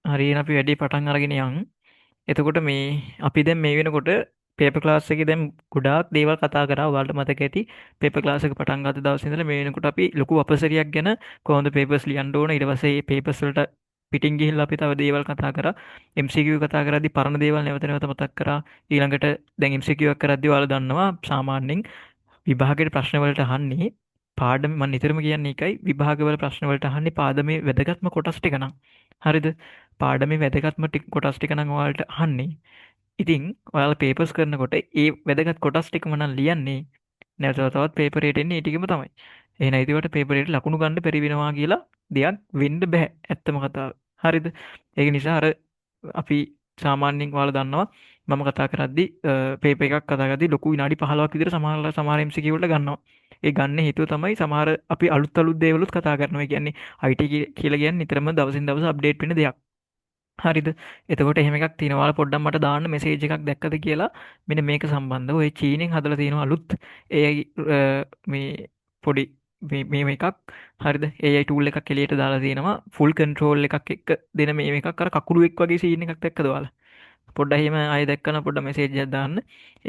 හරියන අපි වැඩි පටන් අරගෙන යන්. එතකොට මේ අපි දැන් මේ වෙනකොට පේපර් ක්ලාස් එකේ දැන් ගොඩාක් දේවල් කතා කරා. ඔයාලට මතක ඇති පේපර් ක්ලාස් එක පටන් ගත්ත දවසේ ඉඳලා මේ වෙනකොට අපි ලොකු අපසරියක් ගැන කොහොමද පේපර්ස් ලියන්න ඕන, ඊට පස්සේ මේ පේපර්ස් වලට පිටින් ගිහිල්ලා අපි තව දේවල් කතා කරා. MCQ කතා කරද්දි පරණ දේවල් නැවත නැවත මතක් කරා. ඊළඟට දැන් MCQ එකක් කරද්දි ඔයාලා දන්නවා සාමාන්‍යයෙන් විභාගයේ ප්‍රශ්න වලට අහන්නේ පාඩම, මම නිතරම කියන්නේ ඒකයි, විභාගවල ප්‍රශ්න වලට අහන්නේ පාඩමේ වැදගත්ම කොටස් ටික නම්. හරිද? පාඩමේ වැදගත්ම කොටස් ටික නම් ඔයාලට අහන්නේ. ඉතින් ඔයාලා පේපර්ස් කරනකොට ඒ වැදගත් කොටස් ටිකම නම් ලියන්නේ. නැවත තවත් පේපර් එකට එන්නේ ඒ ටිකම තමයි. එහෙනම් ඉතිවට පේපර් එකට ලකුණු ගන්න බැරි වෙනවා කියලා දෙයක් වෙන්න බෑ. ඇත්තම කතාව. හරිද? ඒක නිසා අර අපි සාමාන්‍යයෙන් ඔයාලා දන්නවා මම කතා කරද්දි පේපර් එකක් කතා කරද්දි ලොකු විනාඩි 15ක් විතර සමහර MCQ වලට ගන්නවා. ඒ ගන්න හේතුව තමයි සමහර අපි අලුත් දේවලුත් කතා කරනවා. ඒ කියන්නේ IT කියලා කියන්නේ නිතරම දවසින් දවස අප්ඩේට් වෙන දෙයක්. හරිද? එතකොට එහෙම එකක් තියෙනවා. ඔයාලා පොඩ්ඩක් මට දාන්න මෙසේජ් එකක් දැක්කද කියලා. මෙන්න මේක සම්බන්ධව ඔය චීනෙන් හදලා තියෙනවා අලුත් AI මේ පොඩි මේ එකක්. හරිද? AI tool එකක් එළියට දාලා තියෙනවා. full control එකක් එක්ක දෙන මේ එකක් අර කකුළුවෙක් වගේ සීන් එකක් දැක්කද ඔයාලා? පොඩ්ඩක් එහෙම ආයෙ දැක්කම පොඩ්ඩක් මෙසේජ් එකක් දාන්න.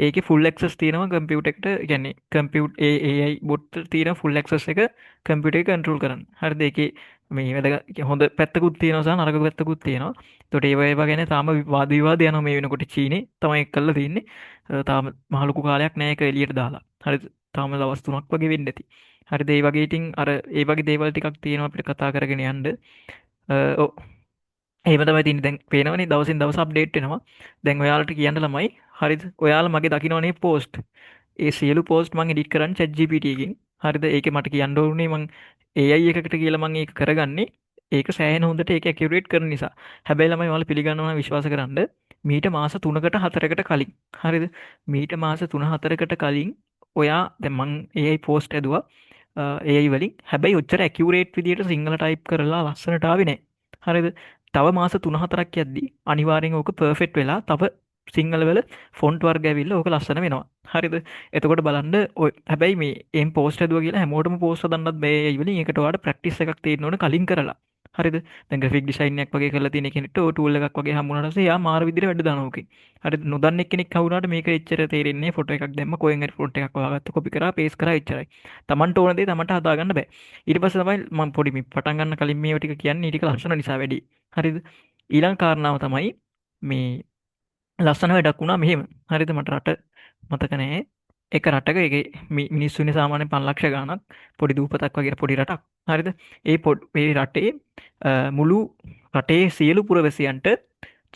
ඒකේ full access තියෙනවා කම්පියුටර් එකට. ඒ කියන්නේ AI bot තියෙන full access එක කම්පියුටර් එක control කරන්න. හරිද? ඒකේ මේ වැදගත් හොඳ පැත්තකුත් තියෙනවා සහ නරක පැත්තකුත් තියෙනවා. ඒතකොට ඒවා ගැන තාම වාද විවාද යනවා මේ වෙනකොට. චීනේ තමයි ඒක කරලා තින්නේ. තාම මහ ලොකු කාලයක් නෑ ඒක එළියට දාලා. හරිද? තාම දවස් 3ක් වගේ වෙන්න ඇති. හරිද? ඒ වගේ ඉතින් අර ඒ වගේ දේවල් ටිකක් තියෙනවා අපිට කතා කරගෙන යන්න. ඔව්. එහෙම තමයි තියෙන්නේ. දැන් පේනවනේ දවසින් දවස අප්ඩේට් වෙනවා. දැන් ඔයාලට කියන්න ළමයි. හරිද? ඔයාලා මගේ දකින්නවනේ පෝස්ට්. ඒ සියලු පෝස්ට් මම එඩිට් කරන්නේ ChatGPT එකෙන්. හරිද? ඒකේ මට කියන්න ඕනේ මං AI එකකට කියලා මං ඒක කරගන්නේ. ඒක සෑහෙන හොඳට ඒක ඇකියුරේට් කරන නිසා. හැබැයි ළමයි ඔයාලා පිළිගන්නවා නම් විශ්වාස කරන්න. මීට මාස 3කට 4කට කලින්. හරිද? මීට මාස 3-4කට කලින් ඔයා දැන් මං AI පෝස්ට් ඇදුවා. AI වලින්. හැබැයි ඔච්චර ඇකියුරේට් විදියට සිංහල ටයිප් කරලා ලස්සනට ආවේ නැහැ. හරිද? තව මාස 3-4ක් යද්දී අනිවාර්යෙන් ඕක පර්ෆෙක්ට් වෙලා තව සිංහල වල ෆොන්ට් වර්ග ඇවිල්ලා ඕක ලස්සන වෙනවා. හරිද? එතකොට බලන්න ඔය හැබැයි මේ එම් පෝස්ට් හදුවා කියලා හැමෝටම පෝස්ට් හදන්නත් බෑ AI වලින්. ඒකට ඔයාලට ප්‍රැක්ටිස් එකක් තියෙන්න ඕන කලින් කරලා. හරිද? දැන් ග්‍රැෆික් ඩිසයින් එකක් වගේ කරලා තියෙන කෙනෙක්ට ඔය ටූල් එකක් වගේ හම්බුනාට පස්සේ යා මාර විදිහට වැඩ දානවා ඕකේ. හරිද? නොදන්න කෙනෙක් හවුනාට මේක එච්චර තේරෙන්නේ නැහැ. ෆොටෝ එකක් දැම්ම කොහෙන් හරි ෆොන්ට් එකක් හොයාගත්ත කොපි කරා පේස්ට් කරා එච්චරයි. Tamanට ඕන දේ Tamanට හදාගන්න බෑ. ඊට පස්සේ තමයි මම පොඩි මේ පටන් ගන්න කලින් මේව ටික කියන්නේ ඊටික ලක්ෂණ නිසා වැඩි. හරිද? ඊළඟ කාරණාව තමයි මේ ලස්සන වැඩක් වුණා මෙහෙම. හරිද? මට රට මතක නැහැ. එක රටක ඒකේ මිනිස්සු ඉන්නේ සාමාන්‍යයෙන් 5 ලක්ෂ ගණනක්. පොඩි දූපතක් වගේ පොඩි රටක්. හරිද? මේ රටේ මුළු රටේ සියලු පුරවැසියන්ට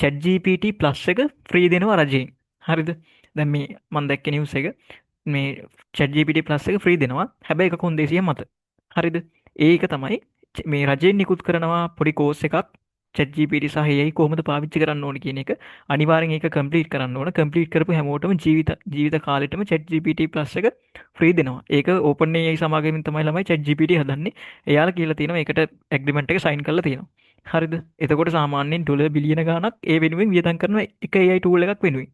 ChatGPT Plus එක ෆ්‍රී දෙනවා රජයෙන්. හරිද? දැන් මේ මම දැක්ක නිවුස් එක මේ ChatGPT Plus එක ෆ්‍රී දෙනවා. හැබැයි ඒක කොන්දේසිය මත. හරිද? ඒක තමයි මේ රජයෙන් නිකුත් කරනවා පොඩි කෝස් එකක්. ChatGPT සහ AI කොහොමද පාවිච්චි කරන්න ඕන කියන එක අනිවාර්යෙන් ඒක කම්ප්ලීට් කරන්න ඕන. කම්ප්ලීට් කරපු හැමෝටම ජීවිත කාලෙටම ChatGPT Plus එක ෆ්‍රී දෙනවා. ඒක OpenAI සමාගමෙන් තමයි ළමයි ChatGPT හදන්නේ. එයාලා කියලා තියෙනවා ඒකට ඇග්‍රීමන්ට් එක සයින් කරලා තියෙනවා. හරිද? එතකොට සාමාන්‍යයෙන් ඩොලර් බිලියන ගාණක් ඒ වෙනුවෙන් වියදම් කරන එක AI tool එකක් වෙනුවෙන්.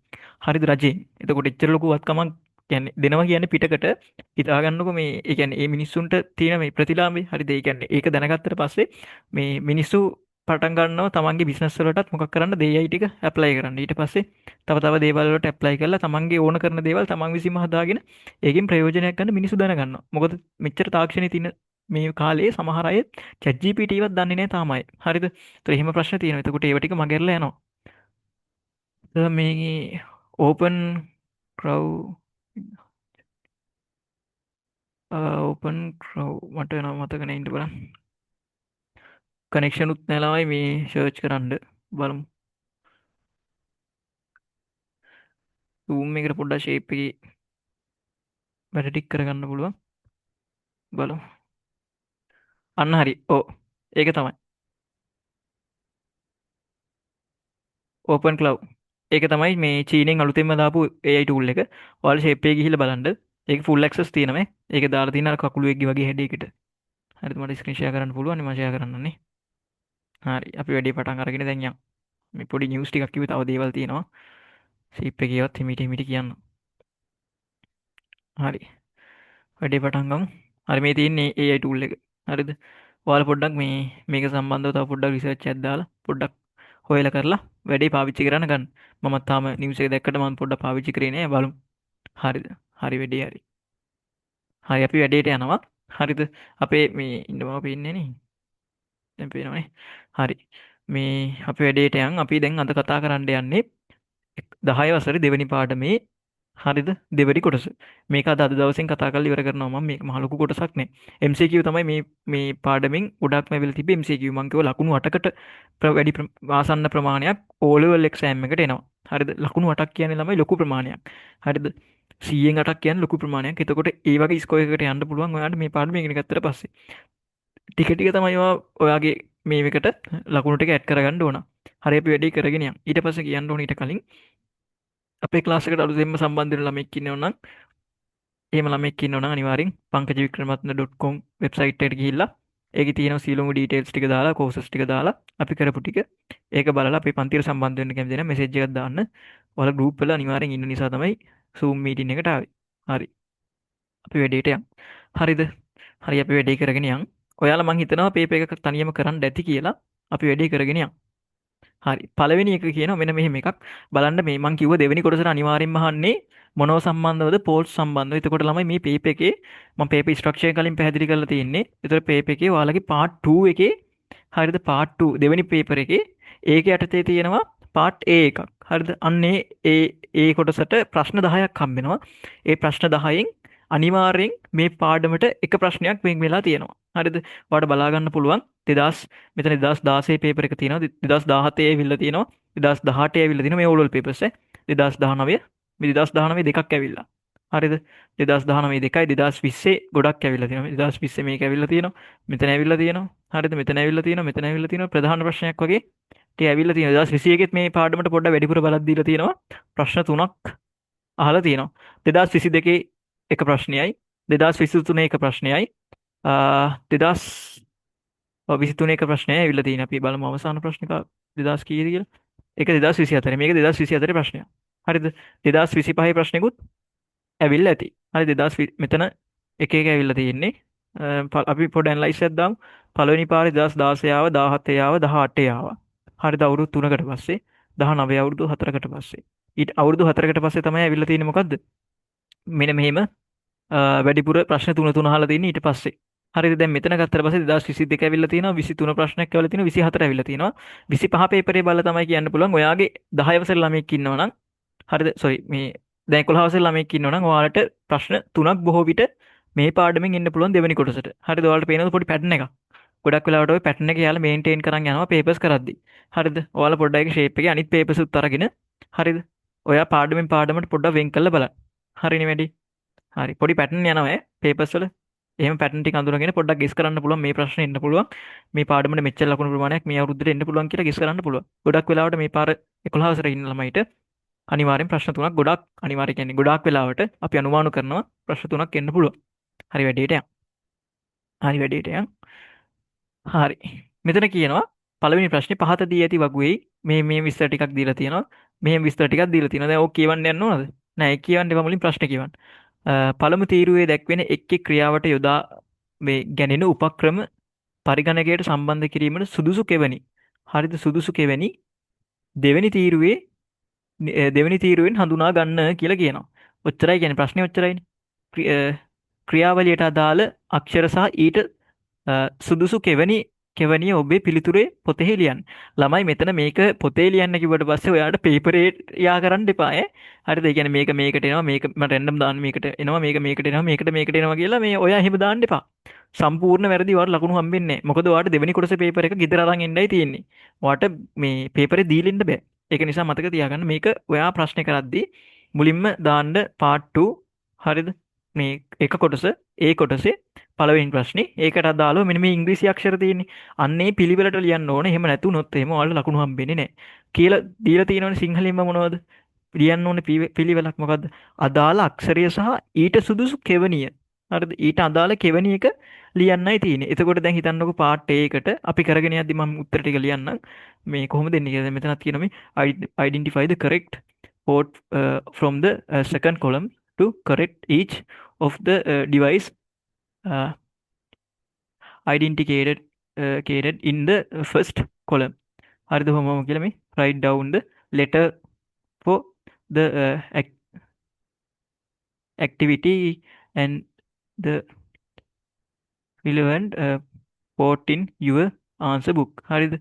හරිද රජයෙන්. එතකොට එච්චර ලොකු වත්කමක් කියන්නේ දෙනවා කියන්නේ පිටකට හිතා ගන්නකො මේ ඒ කියන්නේ මේ මිනිස්සුන්ට තියෙන මේ ප්‍රතිලාභය. හරිද? ඒ කියන්නේ ඒක දැනගත්තට පස්සේ මේ මිනිස්සු පටන් ගන්නවා තමන්ගේ බිස්නස් වලටත් මොකක් කරන්න AI ටික ඇප්ලයි කරන්න. ඊට පස්සේ තව දේවල් වලට ඇප්ලයි කරලා තමන්ගේ ඕන කරන දේවල් තමන් විසින්ම හදාගෙන ඒකෙන් ප්‍රයෝජනයක් ගන්න මිනිස්සු දැනගන්නවා. මොකද මෙච්චර තාක්ෂණයේ තියෙන මේ කාලේ සමහර අය ChatGPT වත් දන්නේ නැහැ තාමයි. හරිද? ඒතර එහෙම ප්‍රශ්න තියෙනවා. එතකොට ඒව ටික මගහැරලා යනවා. මේ ඕපන් ක්‍රව් ඕපන් ක්‍රව් මට නම මතක නැහැ ඉන්න බලන්න. කනෙක්ෂන් උත් නැලවයි මේ සර්ච් කරන්න බලමු. Zoom එකට පොඩ්ඩක් shape එකේ වැඩ ටික කරගන්න පුළුවන්. බලමු. අන්න හරි. ඔව්. ඒක තමයි. ඕපන් ක්ලව්. ඒක තමයි මේ චීනෙන් අලුතෙන්ම දාපු AI tool එක. ඔයාලා shape එකේ ගිහිල්ලා බලන්න. ඒක full access තියෙනවා. ඒක දාලා තියෙන අර කකුලුවෙක්ගේ වගේ head එකකට. හරිද? මට screen share කරන්න පුළුවන්. මම share කරන්නනේ. හරි. අපි වැඩේ පටන් අරගෙන දැන් යමු. මේ පොඩි news ටිකක් කිව්වේ තව දේවල් තියෙනවා. shape එකේවත් හිමිට හිමිට කියන්න. හරි. වැඩේ පටන් ගමු. හරි මේ තියෙන්නේ AI tool එක. හරිද? ඔයාලා පොඩ්ඩක් මේක සම්බන්ධව තව පොඩ්ඩක් රිසර්ච් එකක් දාලා පොඩ්ඩක් හොයලා කරලා වැඩේ පාවිච්චි කරන්න ගන්න. මමත් තාම නිවුස් එක දැක්කට මම පොඩ්ඩක් පාවිච්චි කරේ නෑ බලමු. හරිද? හරි වැඩේ හරි. හරි අපි වැඩේට යනවා. හරිද? අපේ මේ ඉන්නම පේන්නේ නේ. දැන් පේනවනේ. හරි. මේ අපි වැඩේට යන් අපි දැන් අද කතා කරන්න යන්නේ 10 වසරේ දෙවෙනි පාඩමේ හරිද දෙවැනි කොටස. මේක අද දවසෙන් කතා කරලා ඉවර කරනවා මම. මේක මහ ලොකු කොටසක් නේ. MCQ තමයි මේ පාඩමෙන් ගොඩක්ම ඇවිල්ලා තිබ්බේ MCQ. මම කිව්වා ලකුණු 8කට වැඩි ආසන්න ප්‍රමාණයක් O level exam එකට එනවා. හරිද? ලකුණු 8ක් කියන්නේ ළමයි ලොකු ප්‍රමාණයක්. හරිද? 100න් 8ක් කියන්නේ ලොකු ප්‍රමාණයක්. එතකොට ඒ වගේ ස්කෝර් එකකට යන්න පුළුවන් ඔයාලට මේ පාඩම ඉගෙන ගත්තට පස්සේ. ටික ටික තමයි ඔයාගේ මේකට ලකුණු ටික ඇඩ් කරගන්න ඕන. හරි අපි වැඩේ කරගෙන යන්න. ඊට පස්සේ කියන්න ඕන ඊට කලින් අපේ ක්ලාස් එකට අලුතෙන්ම සම්බන්ධ වෙන ළමෙක් ඉන්නව නම් එහෙම ළමෙක් ඉන්නව නම් අනිවාර්යෙන් pankajawickramatna.com වෙබ්සයිට් එකට ගිහිල්ලා ඒකේ තියෙන සීලොමු ඩීටේල්ස් ටික දාලා කෝසස් ටික දාලා අපි කරපු ටික ඒක බලලා අපේ පන්තියට සම්බන්ධ වෙන්න කැමති නම් මෙසේජ් එකක් දාන්න. ඔයාලා ගෲප් වල අනිවාර්යෙන් ඉන්න නිසා තමයි Zoom මීටින් එකට ආවේ. හරි. අපි වැඩේට යමු. හරිද? හරි අපි වැඩේ කරගෙන යමු. ඔයාලා මං හිතනවා පේපර් එක තනියම කරන්න ඇති කියලා. අපි වැඩේ කරගෙන යමු. හරි පළවෙනි එක කියනවා මෙන්න මෙහෙම එකක් බලන්න මේ මං කිව්ව දෙවෙනි කොටසට අනිවාර්යෙන්ම අහන්නේ මොනව සම්බන්ධවද පෝල්ට් සම්බන්ධව. එතකොට ළමයි මේ පේපර් එකේ මම පේපර් ස්ට්‍රක්චර් එක කලින් පැහැදිලි කරලා තියෙන්නේ. ඒතර පේපර් එකේ ඔයාලගේ පාර්ට් 2 එකේ හරිද පාර්ට් 2 දෙවෙනි පේපර් එකේ ඒකේ යටතේ තියෙනවා පාර්ට් A එකක්. හරිද? අන්නේ ඒ කොටසට ප්‍රශ්න 10ක් හම්බෙනවා. ඒ ප්‍රශ්න 10න් අනිවාර්යෙන් මේ පාඩමට එක ප්‍රශ්නයක් වෙන් වෙලා තියෙනවා. හරිද? ඔයාලට බලා ගන්න පුළුවන් 2000 මෙතන 2016 පේපර් එක තියෙනවා 2017 ඇවිල්ලා තියෙනවා 2018 ඇවිල්ලා තියෙනවා මේ ඕල් පේපර්ස් 2019 මේ 2019 දෙකක් ඇවිල්ලා. හරිද? 2019 දෙකයි 2020 ගොඩක් ඇවිල්ලා තියෙනවා 2020 මේක ඇවිල්ලා තියෙනවා මෙතන ඇවිල්ලා තියෙනවා. හරිද? මෙතන ඇවිල්ලා තියෙනවා මෙතන ඇවිල්ලා තියෙනවා ප්‍රධාන ප්‍රශ්නයක් වගේ ටික ඇවිල්ලා තියෙනවා 2021 මේ පාඩමට පොඩ්ඩක් වැඩිපුර බලක් දීලා තියෙනවා. ප්‍රශ්න 3ක් අහලා තියෙනවා. 2022 එක ප්‍රශ්නයයි 2023 එක ප්‍රශ්නයයි 2023 එක ප්‍රශ්නය ඇවිල්ලා තියෙන අපි බලමු අවසාන ප්‍රශ්නික 2000 කීයද කියලා. ඒක 2024 මේක 2024 ප්‍රශ්නයක්. හරිද? 2025 ප්‍රශ්නෙකුත් ඇවිල්ලා ඇති. හරි 2000 මෙතන එක එක ඇවිල්ලා තියෙන්නේ. අපි පොඩ ඇනලයිස් එකක් දාමු. පළවෙනි පාරේ 2016 ආව 17 ආව 18 ආවා. හරිද? අවුරුදු 3කට පස්සේ 19 අවුරුදු 4කට පස්සේ. ඊට අවුරුදු 4කට පස්සේ තමයි ඇවිල්ලා තියෙන්නේ මොකද්ද? මෙන්න මෙහෙම වැඩිපුර ප්‍රශ්න 3 අහලා තියෙන්නේ ඊට පස්සේ. හරිද? දැන් මෙතන ගත්තට පස්සේ 2022 ඇවිල්ලා තියෙනවා 23 ප්‍රශ්නයක් ඇවිල්ලා තියෙනවා 24 ඇවිල්ලා තියෙනවා 25 පේපරේ බලලා තමයි කියන්න පුළුවන් ඔයාගේ 10 වසර ළමයෙක් ඉන්නවා නම් හරිද? සෝරි මේ දැන් 11 වසර ළමයෙක් ඉන්නවා නම් ඔයාලට ප්‍රශ්න 3ක් බොහෝ විට මේ පාඩමෙන් එන්න පුළුවන් දෙවෙනි කොටසට. හරිද? ඔයාලට පේනවද පොඩි පැටර්න් එකක්? ගොඩක් වෙලාවට ওই පැටර්න් එක යාලා මේන්ටේන් කරන් යනවා පේපර්ස් කරද්දි. හරිද? ඔයාලා පොඩ්ඩක් ඒක ෂේප් එකේ අනිත් පේපර්ස් උත් අරගෙන හරිද? ඔයා පාඩමෙන් පාඩමට පොඩ්ඩක් වෙන් කරලා බලන්න. හරිනේ වැඩි? හරි. පොඩි පැටර්න් යනවා පේපර්ස් වල. එහෙම පැටර්න් ටික අඳුරගෙන පොඩ්ඩක් ගෙස් කරන්න පුළුවන් මේ ප්‍රශ්නේ එන්න පුළුවන්. මේ පාඩමෙට මෙච්චර ලකුණු ප්‍රමාණයක් මේ අවුරුද්දට එන්න පුළුවන් කියලා ගෙස් කරන්න පුළුවන්. ගොඩක් වෙලාවට මේ පාර 11 වසරේ ඉන්න ළමයිට අනිවාර්යෙන් ප්‍රශ්න 3ක් ගොඩක් අනිවාර්ය කියන්නේ ගොඩාක් වෙලාවට අපි අනුමාන කරනවා ප්‍රශ්න 3ක් එන්න පුළුවන්. හරි වැඩේට යන්න. හරි වැඩේට යන්න. හරි. මෙතන කියනවා පළවෙනි ප්‍රශ්නේ පහත දී ඇති වගුවේ මේ විස්තර ටිකක් දීලා තියෙනවා. මෙහෙම විස්තර ටිකක් දීලා තියෙනවා. දැන් ඕක කියවන්න යන්න ඕනද? නෑ ඒක කියවන්න එපා මුලින් ප්‍රශ්නේ කියවන්න. පළමු තීරුවේ දැක්වෙන එක් ක්‍රියාවට යොදා මේ ගැනෙන උපක්‍රම පරිගණකයට සම්බන්ධ කිරීමට සුදුසු කෙවනි. හරිද? සුදුසු කෙවනි දෙවෙනි තීරුවෙන් හඳුනා ගන්න කියලා කියනවා. ඔච්චරයි කියන්නේ ප්‍රශ්නේ ඔච්චරයිනේ. ක්‍රියාවලියට අදාළ අක්ෂර සහ ඊට සුදුසු කෙවනිය ඔබේ පිළිතුරේ පොතේ ලියන්න. ළමයි මෙතන මේක පොතේ ලියන්න කිව්වට පස්සේ ඔයාලට පේපරේ යා කරන්න එපා ඈ. හරිද? ඒ කියන්නේ මේකට එනවා මේක මම රැන්ඩම් දාන්න මේකට එනවා මේකට එනවා මේකට එනවා කියලා මේ ඔයා එහෙම දාන්න එපා. සම්පූර්ණ වැරදි ඔයාලට ලකුණු හම්බෙන්නේ නැහැ. මොකද ඔයාලට දෙවෙනි කොටසේ පේපර් එක ගෙදර අරන් එන්නයි තියෙන්නේ. ඔයාලට මේ පේපරේ දීලා ඉන්න බෑ. ඒක නිසා මතක තියාගන්න මේක ඔයා ප්‍රශ්නේ කරද්දී මුලින්ම දාන්න පාර්ට් 2 හරිද? මේ එක කොටස ඒ කොටසේ පළවෙනි ප්‍රශ්නේ ඒකට අදාළව මෙන්න මේ ඉංග්‍රීසි අක්ෂර තියෙන්නේ. අන්නේ පිළිවෙලට ලියන්න ඕනේ. එහෙම නැතුනොත් එහෙම ඔයාලට ලකුණු හම්බෙන්නේ නැහැ. කියලා දීලා තියෙනවනේ සිංහලෙන්ම මොනවද? ලියන්න ඕනේ පිළිවෙලක් මොකද්ද? අදාළ අක්ෂරය සහ ඊට සුදුසු කෙවනිය. හරිද? ඊට අදාළ කෙවනි එක ලියන්නයි තියෙන්නේ. එතකොට දැන් හිතන්නකො පාර්ට් A එකට අපි කරගෙන යද්දි මම උත්තර ටික ලියන්නම්. මේ කොහොමද එන්නේ කියලා. මෙතනත් කියනවා මේ identify the correct port from the second column to correct each of the device identified in the first column. හරිද කොහොමම කියලා මේ write down the letter for the activity and the relevant quote in your answer book. හරිද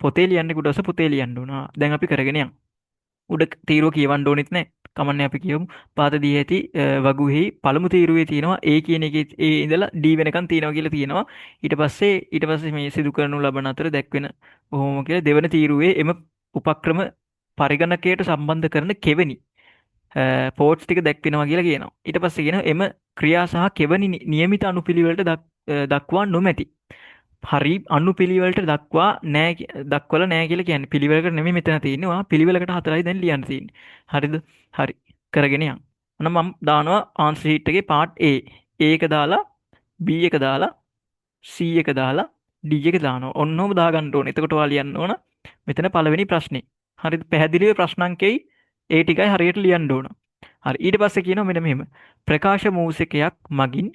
පොතේ ලියන්න කුඩස පොතේ ලියන්න ඕන. දැන් අපි කරගෙන යමු. උඩ තීරුව කියවන්න ඕනෙත් නැහැ. කමන්නේ අපි කියමු පාත දී ඇති වගුවෙහි පළමු තීරුවේ තියෙනවා A කියන එකේ A ඉඳලා D වෙනකන් තියෙනවා කියලා තියෙනවා. ඊට පස්සේ මේ සිදු කරනු ලබන අතර දැක්වෙන කොහොම කියලා දෙවන තීරුවේ එම උපක්‍රම පරිගණකයට සම්බන්ධ කරන කෙවනි පෝට්ස් ටික දැක්වෙනවා කියලා කියනවා. ඊට පස්සේ කියනවා එම ක්‍රියා සහ කෙවනි නියමිත අනුපිළිවෙලට දක්වා නොමැති. හරි අනුපිළිවෙලට දක්වලා නෑ කියලා කියන්නේ පිළිවෙලකට නෙමෙයි මෙතන තියෙන්නේ. ඔයා පිළිවෙලකට හතරයි දැන් ලියන්න තියෙන්නේ. හරිද? හරි. කරගෙන යන්න. අන්න මම දානවා ආන්සර් ෂීට් එකේ පාර්ට් A. A එක දාලා B එක දාලා C එක දාලා D එක දානවා. ඔන්නෝම දාගන්න ඕනේ. එතකොට ඔයා ලියන්න ඕන මෙතන පළවෙනි ප්‍රශ්නේ. හරිද? පැහැදිලිව ප්‍රශ්න අංකෙයි ඒ ටිකයි හරියට ලියන්න ඕන. හරි. ඊට පස්සේ කියනවා මෙන්න මෙහෙම. ප්‍රකාශ මූසිකයක් මගින්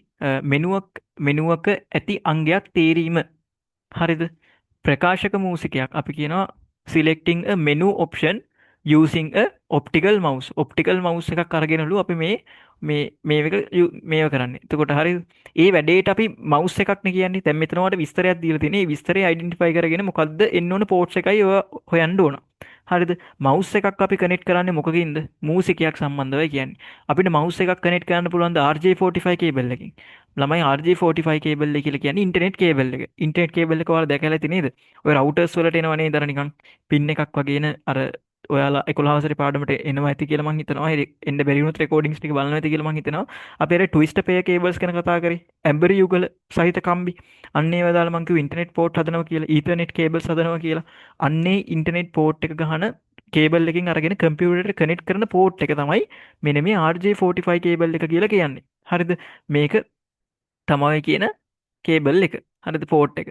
මෙනුවක ඇති අංගයක් තේරීම. හරිද? ප්‍රකාශක මූසිකයක් අපි කියනවා selecting a menu option using a optical mouse. optical mouse එකක් අරගෙනලු අපි මේව කරන්නේ. එතකොට හරිද? ඒ වැඩේට අපි mouse එකක් නේ කියන්නේ. දැන් මෙතන ඔයාලට විස්තරයක් දීලා තියෙනවා. මේ විස්තරය identify කරගෙන මොකද්ද එන්න ඕන ports එකයි ඔය හොයන්න ඕන. හරිද? mouse එකක් අපි connect කරන්නේ මොකකින්ද? මූසිකයක් සම්බන්ධවයි කියන්නේ. අපිට mouse එකක් connect කරන්න පුළුවන් ද RJ45 cable එකකින්. ළමයි RJ45 cable එක කියලා කියන්නේ ඉන්ටර්නෙට් කේබල් එක. ඉන්ටර්නෙට් කේබල් එක ඔයාලා දැකලා ඇති නේද? ඔය routers වලට එනවා නේද අර නිකන් pin එකක් වගේ එන අර ඔයාලා 11 වසරේ පාඩමට එනවා ඇති කියලා මං හිතනවා. එන්න බැරි වුණොත් රෙකෝඩින්ග්ස් ටික බලනවා ඇති කියලා මං හිතනවා. අපි අර twister pair cables ගැන කතා කරේ. ඇම්බරි යුගල සහිත කම්බි. අන්න ඒව දාලා මං කිව්ව ඉන්ටර්නෙට් පෝට් හදනවා කියලා. ඊතර්නෙට් කේබල්ස් හදනවා කියලා. අන්නේ ඉන්ටර්නෙට් පෝට් එක ගහන කේබල් එකකින් අරගෙන කම්පියුටරේට කනෙක්ට් කරන පෝට් එක තමයි මෙන්න මේ RJ45 කේබල් එක කියලා කියන්නේ. හරිද? මේක තමයි කියන කේබල් එක. හරිද? පෝට් එක.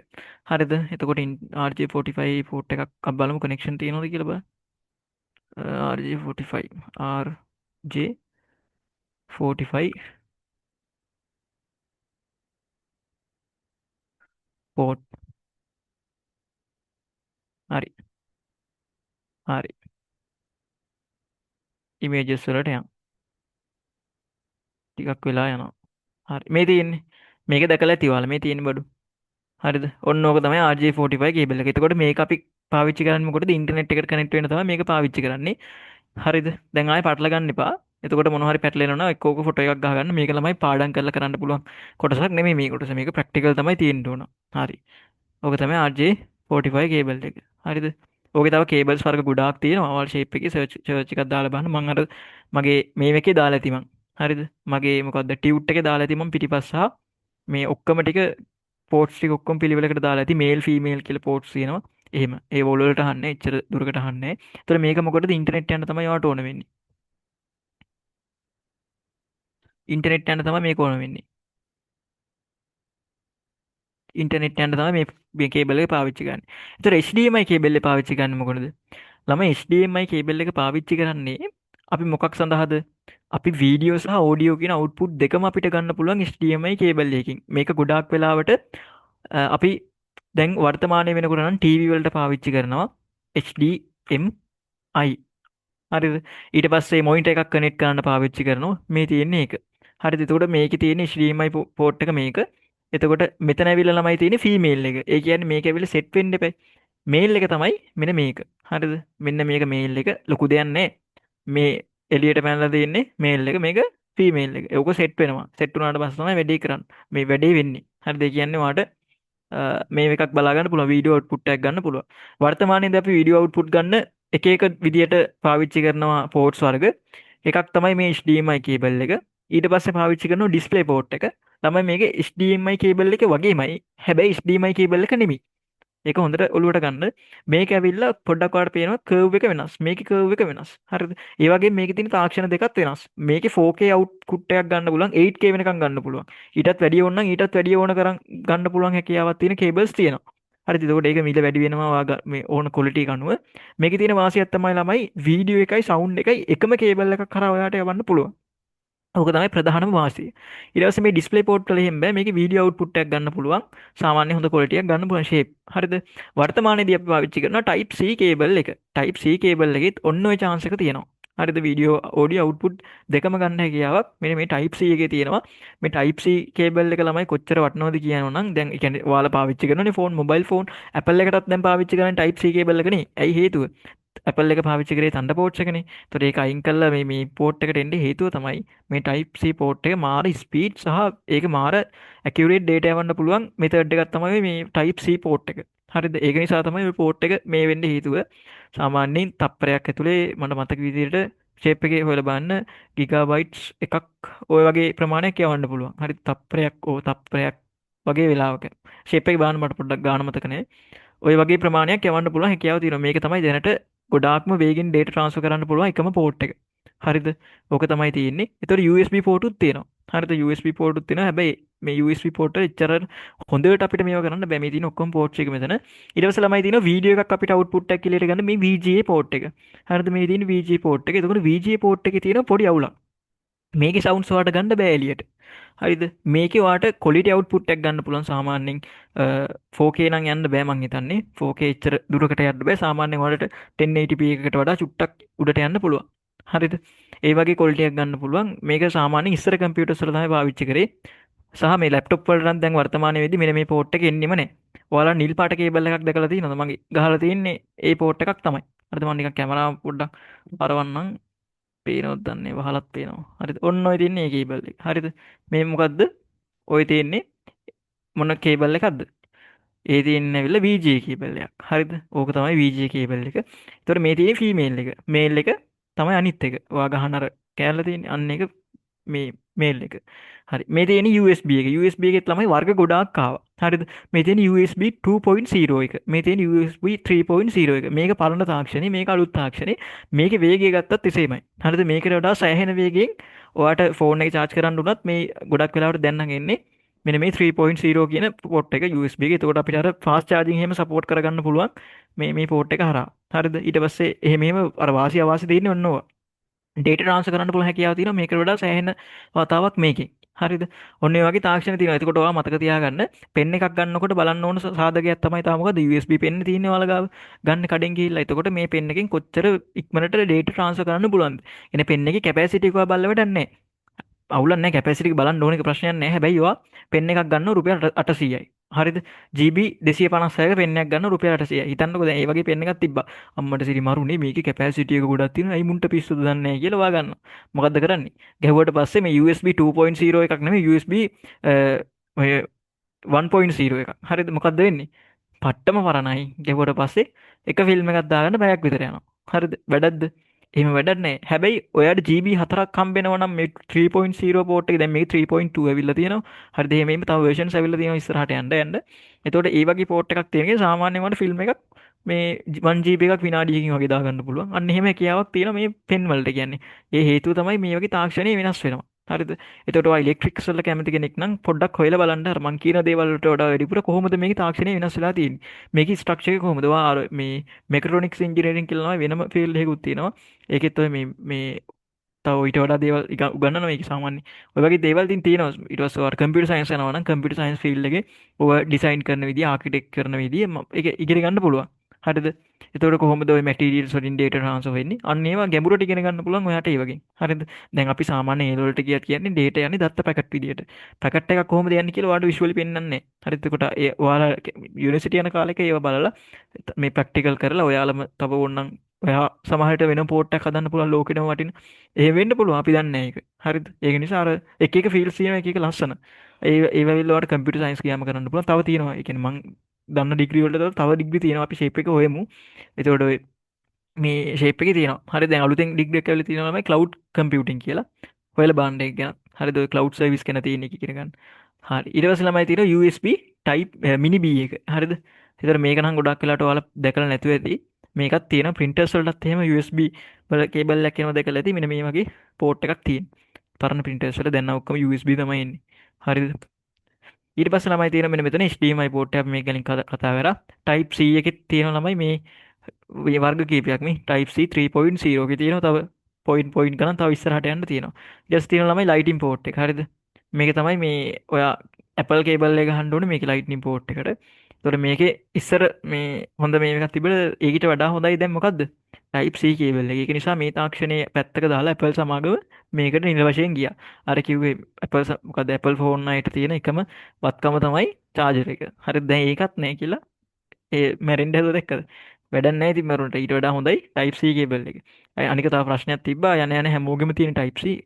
හරිද? එතකොට RJ45 පෝට් එකක් අපි බලමු කනෙක්ෂන් තියෙනවද කියලා බලන්න. RJ45 port. හරි. හරි. ඉමේජස් වලට යන්න. ටිකක් වෙලා යනවා. හරි. මේ තියෙන්නේ. මේක දැකලා ඇති ඔයාලා මේ තියෙන බඩු. හරිද? ඔන්න ඕක තමයි RJ45 කේබල් එක. එතකොට මේක අපි පාවිච්චි කරන්නේ මොකටද? ඉන්ටර්නෙට් එකට කනෙක්ට් වෙන්න තමයි මේක පාවිච්චි කරන්නේ. හරිද? දැන් ආයෙ පටල ගන්න එපා. එතකොට මොනවා හරි පැටලෙනවා නම් එක්ක ඕක ෆොටෝ එකක් ගහගන්න. මේක ළමයි පාඩම් කරලා කරන්න පුළුවන් කොටසක් නෙමෙයි මේ කොටස. මේක ප්‍රැක්ටිකල් තමයි තියෙන්න ඕන. හරි. ඕක තමයි RJ45 කේබල් එක. හරිද? ඕකේ තව කේබල්ස් වර්ග ගොඩාක් තියෙනවා. ඔයාලා ෂේප් එකේ සර්ච් එකක් දාලා බලන්න. මම අර මගේ මේ එකේ දාලා ඇති මං. හරිද? මගේ මොකද්ද ටියුට් එකේ දාලා ඇති මම පිටිපස්ස සහ මේ ඔක්කොම ටික පෝට්ස් ටික ඔක්කොම පිළිවෙලකට දාලා ඇති මේල් ෆීමේල් කියලා පෝට්ස් තියෙනවා. එහෙම. ඒ වල වලට අහන්නේ එච්චර දුරකට අහන්නේ. ඒතර මේක මොකටද ඉන්ටර්නෙට් යන්න තමයි ඔයාලට ඕන වෙන්නේ. ඉන්ටර්නෙට් යන්න තමයි මේක ඕන වෙන්නේ. ඉන්ටර්නෙට් යන්න තමයි මේ කේබල් එක පාවිච්චි කරන්නේ. ඒතර HDMI කේබල් එක පාවිච්චි කරන්නේ මොකටද? ළමයි HDMI කේබල් එක පාවිච්චි කරන්නේ අපි මොකක් සඳහාද? අපි වීඩියෝ සහ ඕඩියෝ කියන අවුට්පුට් දෙකම අපිට ගන්න පුළුවන් HDMI කේබල් එකකින්. මේක ගොඩාක් වෙලාවට අපි දැන් වර්තමානයේ වෙනකොට නම් ටීවී වලට පාවිච්චි කරනවා HDMI. හරිද? ඊට පස්සේ මොනිටර් එකක් කනෙක්ට් කරන්න පාවිච්චි කරනවා මේ තියෙන්නේ ඒක. හරිද? එතකොට මේකේ තියෙන HDMI පෝට් එක මේක. එතකොට මෙතන ඇවිල්ලා ළමයි තියෙන්නේ ෆීමේල් එක. ඒ කියන්නේ මේක ඇවිල්ලා සෙට් වෙන්න එපා. මේල් එක තමයි මෙන්න මේක. හරිද? මෙන්න මේක මේල් එක ලොකු දෙයක් නැහැ. මේ එළියට පැනලා තියෙන්නේ මේල් එක මේක ෆීමේල් එක. ඒක සෙට් වෙනවා. සෙට් වුණාට පස්සේ තමයි වැඩේ කරන්නේ. මේ වැඩේ වෙන්නේ. හරිද? ඒ කියන්නේ ඔයාලට මේ එකක් බලාගන්න පුළුවන් වීඩියෝ අවුට්පුට් එකක් ගන්න පුළුවන්. වර්තමානයේදී අපි වීඩියෝ අවුට්පුට් ගන්න එක එක විදියට පාවිච්චි කරනවා පෝට්ස් වර්ග. එකක් තමයි මේ HDMI කේබල් එක. ඊට පස්සේ පාවිච්චි කරනවා ඩිස්ප්ලේ පෝට් එක. තමයි මේක HDMI කේබල් එක වගේමයි. හැබැයි HDMI කේබල් එක නෙමෙයි. ඒක හොඳට ඔලුවට ගන්න. මේක ඇවිල්ලා පොඩ්ඩක් ඔයාලට පේනවා කර්ව් එක වෙනස්. මේකේ කර්ව් එක වෙනස්. හරිද? ඒ වගේම මේකේ තියෙන තාක්ෂණ දෙකත් වෙනස්. මේකේ 4K අවුට්පුට් එකක් ගන්න පුළුවන් 8K වෙනකම් ගන්න පුළුවන්. ඊටත් වැඩිය ඕන නම් ඊටත් වැඩිය ඕන කරන් ගන්න පුළුවන් හැකියාවක් තියෙන කේබල්ස් තියෙනවා. හරිද? එතකොට ඒක මිල වැඩි වෙනවා ඔයා මේ ඕන ක්වොලිටි එක අනුව. මේකේ තියෙන වාසියක් තමයි ළමයි වීඩියෝ එකයි සවුන්ඩ් එකයි එකම කේබල් එකක් කරා ඔයාට යවන්න පුළුවන්. ඕක තමයි ප්‍රධානම වාසිය. ඊට පස්සේ මේ ඩිස්ප්ලේ පෝර්ට් වල එහෙම බෑ. මේකේ වීඩියෝ අවුට්පුට් එකක් ගන්න පුළුවන්. සාමාන්‍ය හොඳ ක්වොලිටි එකක් ගන්න පුළුවන් ෂේප්. හරිද? වර්තමානයේදී අපි පාවිච්චි කරනවා Type C කේබල් එක. Type C කේබල් එකෙත් ඔන්න ඔය chance එක තියෙනවා. හරිද? වීඩියෝ ඔඩියෝ අවුට්පුට් දෙකම ගන්න හැකියාවක් මෙන්න මේ Type C එකේ තියෙනවා. මේ Type C කේබල් එක ළමයි කොච්චර වටිනවද කියනවා නම් දැන් ඒ කියන්නේ ඔයාලා පාවිච්චි කරනනේ ෆෝන් මොබයිල් ෆෝන් Apple එකටත් දැන් පාවිච්චි කරන්නේ Type C කේබල් එකනේ. ඇයි හේතුව? Apple එක පාවිච්චි කරේ Thunderbolts එකනේ. ඒතකොට ඒක අයින් කළා මේ පෝට් එකට එන්න හේතුව තමයි මේ Type C පෝට් එක මාර ස්පීඩ් සහ ඒක මාර ඇකියුරේට් ඩේටා යවන්න පුළුවන් මෙතඩ් එකක් තමයි මේ Type C පෝට් එක. හරිද? ඒක නිසා තමයි මේ පෝට් එක මේ වෙන්න හේතුව. සාමාන්‍යයෙන් තප්පරයක් ඇතුලේ මට මතක විදිහට ෂේප් එකේ හොයලා බලන්න ගිගාබයිට්ස් එකක් ওই වගේ ප්‍රමාණයක් යවන්න පුළුවන්. හරි තප්පරයක් වගේ වෙලාවක. ෂේප් එක බලන්න මට පොඩ්ඩක් ගාන මතක නැහැ. ඔය වගේ ප්‍රමාණයක් යවන්න පුළුවන් හැකියාව තියෙනවා. මේක තමයි දැනට ගොඩාක්ම වේගෙන් data transfer කරන්න පුළුවන් එකම port එක. හරිද? ඕක තමයි තියෙන්නේ. ඒතකොට USB port උත් තියෙනවා. හරිද? USB port උත් තියෙනවා. හැබැයි මේ USB port එක එච්චර හොඳට අපිට මේව කරන්න බෑ. මේ තියෙන ඔක්කොම ports එක මෙතන. ඊට පස්සේ ළමයි තියෙනවා වීඩියෝ එකක් අපිට output එකක් එළියට ගන්න මේ VGA port එක. හරිද? මේ තියෙන VGA port එක. එතකොට VGA port එකේ තියෙන පොඩි අවුලක්. මේකේ sounds ඔයාලට ගන්න බෑ එළියට. හරිද? මේකේ ඔයාලට quality output එකක් ගන්න පුළුවන් සාමාන්‍යයෙන් 4K නම් යන්න බෑ මං හිතන්නේ. 4K එච්චර දුරකට යන්න බෑ. සාමාන්‍යයෙන් ඔයාලට 1080p එකකට වඩා චුට්ටක් උඩට යන්න පුළුවන්. හරිද? ඒ වගේ quality එකක් ගන්න පුළුවන්. මේක සාමාන්‍යයෙන් ඉස්සර computers වල තමයි පාවිච්චි කරේ. සහ මේ laptop වලට නම් දැන් වර්තමානයේ වෙද්දි මෙන්න මේ port එක එන්නෙම නැහැ. ඔයාලා නිල් පාට කේබල් එකක් දැකලා තියෙනවද? මගේ ගහලා තියෙන්නේ ඒ port එකක් තමයි. හරිද? මම නිකන් කැමරාව පොඩ්ඩක් අරවන්නම්. පේනවද දන්නේ වහලත් පේනවා. හරිද? ඔන්න ඔය තියෙන්නේ ඒ කේබල් එක. හරිද? මේ මොකද්ද? ඔය තියෙන්නේ මොන කේබල් එකක්ද? ඒ තියෙන්නේ ඇවිල්ලා VGA කේබල් එකක්. හරිද? ඕක තමයි VGA කේබල් එක. ඒතකොට මේ තියෙන්නේ ෆීමේල් එක. මේල් එක තමයි අනිත් එක. ඔයා ගහන අර කෑල්ල තියෙන්නේ අන්න එක මේ මේල් එක. හරි. මේ තියෙන්නේ USB එක. USB එකෙත් ළමයි වර්ග ගොඩාක් ආවා. හරිද? මේ තියෙන්නේ USB 2.0 එක. මේ තියෙන්නේ USB 3.0 එක. මේක පරණ තාක්ෂණේ, මේක අලුත් තාක්ෂණේ. මේකේ වේගය ගත්තත් එසේමයි. හරිද? මේකට වඩා සෑහෙන වේගයෙන් ඔයාට ෆෝන් එක charge කරන්න උනත් මේ ගොඩක් වෙලාවට දැන් නම් එන්නේ මෙන්න මේ 3.0 කියන port එක USB එක. එතකොට අපිට අර fast charging එහෙම support කරගන්න පුළුවන් මේ port එක හරහා. හරිද? ඊට පස්සේ එහෙම අර වාසි අවාසි තියෙන්නේ ඔන්න ඕවා. ඩේට ට්‍රාන්ස්ෆර් කරන්න පුළුවන් හැකියාව තියෙනවා මේකට වඩා සෑහෙන වතාවක් මේකෙන්. හරිද? ඔන්න ඒ වගේ තාක්ෂණ තියෙනවා. එතකොට ඔයා මතක තියාගන්න පෙන් එකක් ගන්නකොට බලන්න ඕන සාධකයක් තමයි තා මොකද USB පෙන් තියෙන්නේ ඔයාලා ගාව. ගන්න කඩෙන් ගිහිල්ලා. එතකොට මේ පෙන් එකෙන් කොච්චර ඉක්මනට ඩේටා ට්‍රාන්ස්ෆර් කරන්න පුළුවන්ද? එනේ පෙන් එකේ කැපැසිටි එක ඔයා බලලා වැඩක් නැහැ. අවුලක් නැහැ කැපැසිටි එක බලන්න ඕන එක ප්‍රශ්නයක් නැහැ. හැබැයි ඔයා පෙන් එකක් ගන්නවා රුපියල් 800යි. හරිද? GB 256ක පෙන් එකක් ගන්න රුපියල් 800යි. හිතන්නකෝ දැන් ඒ වගේ පෙන් එකක් තිබ්බා. අම්මට සිරි මරුනේ මේකේ කැපැසිටි එක ගොඩක් තියෙනවා. අයි මුන්ට පිස්සුද දන්නේ නැහැ කියලා ඔයා ගන්නවා. මොකද්ද කරන්නේ? ගැහුවට පස්සේ මේ USB 2.0 එකක් නෙමෙයි USB ඔය 1.0 එකක්. හරිද? මොකද්ද වෙන්නේ? පට්ටම පරණයි. ගැහුවට පස්සේ එක ෆිල්ම් එකක් දාගන්න පැයක් විතර යනවා. හරිද? වැඩක්ද? එහෙම වැඩක් නැහැ. හැබැයි ඔයාට GB 4ක් හම්බෙනවා නම් මේ 3.0 port එක දැන් මේක 3.2 ඇවිල්ලා තියෙනවා. හරිද? එහෙම තව versions ඇවිල්ලා තියෙනවා ඉස්සරහට යන්න. එතකොට ඒ වගේ port එකක් තියෙනකේ සාමාන්‍යයෙන් වල ෆිල්ම් එකක් මේ 1GB එකක් විනාඩියකින් වගේ දාගන්න පුළුවන්. අන්න එහෙම හැකියාවක් තියෙනවා මේ පෙන් වලට කියන්නේ. ඒ හේතුව තමයි මේ වගේ තාක්ෂණය වෙනස් වෙනවා. හරිද? එතකොට ඔයා ඉලෙක්ට්‍රික්ස් වල කැමති කෙනෙක් නම් පොඩ්ඩක් හොයලා බලන්න අර මං කියන දේවල් වලට වඩා වැඩිපුර කොහොමද මේකේ තාක්ෂණය වෙනස් වෙලා තියෙන්නේ. මේකේ ස්ට්‍රක්චර් එක කොහොමද? ඔයා අර මේ මෙකට්‍රොනික්ස් ඉන්ජිනියරින් කියලා වෙනම ෆීල්ඩ් එකකුත් තියෙනවා. ඒකෙත් ඔය මේ තව ඊට වඩා දේවල් උගන්වනවා මේක සාමාන්‍ය. ඔය වගේ දේවල් ඉතින් තියෙනවා. ඊට පස්සේ ඔයාලා කම්පියුටර් සයන්ස් යනවා නම් කම්පියුටර් සයන්ස් ෆීල්ඩ් එකේ ඔය ඩිසයින් කරන විදිය, ආකිටෙක්ට් කරන විදිය ඒක ඉගෙන ගන්න පුළුවන්. හරිද? එතකොට කොහොමද ওই මැටීරියල්ස් වලින් data transfer වෙන්නේ? අන්න ඒවා ගැඹුරට ඉගෙන ගන්න පුළුවන් ඔයාට ඒ වගේ. හරිද? දැන් අපි සාමාන්‍ය A වලට ගියත් කියන්නේ data යන්නේ දත්ත පැකට් විදියට. පැකට් එකක් කොහොමද යන්නේ කියලා ඔයාලට විෂුවලි පෙන්වන්නේ නැහැ. හරිද? එතකොට ඒ ඔයාලා යුනිවර්සිටි යන කාලෙක ඒව බලලා මේ ප්‍රැක්ටිකල් කරලා ඔයාලම තව ඕනනම් ඔයා සමහරට වෙන පෝට් එකක් හදන්න පුළුවන් ලෝකෙටම වටින. එහෙම වෙන්න පුළුවන් අපි දන්නේ නැහැ ඒක. හරිද? ඒක නිසා අර එක එක ෆීල්ඩ්ස් තියෙනවා එක එක ලස්සන. ඒ වෙලාවට ඔයාලට කම්පියුටර් සයන්ස් ගියාම කරන්න පුළුවන්. තව තියෙනවා. ඒ කියන්නේ මං දන්න ඩිග්‍රී වලට තව ඩිග්‍රී තියෙනවා. අපි ෂේප් එක හොයමු. එතකොට ඔය මේ ෂේප් එකේ තියෙනවා. හරි දැන් අලුතෙන් ඩිග්‍රී එකක් ඇවිල්ලා තියෙනවා තමයි ක්ලවුඩ් කම්පියුටිං කියලා. හොයලා බලන්න ඒක ගැන. හරිද? ඔය ක්ලවුඩ් සර්විස් ගැන තියෙන එක ඉගෙන ගන්න. හරි. ඊට පස්සේ ළමයි තියෙනවා USB type mini B එක. හරිද? ඒතර මේක නම් ගොඩක් වෙලාවට ඔයාලා දැකලා නැතුව ඇති. මේකත් තියෙනවා printers වලටත් එහෙම USB වල කේබල් එකක් එනවා දැකලා ඇති. මෙන්න මේ වගේ port එකක් තියෙනවා. පරණ printers වල දැන් නම් ඔක්කොම USB තමයි එන්නේ. හරිද? ඊට පස්සේ ළමයි තියෙන මෙන්න මෙතන HDMI port එක මේක ගැන කතා කරා. Type C එකෙත් තියෙන ළමයි මේ වර්ග කීපයක් මේ Type C 3.0 එකේ තියෙනවා තව පොයින්ට් ගණන් තව ඉස්සරහට යන්න තියෙනවා. ඊට පස්සේ තියෙනවා ළමයි ලයිටින් පෝට් එක. හරිද? මේක තමයි මේ ඔයා Apple කේබල් එක ගහන්න ඕනේ මේකේ ලයිට්නින් පෝට් එකට. එතකොට මේකේ ඉස්සර මේ හොඳ මේ එකක් තිබුණා ඒකට වඩා හොඳයි දැන් මොකද්ද? Type C කේබල් එක. ඒක නිසා මේ තාක්ෂණයේ පැත්තක දාලා Apple සමාගම මේකට නිල වශයෙන් ගියා. අර කිව්වේ Apple මොකද්ද Apple ෆෝන් අයට තියෙන එකම වත්කම තමයි චාර්ජර් එක. හරිද? දැන් ඒකත් නැහැ කියලා ඒ මැරෙන්ඩ හැදුව දැක්කද? වැඩක් නැහැ ඉතින් මරුන්ට ඊට වඩා හොඳයි Type C කේබල් එක. අනික තව ප්‍රශ්නයක් තිබ්බා යන යන හැමෝගෙම තියෙන Type C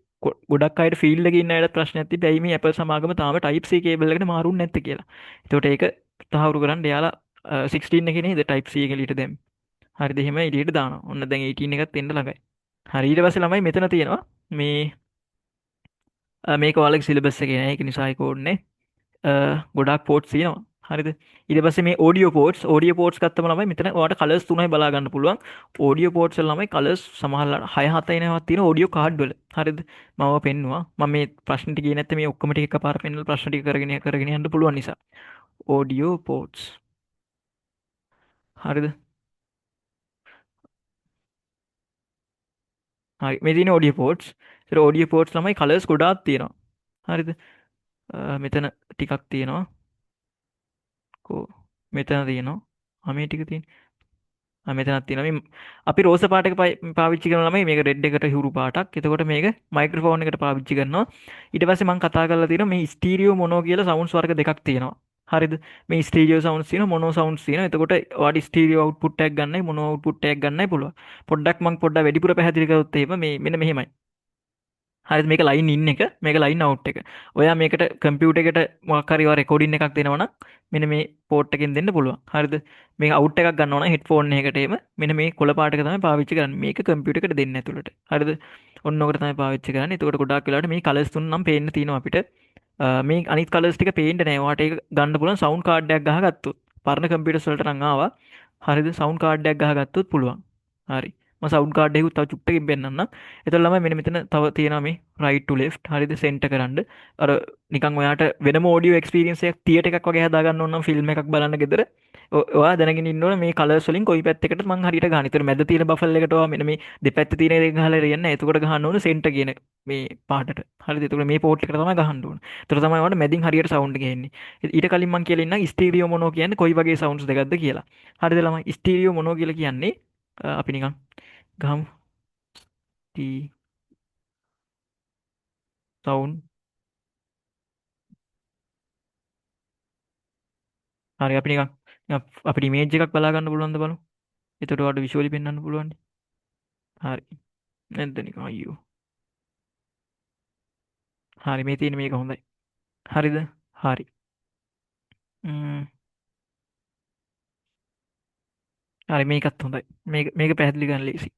ගොඩක් අයට ෆීල්ඩ් එකේ ඉන්න අයට ප්‍රශ්නයක් තිබ්බා ඇයි මේ Apple සමාගම තාම Type C කේබල් එකට මාරුන්නේ නැත්තේ කියලා. ඒකට ඒක තහවුරු කරන්න එයාලා 16 එකේ නේද Type C එක එළියට දැම්මේ. හරිද? එහෙම එළියට දානවා. ඔන්න දැන් 18 එකත් එන්න ළඟයි. හරි ඊට පස්සේ ළමයි මෙතන තියෙනවා මේ මේක ඔයාලගේ සිලබස් එකේ නෑ ඒක නිසා ඒක ඕනේ ගොඩක් පෝට්ස් තියෙනවා. හරිද? ඊට පස්සේ මේ ඔඩියෝ පෝට්ස් ගත්තම ළමයි මෙතන ඔයාලට කලර්ස් තුනයි බලා ගන්න පුළුවන්. ඔඩියෝ පෝට්ස් වල ළමයි කලර්ස් සමහරවල් 6 7 එනවා තියෙන ඔඩියෝ කාඩ් වල. හරිද? මම පෙන්නුවා. මම මේ ප්‍රශ්න ටික ගියේ නැත්නම් මේ ඔක්කොම ටික එකපාර පෙන්නලා ප්‍රශ්න ටික කරගෙන යන්න පුළුවන් නිසා. Audio ports. හරිද? හරි මේ තියෙන ඔඩියෝ පෝට්ස්. ඒතර ඔඩියෝ පෝට්ස් ළමයි කලර්ස් ගොඩාක් තියෙනවා. හරිද? මෙතන ටිකක් තියෙනවා. කෝ මෙතන තියෙනවා. මේ ටික තියෙන්නේ මෙතනත් තියෙනවා මේ අපි රෝස පාට එක පාවිච්චි කරන ළමයි මේක රෙඩ් එකට හිරු පාටක්. එතකොට මේක මයික්‍රොෆෝන් එකට පාවිච්චි කරනවා. ඊට පස්සේ මම කතා කරලා තියෙනවා මේ ස්ටීරියෝ මොනෝ කියලා සවුන්ඩ්ස් වර්ග දෙකක් තියෙනවා. හරිද? මේ ස්ටීරියෝ සවුන්ඩ්ස් තියෙනවා මොනෝ සවුන්ඩ්ස් තියෙනවා. එතකොට ඔයාලට ස්ටීරියෝ අවුට්පුට් එකක් ගන්නයි මොනෝ අවුට්පුට් එකක් ගන්නයි පුළුවන්. පොඩ්ඩක් වැඩිපුර පැහැදිලි කරොත් එහෙම මේ මෙන්න මෙහෙමයි. හරි මේක ලයින් ඉන් එක මේක ලයින් අවුට් එක. ඔයා මේකට කම්පියුටර් එකට මොකක් හරි රෙකෝඩින් එකක් දෙනවා නම් මෙන්න මේ පෝට් එකෙන් දෙන්න පුළුවන්. හරිද? මේක අවුට් එකක් ගන්නවා නම් හෙඩ්ෆෝන් එකකට එම මෙන්න මේ කොළ පාට එක තමයි පාවිච්චි කරන්නේ. මේක කම්පියුටර් එකට දෙන්න ඇතුළට. හරිද? ඔන්න ඔකට තමයි පාවිච්චි කරන්නේ. එතකොට ගොඩාක් වෙලාවට මේ කලර්ස් තුන නම් පේන්න තියෙනවා අපිට. මේ අනිත් කලර්ස් ටික පේන්න නැහැ. ඔයාට ඒක ගන්න පුළුවන් සවුන්ඩ් කාඩ් එකක් ගහගත්තොත්. පරණ කම්පියුටර්ස් වලට නම් ආවා. හරිද? සවුන්ඩ් කාඩ් එකක් ගහගත්තොත් පුළුවන්. හරි. මම සවුන්ඩ් කාඩ් එකකුත් තව චුට්ටකින් පෙන්නන්නම්. එතකොට ළමයි මෙන්න මෙතන තව තියෙනවා මේ right to left. හරිද? center කරන්න. අර නිකන් ඔයාට වෙනම audio experience එකක් theater එකක් වගේ හදා ගන්න ඕන නම් ෆිල්ම් එකක් බලන්න ගෙදර ඔයා දැනගෙන ඉන්න ඕනේ මේ කලර්ස් වලින් කොයි පැත්තකටද මං හරියට ගන්න. ඒතර මැද තියෙන බෆල් එකට ඔයා මෙන්න මේ දෙපැත්තේ තියෙන එක ගහලා හරියන්නේ නැහැ. එතකොට ගහන්න ඕනේ center කියන මේ පාටට. හරිද? එතකොට මේ පෝට් එකට තමයි ගහන්න ඕනේ. එතකොට තමයි ඔයාලට මැදින් හරියට සවුන්ඩ් එක එන්නේ. ඊට කලින් මං කියලා ඉන්නම් ස්ටීරියෝ මොනෝ කියන්නේ කොයි වගේ සවුන්ඩ්ස් දෙකක්ද කියලා. හරිද ළමයි? ස්ටීරියෝ මොනෝ කියලා කියන්නේ අපි නිකන් ගහමු ටී සවුන්ඩ්. හරි අපි නිකන් අපිට ඉමේජ් එකක් බලා ගන්න පුළුවන්ද බලමු. එතකොට ඔයාලට විෂුවලි පෙන්වන්න පුළුවන්. හරි. නැද්ද නිකන් අයියෝ. හරි මේ තියෙන මේක හොඳයි. හරිද? හරි. හරි මේකත් හොඳයි. මේක පැහැදිලි කරන්න ලේසි.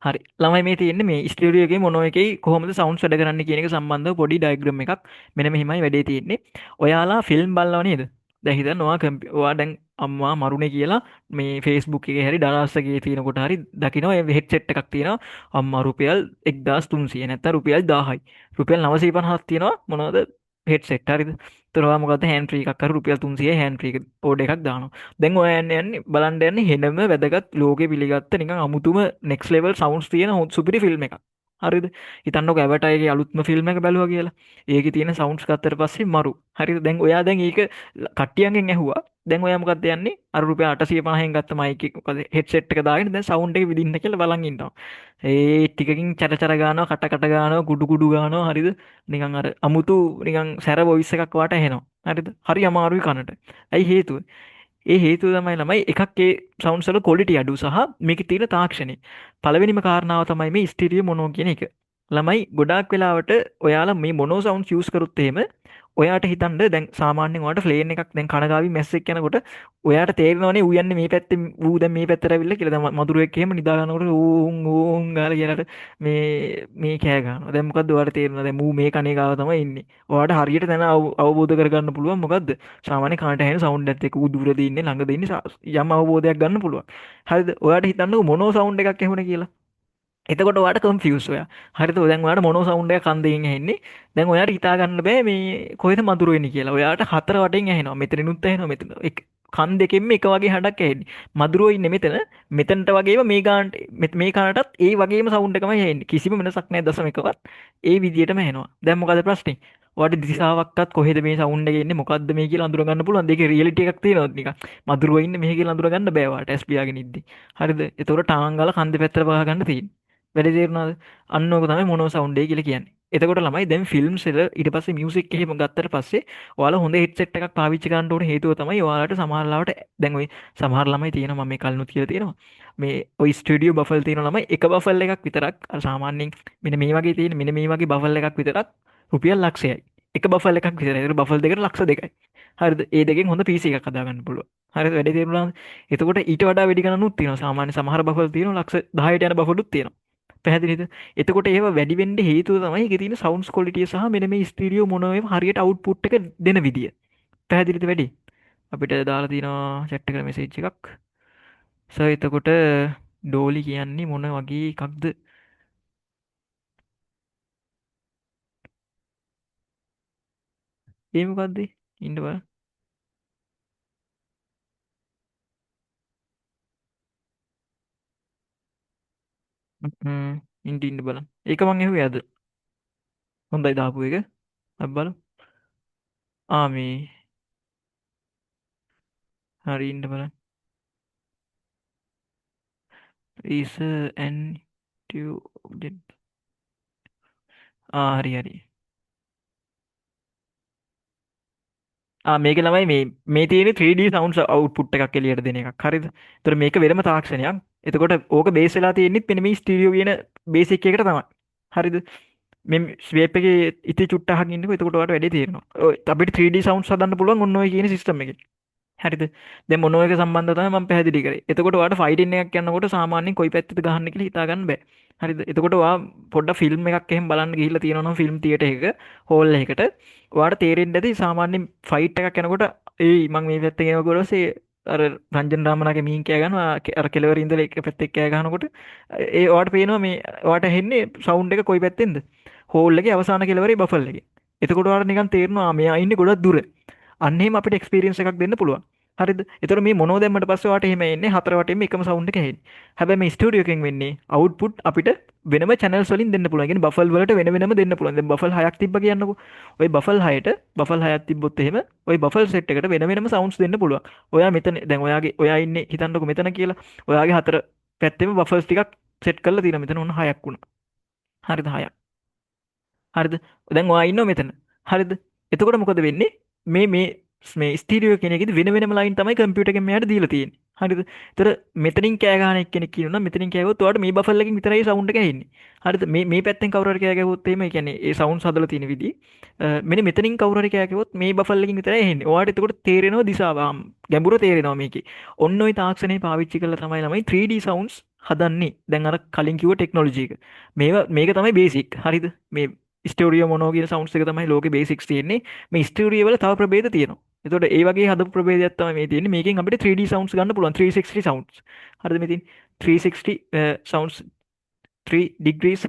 හරි. ළමයි මේ තියෙන්නේ මේ ස්ටීරියෝ එකේ මොනෝ එකේ කොහොමද සවුන්ඩ්ස් වැඩ කරන්නේ කියන එක සම්බන්ධව පොඩි ඩයග්‍රෑම් එකක්. මෙන්න මෙහිමයි වැඩේ තියෙන්නේ. ඔයාලා ෆිල්ම් බලනවා නේද? දැන් හිතන්න ඔයා දැන් අම්මා මරුනේ කියලා මේ Facebook එකේ හරි ඩාලාස් එකේ තියෙනකොට හරි දකින්න ඒ හෙඩ්සෙට් එකක් තියෙනවා. අම්මා රුපියල් 1300 නැත්නම් රුපියල් 1000යි. රුපියල් 950ක් තියෙනවා මොනවද හෙඩ්සෙට් හරිද? ඒතර ඔයා මොකද හෑන්ඩ් ෆ්‍රී එකක් අර රුපියල් 300යි හෑන්ඩ් ෆ්‍රී ඕඩර් එකක් දානවා. දැන් ඔයා යන්නේ බලන්න යන්නේ හෙනම වැදගත් ලෝකෙ පිළිගත්ත නිකන් අමුතුම නෙක්ස්ට් ලෙවල් සවුන්ඩ්ස් තියෙන සුපිරි ෆිල්ම් එකක්. හරිද? හිතන්නකො ඇවටාර්ගේ අලුත්ම ෆිල්ම් එක බැලුවා කියලා. ඒකේ තියෙන සවුන්ඩ්ස් ගත්තට පස්සේ මරු. හරිද? දැන් ඔයා දැන් ඒක කට්ටියන්ගෙන් ඇහුවා. දැන් ඔයා මොකද්ද යන්නේ? අර රුපියල් 850න් ගත්ත මයික් එක මොකද හෙඩ්සෙට් එක දාගෙන දැන් සවුන්ඩ් එක විදින්න කියලා බලන් ඉන්නවා. ඒ ටිකකින් චර ගානවා, කට ගානවා, කුඩු ගානවා. හරිද? නිකන් අර අමුතු නිකන් සැර වොයිස් එකක් වාට ඇහෙනවා. හරිද? හරි අමාරුයි කනට. ඇයි හේතුව? ඒ හේතුව තමයි ළමයි එකක් ඒ සවුන්ඩ්ස් වල ක්වොලිටි අඩු සහ මේකේ තියෙන තාක්ෂණය. පළවෙනිම කාරණාව තමයි මේ ස්ටීරියෝ මොනෝ කියන එක. ළමයි ගොඩාක් වෙලාවට ඔයාලා මේ මොනෝ සවුන්ඩ්ස් යූස් කරොත් එහෙම ඔයාට හිතන්න දැන් සාමාන්‍යයෙන් ඔයාට ප්ලේන් එකක් දැන් කනගාවි මැස්සෙක් යනකොට ඔයාට තේරෙනවනේ ඌ යන්නේ මේ පැත්තේ ඌ දැන් මේ පැත්තට ඇවිල්ලා කියලා දැන් මදුරුවෙක් එහෙම නිදා ගන්නකොට ඌන් ඌන් ගාලා කියලාට මේ කෑ ගන්නවා. දැන් මොකද්ද ඔයාට තේරෙනවද දැන් ඌ මේ කණේ ගාව තමයි ඉන්නේ. ඔයාට හරියට දැන අවබෝධ කරගන්න පුළුවන් මොකද්ද? සාමාන්‍ය කනට ඇහෙන සවුන්ඩ් එකත් එක්ක ඌ දුරද ඉන්නේ ළඟද ඉන්නේ යම් අවබෝධයක් ගන්න පුළුවන්. හරිද? ඔයාට හිතන්නකෝ මොනෝ සවුන්ඩ් එකක් ඇහුණා කියලා. එතකොට ඔයාට කන්ෆියුස් ඔයා. හරිද? දැන් ඔයාට මොනෝ සවුන්ඩ් එකක් කන් දෙකෙන් ඇහෙන්නේ. දැන් ඔයාට හිතා ගන්න බෑ මේ කොහෙද මధుර වෙන්නේ කියලා. ඔයාට හතර වටෙන් ඇහෙනවා. මෙතනිනුත් ඇහෙනවා මෙතන. කන් දෙකෙන්ම එක වගේ හඬක් ඇහෙන්නේ. මදුරුවෝ ඉන්නේ මෙතන. මෙතනට වගේම මේ ගානට මේ කනටත් ඒ වගේම සවුන්ඩ් එකමයි ඇහෙන්නේ. කිසිම වෙනසක් නැහැ දශම එකවත්. ඒ විදියටම ඇහෙනවා. දැන් මොකද ප්‍රශ්නේ? ඔයාලට දිශාවක්වත් කොහෙද මේ සවුන්ඩ් එක එන්නේ මොකද්ද මේ කියලා අඳුර ගන්න පුළුවන්. දෙකේ රියැලිටි එකක් තියෙනවද නිකන්. මදුරුවෝ ඉන්නේ මෙහෙ කියලා අඳුර ගන්න බෑ ඔයාලට ඇස් පියාගෙන ඉද්දි. හරිද? ඒතකොට ටාංගාලා කන් දෙපැත්තට බහා ගන්න තියෙන්නේ. වැඩි තේරුණාද? අන්න ඕක තමයි මොනෝ සවුන්ඩ් එක කියලා කියන්නේ. එතකොට ළමයි දැන් ෆිල්ම්ස් වල ඊට පස්සේ මියුසික් එහෙම ගත්තට පස්සේ ඔයාලා හොඳ හෙඩ්සෙට් එකක් පාවිච්චි කරන්න ඕන හේතුව තමයි ඔයාලට සමහර ලාවට දැන් ඔය සමහර ළමයි තියෙනවා මම මේ කලිනුත් කියලා තියෙනවා මේ ඔය ස්ටුඩියෝ බෆල් තියෙන ළමයි එක බෆල් එකක් විතරක් අර සාමාන්‍යයෙන් මෙන්න මේ වගේ තියෙන මෙන්න මේ වගේ බෆල් එකක් විතරක් රුපියල් ලක්ෂයයි එක බෆල් එකක් විතරයි ඒක බෆල් දෙකට ලක්ෂ දෙකයි හරිද ඒ දෙකෙන් හොඳ PC එකක් හදාගන්න පුළුවන් හරිද වැඩේ තේරුණාද එතකොට ඊට වඩා වැඩි ගණනුත් තියෙනවා සාමාන්‍ය සමහර බෆල් තියෙනවා ලක්ෂ 10ට යන බෆලුත් තියෙනවා පැහැදිලිද එතකොට ඒව වැඩි වෙන්න හේතුව තමයි ඒකේ තියෙන සවුන්ඩ්ස් ක්වොලිටිය සහ මෙන්න මේ ස්ටීරියෝ මොනෝ වේව හරියට අවුට්පුට් එක දෙන විදිය පැහැදිලිද වැඩි අපිට දාලා තියෙනවා chat එකට මෙසේජ් එකක් සර් එතකොට ඩෝලි කියන්නේ මොන වගේ එකක්ද ඒ මොකද්ද ඉන්න බලන්න ඉන්න බලන්න ඒක මං ඇහුවේ අද හොඳයි දාපු එක අපි බලමු මේ හරි ඉන්න බලන්න is an object හරි හරි මේක ළමයි මේ තියෙන 3D සවුන්ඩ්ස් අවුට්පුට් එකක් එළියට දෙන එකක්. හරිද? ඒතර මේක වෙනම තාක්ෂණයක්. එතකොට ඕක බේස් වෙලා තියෙන්නෙත් මෙන්න මේ ස්ටීරියෝ කියන බේසික් එකට තමයි. හරිද? මේ ස්වේප් එකේ ඉති චුට්ට අහගෙන ඉන්නකෝ එතකොට ඔයාලට වැඩේ තේරෙනවා. ඔය අපිට 3D සවුන්ඩ්ස් හදන්න පුළුවන් ඔන්න ඔය කියන සිස්ටම් එකේ. හරිද දැන් මොනෝ එක සම්බන්ධව තමයි මම පැහැදිලි කරේ. එතකොට ඔයාලට ෆයිටින් එකක් යනකොට සාමාන්‍යයෙන් කොයි පැත්තද ගහන්න කියලා හිතා ගන්න බෑ. හරිද? එතකොට ඔයා පොඩ්ඩක් ෆිල්ම් එකක් එහෙම බලන්න ගිහිල්ලා තියෙනවා නම් ෆිල්ම් තියේටර් එක හෝල් එකකට ඔයාලට තේරෙන්නේ නැති සාමාන්‍යයෙන් ෆයිට් එකක් යනකොට ඒයි මම මේ පැත්තේ යනකොට පස්සේ අර රංජන් රාමනාගේ මීන් කෑ ගන්නවා අර කෙලවර ඉඳලා එක පැත්තේ කෑ ගහනකොට ඒ ඔයාලට පේනවා මේ ඔයාලට ඇහෙන්නේ සවුන්ඩ් එක කොයි පැත්තෙන්ද? හෝල් එකේ අවසාන කෙලවරේ බෆල් එකේ. එතකොට ඔයාලට නිකන් තේරෙනවා මෙයා ඉන්නේ ගොඩක් දුර. අන්න එහෙම අපිට එක්ස්පීරියන්ස් එකක් දෙන්න පුළුවන්. හරිද? ඒතර මේ මොනෝ දැම්මට පස්සේ ඔයාලට එහෙම එන්නේ හතර වටේම එකම සවුන්ඩ් එක ඇහෙන්නේ. හැබැයි මේ ස්ටුඩියෝ එකෙන් වෙන්නේ අවුට්පුට් අපිට වෙනම channels වලින් දෙන්න පුළුවන්. කියන්නේ බෆල් වලට වෙන වෙනම දෙන්න පුළුවන්. දැන් බෆල් 6ක් තිබ්බ කියන්නකෝ. ওই බෆල් 6ට බෆල් 6ක් තිබ්බොත් එහෙම ওই බෆල් සෙට් එකට වෙන වෙනම සවුන්ඩ්ස් දෙන්න පුළුවන්. ඔයා මෙතන දැන් ඔයා ඉන්නේ හිතන්නකෝ මෙතන කියලා. ඔයාගේ හතර පැත්තෙම බෆල්ස් ටිකක් සෙට් කරලා තියෙනවා. මෙතන උන්න 6ක් වුණා. හරිද 6ක්. හරිද දැන් ඔයා ඉන්නවා මෙතන හරිද එතකොට මොකද වෙන්නේ මේ ස්ටීරියෝ කෙනෙක්ද වෙන වෙනම ලයින් තමයි කම්පියුටර් එකෙන් මෙයාට දීලා තියෙන්නේ හරිද ඒතර මෙතනින් කෑ ගහන එක්කෙනෙක් කියනවා මෙතනින් කෑවොත් ඔයාලට මේ බෆල් එකකින් විතරයි සවුන්ඩ් එක ඇහෙන්නේ හරිද මේ පැත්තෙන් කවුරු හරි කෑ ගැහුවොත් එහෙම ඒ කියන්නේ ඒ සවුන්ඩ්ස් හදලා තියෙන විදිහ මෙන්න මෙතනින් කවුරු හරි කෑ ගැහුවොත් මේ බෆල් එකකින් විතරයි ඇහෙන්නේ ඔයාලට එතකොට තේරෙනවා දිශාව ගැඹුර තේරෙනවා මේකේ ඔන්න ඔය තාක්ෂණය පාවිච්චි කරලා තමයි ළමයි 3D සවුන්ඩ්ස් හදන්නේ දැන් අර කලින් කිව්ව ටෙක්නොලොජි එක මේක තමයි බේසික් හරිද මේ ස්ටෝරිය මොනෝ කියන සවුන්ඩ්ස් එක තමයි ලෝකේ බේසික්ස් තියෙන්නේ මේ ස්ටෝරිය වල තව ප්‍රභේද තියෙනවා එතකොට ඒ වගේ හදපු ප්‍රභේදයක් තමයි මේ තියෙන්නේ මේකෙන් අපිට 3D සවුන්ඩ්ස් ගන්න පුළුවන් 360 සවුන්ඩ්ස් හරිද මේ තියෙන්නේ 360 සවුන්ඩ්ස් 3 degrees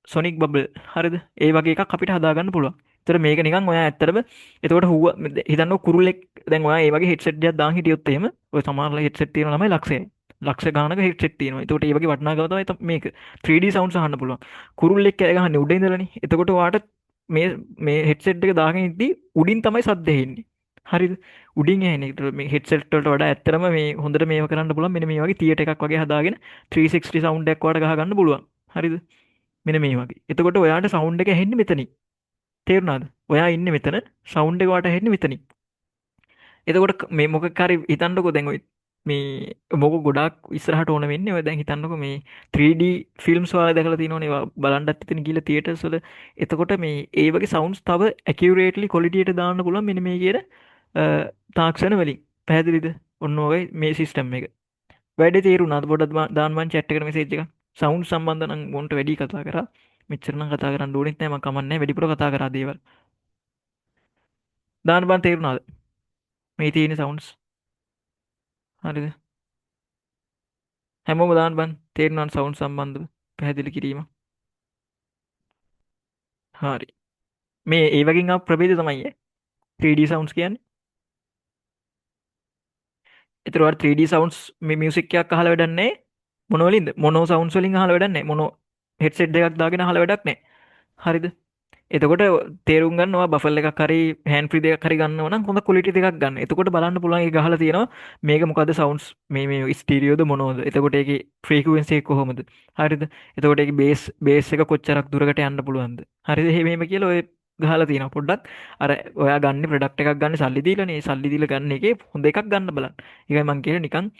සොනික් බබල් හරිද ඒ වගේ එකක් අපිට හදාගන්න පුළුවන් එතකොට මේක නිකන් ඔයා ඇත්තටම එතකොට හුව හිතන්නකො කුරුල්ලෙක් දැන් ඔයා ඒ වගේ හෙඩ්සෙට් එකක් දාන් හිටියොත් එහෙම ඔය සමහරලා හෙඩ්සෙට් තියෙන ළමයි ලක්ෂයයි ලක්ෂ ගානක හෙඩ්සෙට් තියෙනවා එතකොට ඒ වගේ වටිනාකම තමයි මේක 3D සවුන්ඩ්ස් අහන්න පුළුවන් කුරුල්ලෙක් කෑ ගහන්නේ උඩ ඉඳලානේ එතකොට ඔයාට මේ හෙඩ්සෙට් එක දාගෙන ඉද්දි උඩින් තමයි සද්ද එන්නේ හරිද උඩින් ඇහෙන්නේ මේ හෙඩ්සෙට් වලට වඩා ඇත්තටම මේ හොඳට මේව කරන්න පුළුවන් මෙන්න මේ වගේ තියටර් එකක් වගේ හදාගෙන 360 සවුන්ඩ් එකක් ඔයාලට ගහ ගන්න පුළුවන් හරිද මෙන්න මේ වගේ එතකොට ඔයාට සවුන්ඩ් එක ඇහෙන්නේ මෙතනින් තේරුණාද ඔයා ඉන්නේ මෙතන සවුන්ඩ් එක ඔයාට ඇහෙන්නේ මෙතනින් එතකොට මේ මොකක් හරි හිතන්නකෝ දැන් ඔය මේ මොක ගොඩක් ඉස්සරහට ඕන වෙන්නේ ඔය දැන් හිතන්නකෝ මේ 3D ෆිල්ම්ස් වල දැකලා තියෙනවනේ ඒවා බලන්නත් ඉතින් ගිහලා තියටර්ස් වල එතකොට මේ ඒ වගේ සවුන්ඩ්ස් තව ඇකියුරේට්ලි ක්වොලිටියට දාන්න පුළුවන් මෙන්න මේ කියන තාක්ෂණ වලින් පැහැදිලිද ඔන්න ඔයයි මේ සිස්ටම් එක වැඩේ තේරුණාද පොඩ්ඩක් දාන්න මං chat එකට මෙසේජ් එකක් සවුන්ඩ් සම්බන්ධ නම් මොන්ට වැඩි කතා කරා මෙච්චර නම් කතා කරන්න ඕනෙත් නැහැ මම කමන්නේ වැඩිපුර කතා කරා දේවල් දාන්න බං තේරුණාද මේ තියෙන සවුන්ඩ්ස් හරිද හැමෝම දාන්න බං තේරුණාද සවුන්ඩ් සම්බන්ධව පැහැදිලි කිරීම හරි මේ ඒ වගේ ප්‍රභේද තමයි 3D සවුන්ඩ්ස් කියන්නේ එතකොට 3D සවුන්ඩ්ස් මේ මියුසික් එකක් අහලා වැඩක් නැහැ. මොන වලින්ද? මොනෝ සවුන්ඩ්ස් වලින් අහලා වැඩක් නැහැ. මොනෝ හෙඩ්සෙට් දෙකක් දාගෙන අහලා වැඩක් නැහැ. හරිද? එතකොට තේරුම් ගන්න ඔයා බෆල් එකක් හරි හෑන්ඩ් ෆ්‍රී දෙකක් හරි ගන්නවා නම් හොඳ ක්වොලිටි දෙකක් ගන්න. එතකොට බලන්න පුළුවන් ඒක ගහලා තියෙනවා මේක මොකද්ද සවුන්ඩ්ස් මේ ස්ටීරියෝද මොනවද? එතකොට ඒකේ ෆ්‍රීකවෙන්සි එක කොහොමද? හරිද? එතකොට ඒකේ බේස් එක කොච්චරක් දුරකට යන්න පුළුවන්ද? හරිද? එහෙම කියලා ඔය ගහලා තියෙනවා පොඩ්ඩක්. අර ඔයා ගන්න ප්‍රොඩක්ට් එකක් ගන්න සල්ලි දීලානේ. සල්ලි දීලා ගන්න එකේ හොඳ එකක් ගන්න බලන්න. ඒකයි මං කියන්නේ නිකන්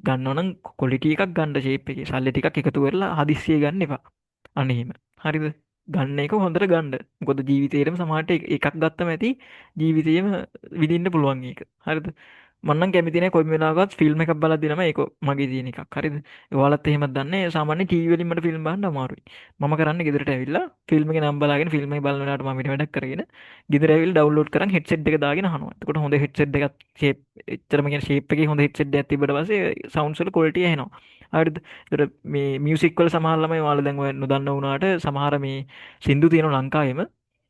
ගන්නවා නම් ක්වොලිටි එකක් ගන්න ෂේප් එකේ. සල්ලි ටිකක් එකතු කරලා හදිස්සිය ගන්න එපා. අන්න එහෙම. හරිද? ගන්න එක හොඳට ගන්න. මොකද ජීවිතේටම සමහරට එකක් ගත්තම ඇති ජීවිතේම විඳින්න පුළුවන් ඒක. හරිද? මම නම් කැමති නැහැ කොයි වෙලාවකවත් ෆිල්ම් එකක් බලද්දි නම් ඒක මගේ තියෙන එකක්. හරිද? ඔයාලත් එහෙමත් දන්නේ සාමාන්‍ය ටීවී වලින් මට ෆිල්ම් බලන්න අමාරුයි. මම කරන්නේ ගෙදරට ඇවිල්ලා ෆිල්ම් එක නම් බලාගෙන ෆිල්ම් එක බලන වෙලාවට මම ඊට වැඩක් කරගෙන ගෙදර ඇවිල්ලා ඩවුන්ලෝඩ් කරන් හෙඩ්සෙට් එක දාගෙන අහනවා. එතකොට හොඳ හෙඩ්සෙට් එකක් ෂේප් එච්චරම කියන ෂේප් එකේ හොඳ හෙඩ්සෙට් එකක් තිබ්බට පස්සේ සවුන්ඩ්ස් වල ක්වොලිටි එනවා. හරිද? ඒතර මේ මියුසික් වල සමහර ළමයි ඔයාලා දැන් ඔය නොදන්න වුණාට සමහර මේ සින්දු තියෙන ලංකාවෙම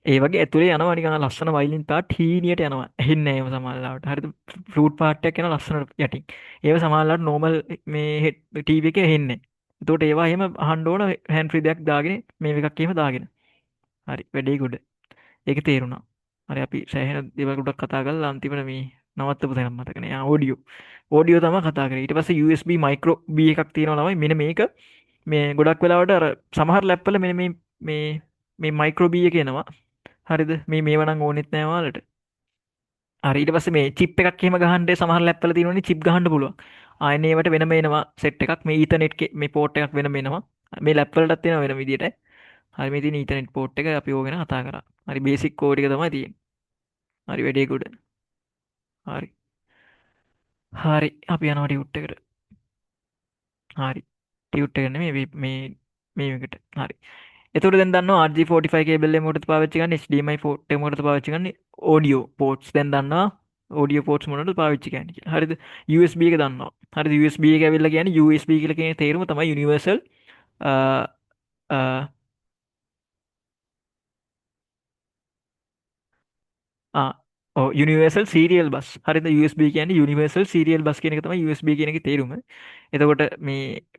ඒ වගේ ඇතුලේ යනවා නිකන් ලස්සන වයිලින් පාට් හීනියට යනවා. ඇහෙන්නේ නැහැ ඒව සමහරවිට. හරිද? ෆ්ලූට් පාට් එකක් යනවා ලස්සනට යටින්. ඒව සමහරවිට නෝමල් මේ ටීවී එකේ ඇහෙන්නේ නැහැ. එතකොට ඒවා එහෙම අහන්න ඕන හෑන්ඩ් ෆ්‍රී දෙයක් දාගෙන මේ එකක් එහෙම දාගෙන. හරි වැඩේ ගොඩ. ඒක තේරුණා. හරි අපි සෑහෙන දේවල් ගොඩක් කතා කරලා අන්තිමට මේ නවත්තපු තැන මතක නෑ. ඕඩියෝ. ඕඩියෝ තමයි කතා කරේ. ඊට පස්සේ USB මයික්‍රෝ B එකක් තියෙනවා ළමයි. මෙන්න මේක මේ ගොඩක් වෙලාවට අර සමහර ලැප් වල මෙන්න මේ මයික්‍රෝ B එක එනවා. හරිද? මේව නම් ඕනෙත් නෑ ඔයාලට. හරි ඊට පස්සේ මේ චිප් එකක් එහෙම ගහන්න සමහර ලැප් වල තියෙනවනේ චිප් ගහන්න පුළුවන්. ආයෙත් ඒවට වෙනම එනවා සෙට් එකක්. මේ ඊතර්නෙට් මේ පෝට් එකක් වෙනම එනවා. මේ ලැප් වලටත් එනවා වෙන විදියට. හරි මේ තියෙන ඊතර්නෙට් පෝට් එක අපි ඕක ගැන කතා කරා. හරි බේසික් කෝඩ් එක තමයි තියෙන්නේ. හරි වැඩේ ගොඩ. හරි. හරි අපි යනවා ටියුට් එකට. හරි. ටියුට් එක නෙමෙයි මේ එකට. හරි. එතකොට දැන් දන්නවා RG45 කේබල් එක මොකටද පාවිච්චි කරන්නේ HDMI පෝට් එක මොකටද පාවිච්චි කරන්නේ ඔඩියෝ පෝට්ස් දැන් දන්නවා ඔඩියෝ පෝට්ස් මොනවටද පාවිච්චි කරන්නේ කියලා. හරිද? USB එක දන්නවා. හරිද? USB එක ඇවිල්ලා කියන්නේ USB කියලා කියන තේරුම තමයි යුනිවර්සල් යුනිවර්සල් සීරියල් බස්. හරිද? USB කියන්නේ යුනිවර්සල් සීරියල් බස් කියන එක තමයි USB කියන එකේ තේරුම. එතකොට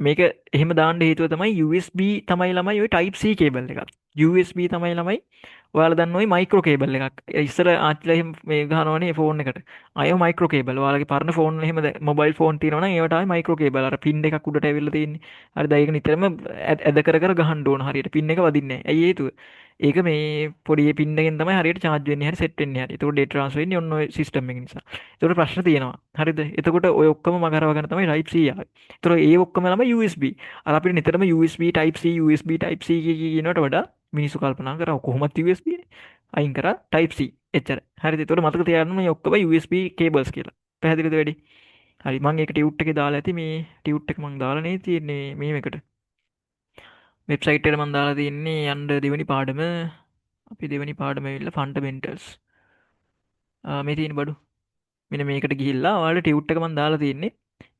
මේක එහෙම දාන්න හේතුව තමයි USB තමයි ළමයි ওই Type C කේබල් එකක්. USB තමයි ළමයි ඔයාලා දන්න ওই මයික්‍රෝ කේබල් එකක්. ඉස්සර ආච්චිලා එහෙම මේ ගහනවනේ ෆෝන් එකට. ආයෙ මයික්‍රෝ කේබල්. ඔයාලගේ පරණ ෆෝන් එහෙම මොබයිල් ෆෝන් තියෙනවා නම් ඒවට ආයෙ මයික්‍රෝ කේබල්. අර පින් එකක් උඩට ඇවිල්ලා තියෙන්නේ. හරිද? ඒක නිතරම ඇද කර කර ගහන්න ඕන හරියට. පින් එක වදින්නේ නැහැ. ඇයි හේතුව? ඒක මේ පොඩි පින් එකෙන් තමයි හරියට charge වෙන්නේ හරි set වෙන්නේ හරි. ඒකට data transfer වෙන්නේ ඔන්න ඔය system එක නිසා. ඒකට ප්‍රශ්න තියෙනවා. හරිද? එතකොට ඔය ඔක්කොම මගහරව ගන්න තමයි Type C ආවේ. ඒතර ඒ ඔක්කොම ළම USB. අර අපිට නිතරම USB Type C USB Type C කියනවට වඩා මිනිස්සු කල්පනා කරා කොහොමත් USB නේ. අයින් කරා Type C. එච්චර. හරිද? ඒතකොට මතක තියාගන්න මේ ඔක්කොම USB cables කියලා. පැහැදිලිද වැඩි? හරි මම ඒක ටියුට් එකේ දාලා ඇති මේ ටියුට් එක මම දාලා නේ තියෙන්නේ මේ එකට. වෙබ්සයිට් එකට මම දාලා තියෙන්නේ යන්න දෙවෙනි පාඩම අපි දෙවෙනි පාඩම ඇවිල්ලා ෆන්ඩමෙන්ටල්ස් මේ තියෙන බඩු මෙන්න මේකට ගිහිල්ලා ඔයාලට ටියුට් එක මම දාලා තියෙන්නේ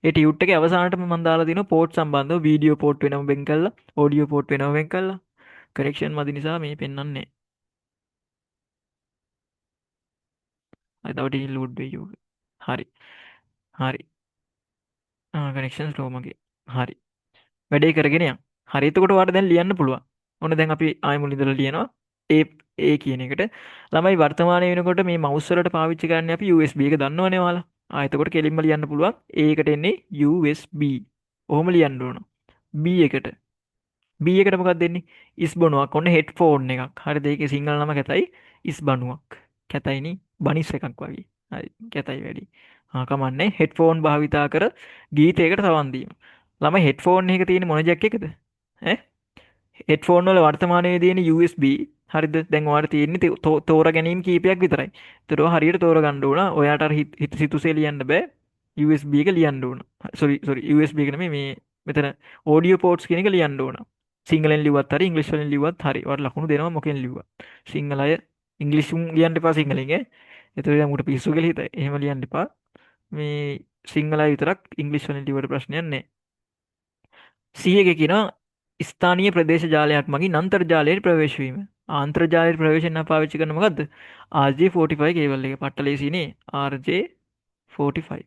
ඒ ටියුට් එකේ අවසානටම මම දාලා තියෙනවා පෝට් සම්බන්ධව වීඩියෝ පෝට් වෙනම වෙන් කළා ඔඩියෝ පෝට් වෙනම වෙන් කළා කනෙක්ෂන් මදි නිසා මේ පෙන්වන්නේ නැහැ. තව ටික ලෝඩ් වෙයි යෝග. හරි. හරි. කනෙක්ෂන් ස්ලෝ මගේ. හරි. වැඩේ කරගෙන යන්න. හරි එතකොට ඔයාලට දැන් ලියන්න පුළුවන්. ඔන්න දැන් අපි ආයෙ මුලින් ඉඳලා ලියනවා. ඒ ඒ කියන එකට ළමයි වර්තමානයේ වෙනකොට මේ මවුස් වලට පාවිච්චි කරන්නේ අපි USB එක දන්නවනේ ඔයාලා. එතකොට කෙලින්ම ලියන්න පුළුවන්. ඒකට එන්නේ USB. ඔහොම ලියන්න ඕන. B එකට. B එකට මොකක්ද දෙන්නේ? ඉස් බණුවක්. ඔන්න හෙඩ්ෆෝන් එකක්. හරිද? ඒකේ සිංහල නම කැතයි. ඉස් බණුවක්. කැතයිනි බනිස් එකක් වගේ. හරි. කැතයි වැඩි. කමන්නේ හෙඩ්ෆෝන් භාවිතා කර ගීතයකට සවන් දීම. ළමයි හෙඩ්ෆෝන් එක තියෙන්නේ මොන ජැක් එකද? ඈ හෙඩ්ෆෝන් වල වර්තමානයේ තියෙන USB හරිද? දැන් ඔයාලට තියෙන්නේ තෝරා ගැනීම කීපයක් විතරයි. ඒතර ඔයා හරියට තෝරගන්න ඕන. ඔයාට අර හිත සිතුසේ ලියන්න බෑ. USB එක ලියන්න ඕන. sorry USB එක නෙමෙයි මේ මෙතන audio ports කියන එක ලියන්න ඕන. සිංහලෙන් ලිව්වත් හරි ඉංග්‍රීසි වලින් ලිව්වත් හරි. ඔයාලට ලකුණු දෙනවා මොකෙන් ලිව්වත්. සිංහල අය ඉංග්‍රීසියෙන් ලියන්න එපා සිංහලෙන් ඈ. ඒතර දැන් උට පිස්සු කියලා හිතයි. එහෙම ලියන්න එපා. මේ සිංහල අය විතරක් ඉංග්‍රීසි වලින් ලිව්වට ප්‍රශ්නයක් නැහැ. C එකේ කියනවා ස්ථානීය ප්‍රදේශ ජාලයක් මගින් අන්තර්ජාලයට ප්‍රවේශ වීම. අන්තර්ජාලයට ප්‍රවේශයෙන් නම් පාවිච්චි කරන මොකද්ද? RJ45 කේබල් එක. පට්ට ලේසිනේ. RJ45.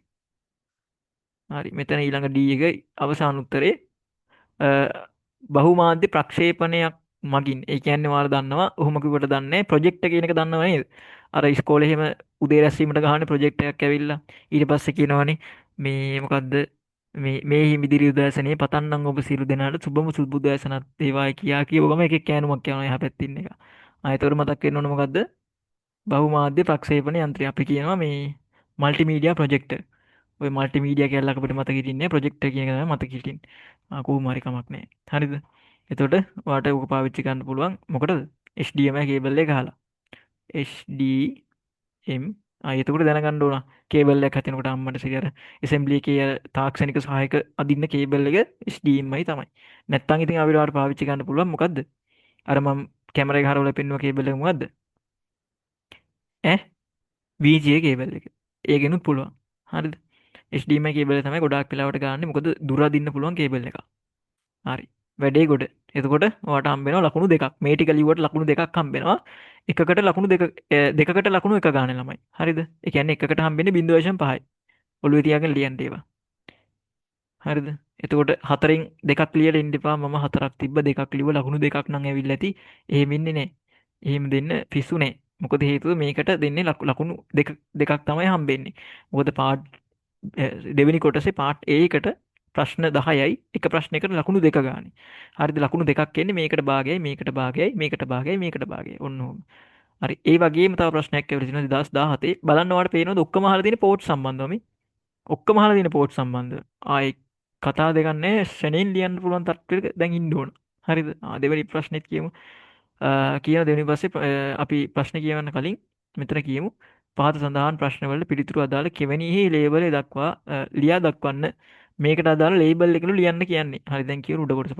හරි මෙතන ඊළඟ D එක අවසාන උත්තරේ අ, බහුමාධ්‍ය ප්‍රක්ෂේපණයක් මගින් ඒ කියන්නේ ඔයාලා දන්නවා ඔහොම කිව්වට දන්නේ ප්‍රොජෙක්ට් කියන එක දන්නව නේද? අර ඉස්කෝලේ එහෙම උදේ රැස්වීමට ගහන්නේ ප්‍රොජෙක්ට් එකක් ඇවිල්ලා ඊට පස්සේ කියනවනේ මේ මොකද්ද මේ හිමිදිරි උදෑසනේ පතන්නම් ඔබ සියලු දෙනාට සුබම සුබ උදෑසනක් වේවායි කියා කියව ගම එකෙක් කෑනුමක් කියනවා එහා පැත්තේ ඉන්න එක. එතකොට මතක් වෙන්න ඕන මොකද්ද? බහුමාධ්‍ය ප්‍රක්ෂේපණ යන්ත්‍රය. අපි කියනවා මේ මල්ටිමීඩියා ප්‍රොජෙක්ටර්. ඔය මල්ටිමීඩියා කියලා අපිට මතක හිටින්නේ ප්‍රොජෙක්ටර් කියන එක තමයි මතක හිටින්නේ. කොහොම හරි කමක් නැහැ. හරිද? එතකොට ඔයාලට ඕක පාවිච්චි කරන්න පුළුවන් මොකටද? HDMI කේබල් එක ගහලා. HDMI එතකොට දැනගන්න ඕන කේබල් එකක් හදනකොට අම්මට සිරි අර ඇසෙම්බලි එකේ අර තාක්ෂණික සහායක අදින්න කේබල් එක HDMI තමයි. නැත්තම් ඉතින් අපිට ඔයාලට පාවිච්චි කරන්න පුළුවන් මොකද්ද? අර මම කැමරා එක හරවලා පෙන්නුව කේබල් එක මොකද්ද? ඈ VGA කේබල් එක. ඒකෙනුත් පුළුවන්. හරිද? HDMI කේබල් එක තමයි ගොඩාක් වෙලාවට ගන්න. මොකද දුර අදින්න පුළුවන් කේබල් එකක්. හරි. වැඩේ ගොඩ. එතකොට ඔයාට හම්බෙනවා ලකුණු දෙකක්. මේ ටික ලිව්වට ලකුණු දෙකක් හම්බෙනවා. එකකට ලකුණු දෙකකට ලකුණු එක ගානේ ළමයි. හරිද? ඒ කියන්නේ එකකට හම්බෙන්නේ 0.5යි. ඔළුවේ තියාගෙන ලියන්න ඒවා. හරිද? එතකොට හතරෙන් දෙකක් ලියලා ඉන්න එපා. මම හතරක් තිබ්බ දෙකක් ලිව්ව ලකුණු දෙකක් නම් ඇවිල්ලා ඇති. එහෙම ඉන්නේ නැහැ. එහෙම දෙන්න පිස්සු නැහැ. මොකද හේතුව මේකට දෙන්නේ ලකුණු දෙකක් තමයි හම්බෙන්නේ. මොකද පාර්ට් දෙවෙනි කොටසේ පාර්ට් A එකට ප්‍රශ්න 10යි එක ප්‍රශ්නයකට ලකුණු දෙක ගානේ. හරිද? ලකුණු දෙකක් එන්නේ මේකට භාගයයි මේකට භාගයයි මේකට භාගයයි මේකට භාගයයි. ඔන්න ඔහොම. හරි. ඒ වගේම තව ප්‍රශ්නයක් ඇවිල්ලා තිනවා 2017 බලන්න ඔයාලට පේනවද ඔක්කොම අහලා තියෙන පෝට් සම්බන්ධව මේ? ඔක්කොම අහලා තියෙන පෝට් සම්බන්ධව. ආයේ කතා දෙකක් නැහැ. ශරණෙන් ලියන්න පුළුවන් තත්ත්වෙක දැන් ඉන්න ඕන. හරිද? දෙවෙනි ප්‍රශ්නෙත් කියමු. කියන දෙවෙනි පස්සේ අපි ප්‍රශ්න කියවන්න කලින් මෙතන කියමු. පහත සඳහන් ප්‍රශ්නවලට පිළිතුරු අදාළ කෙවැනිහි ලේබලය දක්වා ලියා දක්වන්න. මේකට අදාළ ලේබල් එකලු ලියන්න කියන්නේ. හරි දැන් කියන උඩ කොටස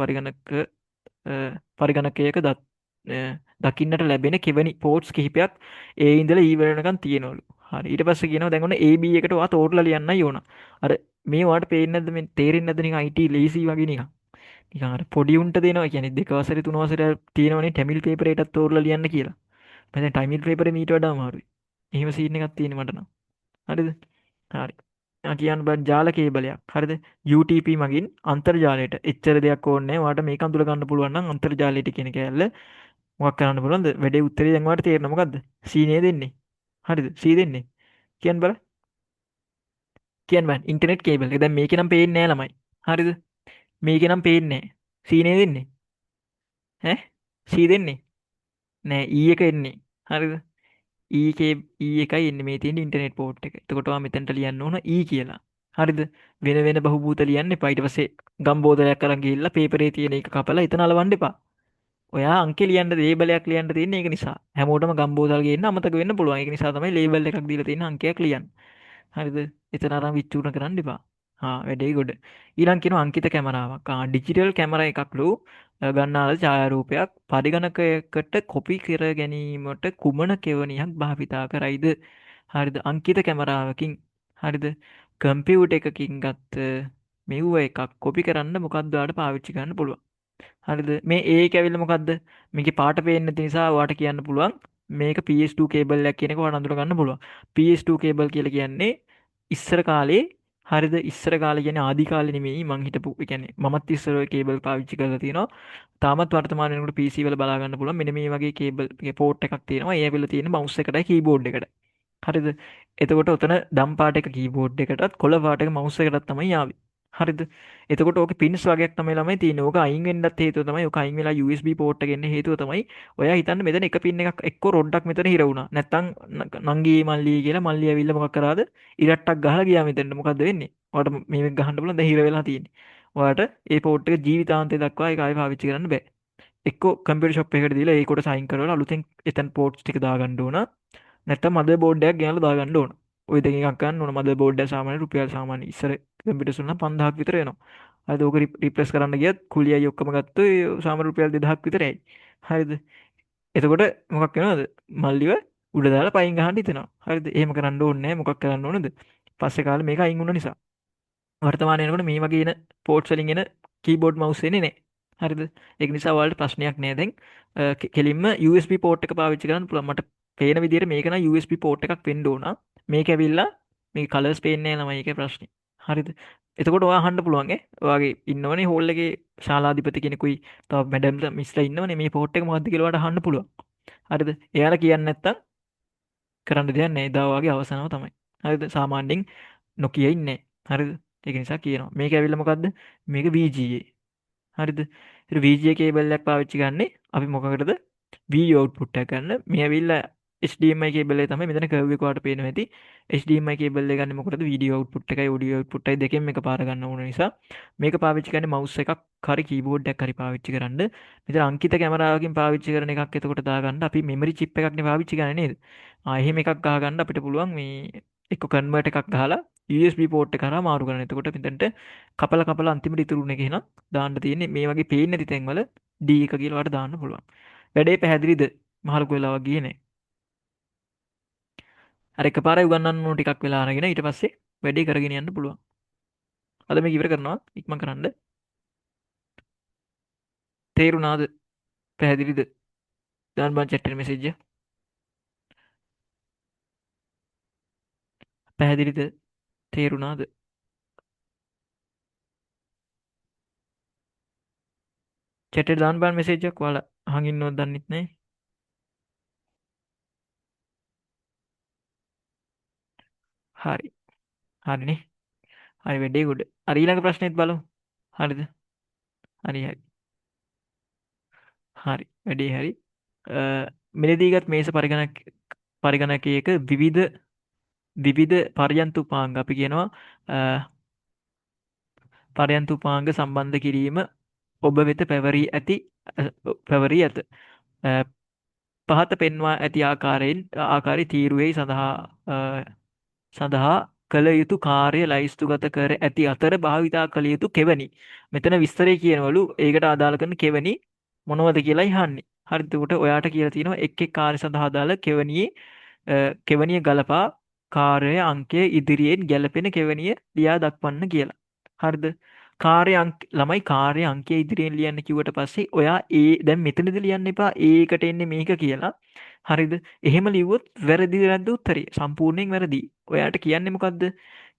පරිගණකයක දකින්නට ලැබෙන කෙවැනි පෝට්ස් කිහිපයක් ඒ ඉඳලා ඊ වෙනකන් තියෙනවලු. හරි ඊට පස්සේ කියනවා දැන් ඔන්න AB එකට ඔයා තෝරලා ලියන්නයි ඕන. අර මේ ඔයාලට පේන්නේ නැද්ද මේ තේරෙන්නේ නැද්ද නිකන් IT ලේසි වගේ නිකන්. නිකන් අර පොඩි උන්ට දෙනවා කියන්නේ දෙක වසරේ තුන වසරේ තියෙනවනේ ටැමිල් පේපර් එකටත් තෝරලා ලියන්න කියලා. මම දැන් ටැමිල් පේපරේ මීට වඩා අමාරුයි. එහෙම සීන් එකක් තියෙන්නේ මට නම්. හරිද? හරි. කියන්න බෑ ජාල කේබලයක්. හරිද? UTP මගින් අන්තර්ජාලයට එච්චර දෙයක් ඕනේ නැහැ. ඔයාලට මේක අඳුර ගන්න පුළුවන් නම් අන්තර්ජාලයට කියන කෑල්ල මොකක් කරන්න පුළුවන්ද? වැඩේ උත්තරේ දැන් ඔයාලට තේරෙනවා මොකද්ද? C නේ දෙන්නේ. හරිද? C දෙන්නේ. කියන්න බලන්න. කියන්න බෑ. ඉන්ටර්නෙට් කේබල් එක. දැන් මේකේ නම් පේන්නේ නැහැ ළමයි. හරිද? මේකේ නම් පේන්නේ නැහැ. C නේ දෙන්නේ. ඈ? C දෙන්නේ. නෑ E එක එන්නේ. හරිද? එකයි එන්නේ මේ තියෙන ඉන්ටර්නෙට් පෝට් එක. එතකොට ඔයා මෙතනට ලියන්න ඕන E කියලා. හරිද? වෙන වෙන බහුභූත ලියන්න එපා. ඊට පස්සේ ගම් බෝතලයක් අරන් ගිහිල්ලා පේපරේ තියෙන එක කපලා එතන අලවන්න එපා. ඔයා අංකේ ලියන්න ලේබලයක් ලියන්න තියෙන්නේ ඒක නිසා. හැමෝටම ගම් බෝතල් ගේන්න අමතක වෙන්න පුළුවන්. ඒක නිසා තමයි ලේබල් එකක් දීලා තියෙන අංකයක් ලියන්න. හරිද? එතන අරන් විචූර්ණ කරන්න එපා. වැඩේ ගොඩ. ඊළඟ කියනවා අංකිත කැමරාවක්. ඩිජිටල් කැමරා එකක්ලු ගන්නාල ඡායාරූපයක් පරිගණකයකට කොපි කර ගැනීමට කුමන කෙවනියක් භාවිතා කරයිද? හරිද? අංකිත කැමරාවකින් හරිද? කම්පියුටර් එකකින් ගත්ත මෙව්ව එකක් කොපි කරන්න මොකක්ද ඔයාලට පාවිච්චි කරන්න පුළුවන්. හරිද? මේ ඒක ඇවිල්ලා මොකද්ද? මේකේ පාට පේන්නේ නැති නිසා ඔයාලට කියන්න පුළුවන් මේක PS2 කේබල් එකක් කියන එක ඔයාලට අඳුර ගන්න පුළුවන්. PS2 කේබල් කියලා කියන්නේ ඉස්සර කාලේ හරිද ඉස්සර කාලේ කියන්නේ ආදි කාලේ නෙමෙයි මං හිටපු ඒ කියන්නේ මමත් ඉස්සර ඔය කේබල් පාවිච්චි කරලා තියෙනවා. තාමත් වර්තමාන වෙනකොට PC වල බලා ගන්න පුළුවන් මෙන්න මේ වගේ කේබල් පෝට් එකක් තියෙනවා. ඒ ඇවිල්ලා තියෙන මවුස් එකටයි කීබෝඩ් එකට. හරිද? එතකොට ඔතන දම් පාට එක කීබෝඩ් එකටත් කොළ පාට එක මවුස් එකටත් තමයි ආවේ. හරිද? එතකොට ඕකේ පින්ස් වගේක් තමයි ළමයි තියෙන්නේ. ඕක අයින් වෙන්නත් හේතුව තමයි ඕක අයින් වෙලා USB පෝට් එක එන්න හේතුව තමයි ඔයා හිතන්න මෙතන එක පින් එකක් එක්ක රොඩ්ඩක් මෙතන හිර වුණා. නැත්තම් නංගී මල්ලී කියලා මල්ලී ඇවිල්ලා මොකක් කරාද? ඉරට්ටක් ගහලා ගියා මෙතෙන්ට. මොකද්ද වෙන්නේ? ඔයාලට මේක ගහන්න බලන්න දැන් හිර වෙලා තියෙන්නේ. ඔයාලට ඒ පෝට් එක ජීවිතාන්තය දක්වා ඒක ආයෙ පාවිච්චි කරන්න බෑ. එක්කෝ කම්පියුටර් ෂොප් එකකට දීලා ඒකට සයින් කරවලා අලුතෙන් එතන පෝට්ස් ටික දාගන්න ඕන. නැත්තම් මදර් බෝඩ් එකක් ගෙනල්ලා දාගන්න ඕන. ওই දෙකෙන් එකක් ගන්න ඕන. මදර් බෝඩ් එක සාමාන්‍ය රුපියල් සාමාන්‍ය ඉස්සර කම්පියුටර්ස් වල නම් 5000ක් විතර වෙනවා. හරිද? ඕක රිප්ලේස් කරන්න ගියත් කුලියයි ඔක්කොම ගත්තොත් සාමාන්‍ය රුපියල් 2000ක් විතර ඇයි. හරිද? එතකොට මොකක් වෙනවද? මල්ලිව උඩ දාලා පයින් ගහන්න හිතෙනවා. හරිද? එහෙම කරන්න ඕනේ නැහැ. මොකක් කරන්න ඕනද? පස්සේ කාලේ මේක අයින් වුණ නිසා. වර්තමානයේ එනකොට මේ වගේ එන පෝට්ස් වලින් එන කීබෝඩ් මවුස් එන්නේ නැහැ. හරිද? ඒක නිසා ඔයාලට ප්‍රශ්නයක් නෑ දැන්. කෙලින්ම USB පෝට් එක පාවිච්චි කරන්න පුළුවන්. මට පේන විදිහට මේක නම් USB පෝට් එකක් වෙන්න ඕන. මේක ඇවිල්ලා මේ කලර්ස් පේන්නේ නැහැ ළමයි ඒකේ ප්‍රශ්නේ. හරිද? එතකොට ඔයා අහන්න පුළුවන් ඈ. ඔයාගේ ඉන්නවනේ හෝල් එකේ ශාලාධිපති කෙනෙකුයි තව මැඩම්ලා මිස්ලා ඉන්නවනේ මේ පෝට් එක මොකද්ද කියලා ඔයාට අහන්න පුළුවන්. හරිද? එයාලා කියන්නේ නැත්තම් කරන්න දෙයක් නැහැ. එදා ඔයාගේ අවසනාව තමයි. හරිද? සාමාන්‍යයෙන් නොකිය ඉන්නේ. හරිද? ඒක නිසා කියනවා. මේක ඇවිල්ලා මොකද්ද? මේක VGA. හරිද? ඒතර VGA කේබල් එකක් පාවිච්චි කරන්නේ අපි මොකකටද? වීඩියෝ අවුට්පුට් එකක් ගන්න. මේ ඇවිල්ලා HDMI කේබල් එක තමයි මෙතන කර්ව් එක ඔයාලට පේනවා ඇති. HDMI කේබල් එක ගන්නේ මොකටද? වීඩියෝ අවුට්පුට් එකයි ඔඩියෝ අවුට්පුට් එකයි දෙකෙන් එකපාර ගන්න ඕන නිසා මේක පාවිච්චි කරන්නේ මවුස් එකක් හරි කීබෝඩ් එකක් හරි පාවිච්චි කරන්න. මෙතන අංකිත කැමරාවකින් පාවිච්චි කරන එකක් එතකොට දාගන්න අපි මෙමරි චිප් එකක්නේ පාවිච්චි කරන්නේ නේද? එහෙම එකක් ගහගන්න අපිට පුළුවන් මේ එක්ක කන්වර්ට් එකක් ගහලා USB පෝට් එක කරා මාරු කරන්න. එතකොට මෙතනට කපලා අන්තිමට ඉතුරු එක එහෙනම් දාන්න තියෙන්නේ මේ වගේ පේන්නේ නැති තැන්වල D එක කියලා ඔයාලට දාන්න පුළුවන්. වැඩේ පැහැදිලිද? මහලොකු වෙලාවක් ගියේ නෑ. අර එකපාරයි උගන්වන්න ඕන ටිකක් වෙලා අරගෙන ඊට පස්සේ වැඩේ කරගෙන යන්න පුළුවන්. අද මේක ඉවර කරනවා ඉක්මන් කරන්න. තේරුණාද? පැහැදිලිද? දාන්න බං chat එකේ message එක. පැහැදිලිද? තේරුණාද? chat එකට දාන්න බං message එකක්. ඔයාලා අහන් ඉන්නවද දන්නෙත් නෑ. හරි. හරිනේ. හරි වැඩේ ගොඩ. අර ඊළඟ ප්‍රශ්නෙත් බලමු. හරිද? හරි හරි. හරි. වැඩේ හරි. මිලදීගත් මේස පරිගණකයක විවිධ පර්යන්ත උපාංග අපි කියනවා පර්යන්ත උපාංග සම්බන්ධ කිරීම ඔබ වෙත පැවරී ඇත. අ, පහත පෙන්වා ඇති ආකාරයේ තීරුවෙහි සඳහා කළ යුතු කාර්ය ලයිස්තුගත කර ඇති අතර භාවිතා කළ යුතු කෙවනි. මෙතන විස්තරය කියනවලු ඒකට අදාළ කරන කෙවනි මොනවද කියලා අහන්නේ. හරිද? එතකොට ඔයාට කියලා තියෙනවා එක් එක් කාර්ය සඳහා අදාළ කෙවනිය ගලපා කාර්ය අංකය ඉදිරියෙන් ගැලපෙන කෙවනිය ලියා දක්වන්න කියලා. හරිද? ළමයි කාර්ය අංකය ඉදිරියෙන් ලියන්න කිව්වට පස්සේ ඔයා දැන් මෙතනද ලියන්න එපා ඒකට එන්නේ මේක කියලා. හරිද? එහෙම ලිව්වොත් වැරදිද නැද්ද උත්තරේ? සම්පූර්ණයෙන් වැරදි. ඔයාට කියන්නේ මොකද්ද?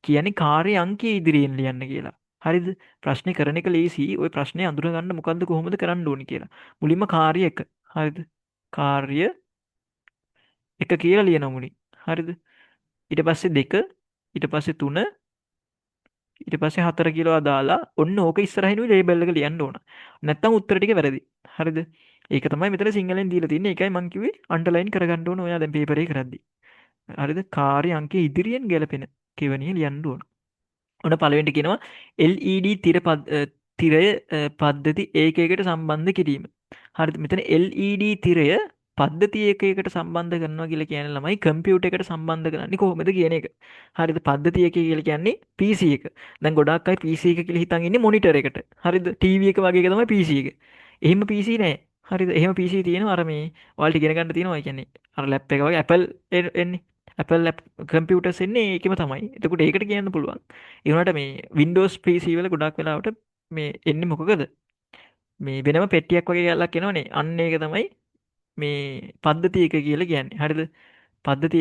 කියන්නේ කාර්ය අංකය ඉදිරියෙන් ලියන්න කියලා. හරිද? ප්‍රශ්නේ කරන එක ලේසි. ওই ප්‍රශ්නේ අඳුරගන්න මොකද්ද කොහොමද කරන්න ඕනි කියලා. මුලින්ම කාර්ය 1. හරිද? කාර්ය 1 කියලා ලියනවා මුලින්. හරිද? ඊට පස්සේ 2, ඊට පස්සේ 3, ඊට පස්සේ 4 කියලා දාලා ඔන්න ඕක ඉස්සරහිනුයි ලේබල් එක ලියන්න ඕන. නැත්තම් උත්තර ටික වැරදි. හරිද? ඒක තමයි මෙතන සිංහලෙන් දීලා තින්නේ. ඒකයි මං කිව්වේ අන්ඩර්ලයින් කරගන්න ඕන ඔයා දැන් පේපර් එක කරද්දි. හරිද? කාර්ය අංකයේ ඉදිරියෙන් ගැලපෙන කෙවනිය ලියන්න ඕන. ඔන්න පළවෙනිට කියනවා LED තිරය පද්ධති ඒකයකට සම්බන්ධ කිරීම. හරිද? මෙතන LED තිරය පද්ධති ඒකයකට සම්බන්ධ කරනවා කියලා කියන්නේ ළමයි කම්පියුටර් එකට සම්බන්ධ කරන්නේ කොහොමද කියන එක. හරිද? පද්ධති ඒකය කියලා කියන්නේ PC එක. දැන් ගොඩාක් අය PC එක කියලා හිතන් ඉන්නේ මොනිටර් එකට. හරිද? TV එක වගේ එක තමයි PC එක. එහෙම PC නෑ. හරිද? එහෙම PC තියෙනවා අර මේ ඔයාලට ඉගෙන ගන්න තියෙනවා. ඒ කියන්නේ අර ලැප් එක වගේ Apple එන්නේ. Apple ලැප් කම්පියුටර්ස් එන්නේ ඒකෙම තමයි. එතකොට ඒකට කියන්න පුළුවන්. ඒ වුණාට මේ Windows PC වල ගොඩක් වෙලාවට මේ එන්නේ මොකකද? මේ වෙනම පෙට්ටියක් වගේ එකක් එනවනේ. අන්න ඒක තමයි මේ පද්ධති එක කියලා කියන්නේ. හරිද? පද්ධති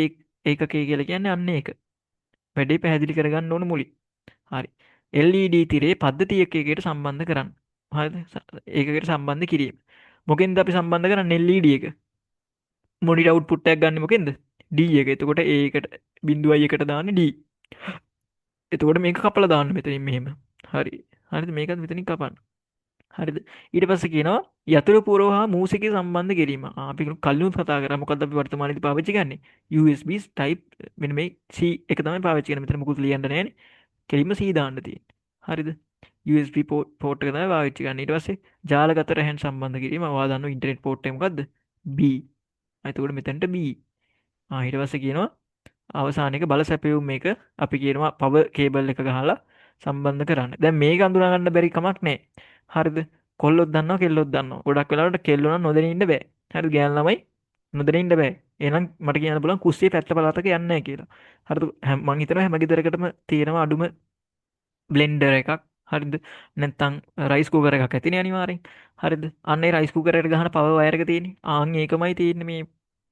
ඒකකය කියලා කියන්නේ අන්න ඒක. වැඩේ පැහැදිලි කරගන්න ඕන මුලින්. හරි. LED තිරේ පද්ධති එකකයට සම්බන්ධ කරන්න. හරිද? ඒකකට සම්බන්ධ කිරීම. මොකෙන්ද අපි සම්බන්ධ කරන්නේ LED එක? මොනිටර් අවුට්පුට් එකක් ගන්න මොකෙන්ද? D එක. එතකොට ඒකට 0.1කට දාන්නේ D. එතකොට මේක කපලා දාන්න මෙතනින් මෙහෙම. හරි. හරිද? මේකත් මෙතනින් කපන්න. හරිද? ඊට පස්සේ කියනවා යතුරු පුරව හා මූසිකය සම්බන්ධ කිරීම. අපි කලිනුත් කතා කරා මොකද්ද අපි වර්තමානයේදී පාවිච්චි කරන්නේ? USB type මෙන්න මේ C එක තමයි පාවිච්චි කරන්නේ. මෙතන මුකුත් ලියන්න නැහැ නේ. කෙලින්ම C දාන්න තියෙන්නේ. හරිද? USB port එක තමයි පාවිච්චි කරන්නේ. ඊට පස්සේ ජාලගත රැහැන් සම්බන්ධ කිරීම. ඔයා දන්නවා ඉන්ටර්නෙට් port එක මොකද්ද? B. එතකොට මෙතනට B. ඊට පස්සේ කියනවා අවසානයක බල සැපයුම් එක අපි කියනවා පවර් කේබල් එක ගහලා සම්බන්ධ කරන්න. දැන් මේක අඳුනා ගන්න බැරි කමක් නැහැ. හරිද? කොල්ලොත් දන්නවා කෙල්ලොත් දන්නවා. ගොඩක් වෙලාවට කෙල්ලෝ නම් නොදැනී ඉන්න බෑ. හරිද? ගෑනු ළමයි නොදැනී ඉන්න බෑ. එහෙනම් මට කියන්න පුළුවන් කුස්සියේ පැත්ත පළාතක යන්නේ නැහැ කියලා. හරිද? මං හිතනවා හැම ගෙදරකටම තියෙනවා අඩුම බ්ලෙන්ඩර් එකක්. හරිද? නැත්නම් රයිස් කුකර් එකක් ඇතිනේ අනිවාර්යෙන්. හරිද? අන්න ඒ රයිස් කුකර් එකට ගහන පවර් වයර් එක තියෙන්නේ. ඒකමයි තියෙන්නේ මේ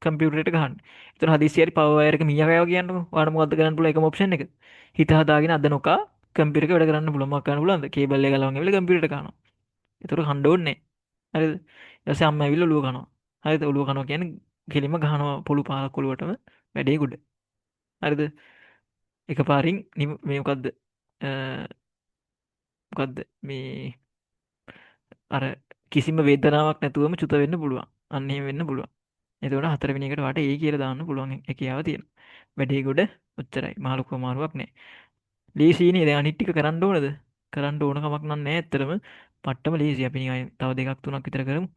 කම්පියුටරේට ගහන්න. එතන හදිස්සියට පවර් වයර් එක මීයා කෑවා කියන්නකො. ඔයාලට මොකද්ද කරන්න පුළුවන් එකම ඔප්ෂන් එක? හිත හදාගෙන අද නොකා කම්පියුටර් එක වැඩ කරන්න පුළුවන්. මොකක් කරන්න පුළුවන්ද? කේබල් එක ගලවන්න ඇවිල්ලා කම්පියුටර් එකට කනවා. ඒතකොට කන්න ඕනේ නැහැ. හරිද? ඊට පස්සේ අම්මා ඇවිල්ලා ඔලුව කනවා. හරිද? ඔලුව කනවා කියන්නේ කෙලින්ම ගහනවා පොළු පාලක් ඔලුවටම වැඩේ ගොඩ. හරිද? එකපාරින් මේ මොකද්ද? මොකද්ද? මේ අර කිසිම වේදනාවක් නැතුවම චුත වෙන්න පුළුවන්. අන්න එහෙම වෙන්න පුළුවන්. එතකොට හතරවෙනි එකට වාට ඒ කියලා දාන්න පුළුවන් හැකියාව තියෙනවා. වැඩේ ගොඩ ඔච්චරයි. මහ ලොකු අමාරුවක් නැහැ. ලේසියිනේ. දැන් අනිත් ටික කරන්න ඕනද? කරන්න ඕන කමක් නැහැ ඇත්තටම. පට්ටම ලේසි. අපි නිකන් තව දෙකක් තුනක් විතර කරමු.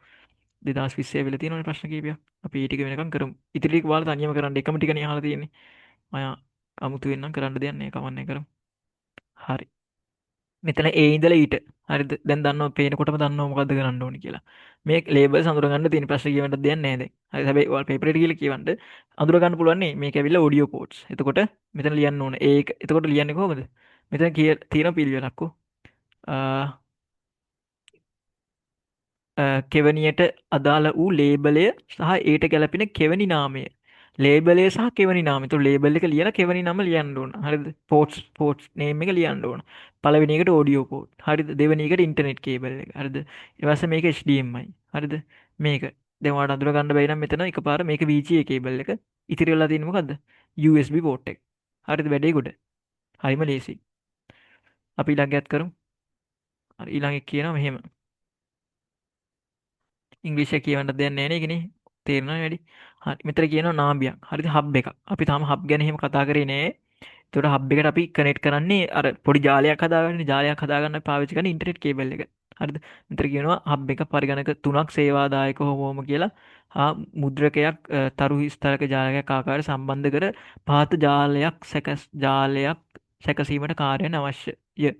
2020 ඇවිල්ලා තියෙනවනේ ප්‍රශ්න කීපයක්. අපි ඒ ටික වෙනකම් කරමු. ඉතිරි ටික ඔයාලා තනියම කරන්න. එකම ටිකනේ අහලා තියෙන්නේ. මම අමුතු වෙන්නම් කරන්න දෙයක් නැහැ. කමන්නේ කරමු. හරි. මෙතන ඒ ඉඳලා ඊට. හරිද? දැන් දන්නවා පේනකොටම දන්නවා මොකද්ද කරන්න ඕනේ කියලා. මේ ලේබල්ස් අඳුර ගන්න තියෙන ප්‍රශ්න කියවන්නත් දෙයක් නැහැ දැන්. හරි හැබැයි ඔයාලා පේපර් එකට ගිහලා කියවන්න අඳුර ගන්න පුළුවන් නේ. මේක ඇවිල්ලා ඔඩියෝ පෝට්ස්. එතකොට මෙතන ලියන්න ඕනේ. ඒක එතකොට ලියන්නේ කොහොමද? මෙතන තියෙන පිළිවෙලක්කෝ. කෙවනියට අදාළ වූ ලේබලය සහ ඒට ගැලපෙන කෙවනි නාමය. ලේබලය සහ කෙවනි නාමය. එතකොට ලේබල් එක ලියලා කෙවනි නම ලියන්න ඕන. හරිද? පෝට්ස් නේම් එක ලියන්න ඕන. පළවෙනි එකට ඔඩියෝ පෝට්. හරිද? දෙවෙනි එකට ඉන්ටර්නෙට් කේබල් එක. හරිද? ඊට පස්සේ මේක HDMI. හරිද? මේක. දැන් ඔයාලට අඳුර ගන්න බැරි නම් මෙතන එකපාර මේක VGA කේබල් එක. ඉතිරි වෙලා තියෙන්නේ මොකද්ද? USB පෝට් එක. හරිද? වැඩේ ගොඩ. හරිම ලේසි. අපි ඊළඟට කරමු. හරි ඊළඟ එක කියනවා මෙහෙම. ඉංග්‍රීසි කියවන්න දෙයක් නැහැ නේ ඒකනේ. තේරෙනවද වැඩි? හරි මෙතන කියනවා නාභියක්. හරිද? හබ් එකක්. අපි තාම හබ් ගැන එහෙම කතා කරේ නෑ. ඒතකොට හබ් එකට අපි කනෙක්ට් කරන්නේ අර පොඩි ජාලයක් හදාගන්න. ජාලයක් හදාගන්න පාවිච්චි කරන ඉන්ටර්නෙට් කේබල් එක. හරිද? මෙතන කියනවා හබ් එක පරිගණක 3ක් සේවාදායක හෝමෝම කියලා. හා මුද්‍රකයක් තරු විස්තරක ජාලකයක් ආකාරයට සම්බන්ධ කර පහත ජාලයක් සැකසීමට කාර්යයන් අවශ්‍යය.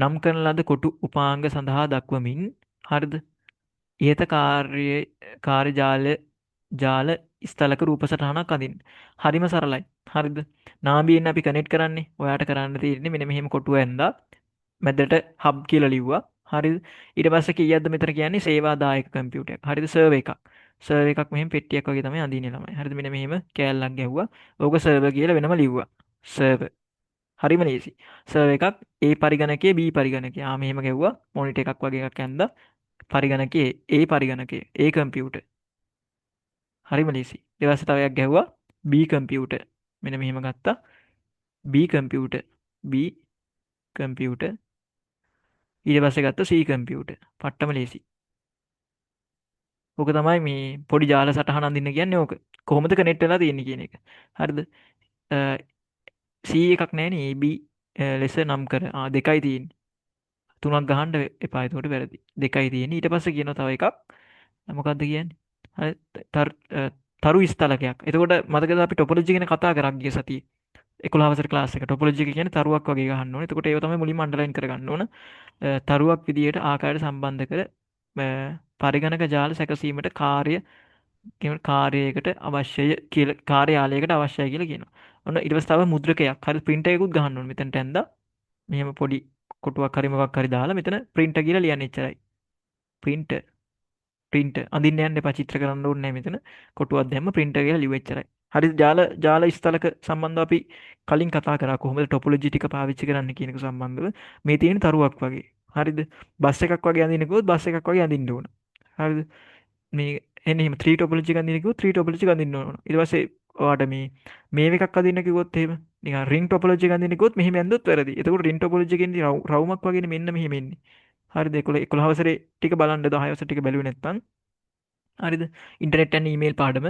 නම් කරන ලද කොටු උපාංග සඳහා දක්වමින් හරිද? ඉහත ජාල ස්ථලක රූප සටහනක් අඳින්න. හරිම සරලයි. හරිද? නාභියෙන් අපි කනෙක්ට් කරන්නේ. ඔයාට කරන්න තියෙන්නේ මෙන්න මෙහෙම කොටුව ඇඳලා මැදට හබ් කියලා ලිව්වා. හරිද? ඊට පස්සේ කීයක්ද මෙතන කියන්නේ සේවාදායක කම්පියුටර් එකක්. හරිද? සර්වර් එකක්. සර්වර් එකක් මෙහෙම පෙට්ටියක් වගේ තමයි අඳින්නේ ළමයි. හරිද? මෙන්න මෙහෙම කෑල්ලක් ගැහුවා. ඕක සර්වර් කියලා වෙනම ලිව්වා. සර්වර්. හරිම ලේසි. සර්වර් එකක් A පරිගණකයේ B පරිගණකයේ. මෙහෙම ගැහුවා. මොනිටර් එකක් වගේ එකක් ඇඳලා පරිගණකයේ ඒ පරිගණකයේ ඒ කම්පියුටර්. හරිම ලේසි. ඊට පස්සේ තව එකක් ගැහුවා B කම්පියුටර්. මෙන්න මෙහෙම ගත්තා. B computer. B computer. ඊට පස්සේ ගත්තා C කම්පියුටර්. පට්ටම ලේසි. ඕක තමයි මේ පොඩි ජාල සටහන අඳින්න කියන්නේ ඕක. කොහොමද කනෙක්ට් වෙලා තියෙන්නේ කියන එක. හරිද? C එකක් නැහැනේ AB ලෙස නම් කර. දෙකයි තියෙන්නේ. තුනක් ගහන්න එපා. ඒකට වැරදි. දෙකයි තියෙන්නේ. ඊට පස්සේ කියනවා තව එකක්. මොකක්ද කියන්නේ? හරි තරු ස්ථලකයක්. එතකොට මතකද අපි ටොපොලොජි ගැන කතා කරා ගිය සතියේ 11 වසර ක්ලාස් එක. ටොපොලොජි එක කියන්නේ තරුවක් වගේ ගහන්න ඕනේ. එතකොට ඒව තමයි මුලින්ම අන්ඩර්ලයින් කරගන්න ඕන. තරුවක් විදියට ආකාරයට සම්බන්ධ කර පරිගණක ජාල සැකසීමට කාර්යයකට අවශ්‍යය කියලා කාර්යාලයකට අවශ්‍යයි කියලා කියනවා. ඔන්න ඊට පස්සේ තව මුද්‍රකයක්. හරි print එකකුත් ගහන්න ඕනේ. මෙතනට ඇඳලා මෙහෙම පොඩි කොටුවක් හරි මොකක් හරි දාලා මෙතන print කියලා ලියන්න එච්චරයි. print අඳින්න යන්න එපා. චිත්‍ර කරන්න ඕනේ නැහැ මෙතන. කොටුවක් දැම්ම print කියලා ලියුව එච්චරයි. හරි ජාල ස්ථලක සම්බන්ධව අපි කලින් කතා කරා කොහොමද ටොපොලොජි ටික පාවිච්චි කරන්න කියන එක සම්බන්ධව. මේ තියෙන තරුවක් වගේ. හරිද? බස් එකක් වගේ අඳින්න කිව්වොත් බස් එකක් වගේ අඳින්න ඕන. හරිද? මේ එන්න එහෙම 3 ටොපොලොජි එක අඳින්න කිව්වොත් 3 ටොපොලොජි එක අඳින්න ඕන. ඊට පස්සේ ඔයාට මේ එකක් අඳින්න කිව්වොත් එහෙම නිකන් රින් ටොපොලොජි එක අඳින්න කිව්වොත් මෙහෙම ඇඳුත් වැරදි. එතකොට රින් ටොපොලොජි එකෙන්දී රවුමක් වගේනේ මෙන්න මෙහෙම එන්නේ. හරිද? 11 වසරේ ටික බලන්න 10 වසරේ ටික බැලුවේ නැත්නම් හරිද? ඉන්ටර්නෙට් ඇන්ඩ් ඊමේල් පාඩම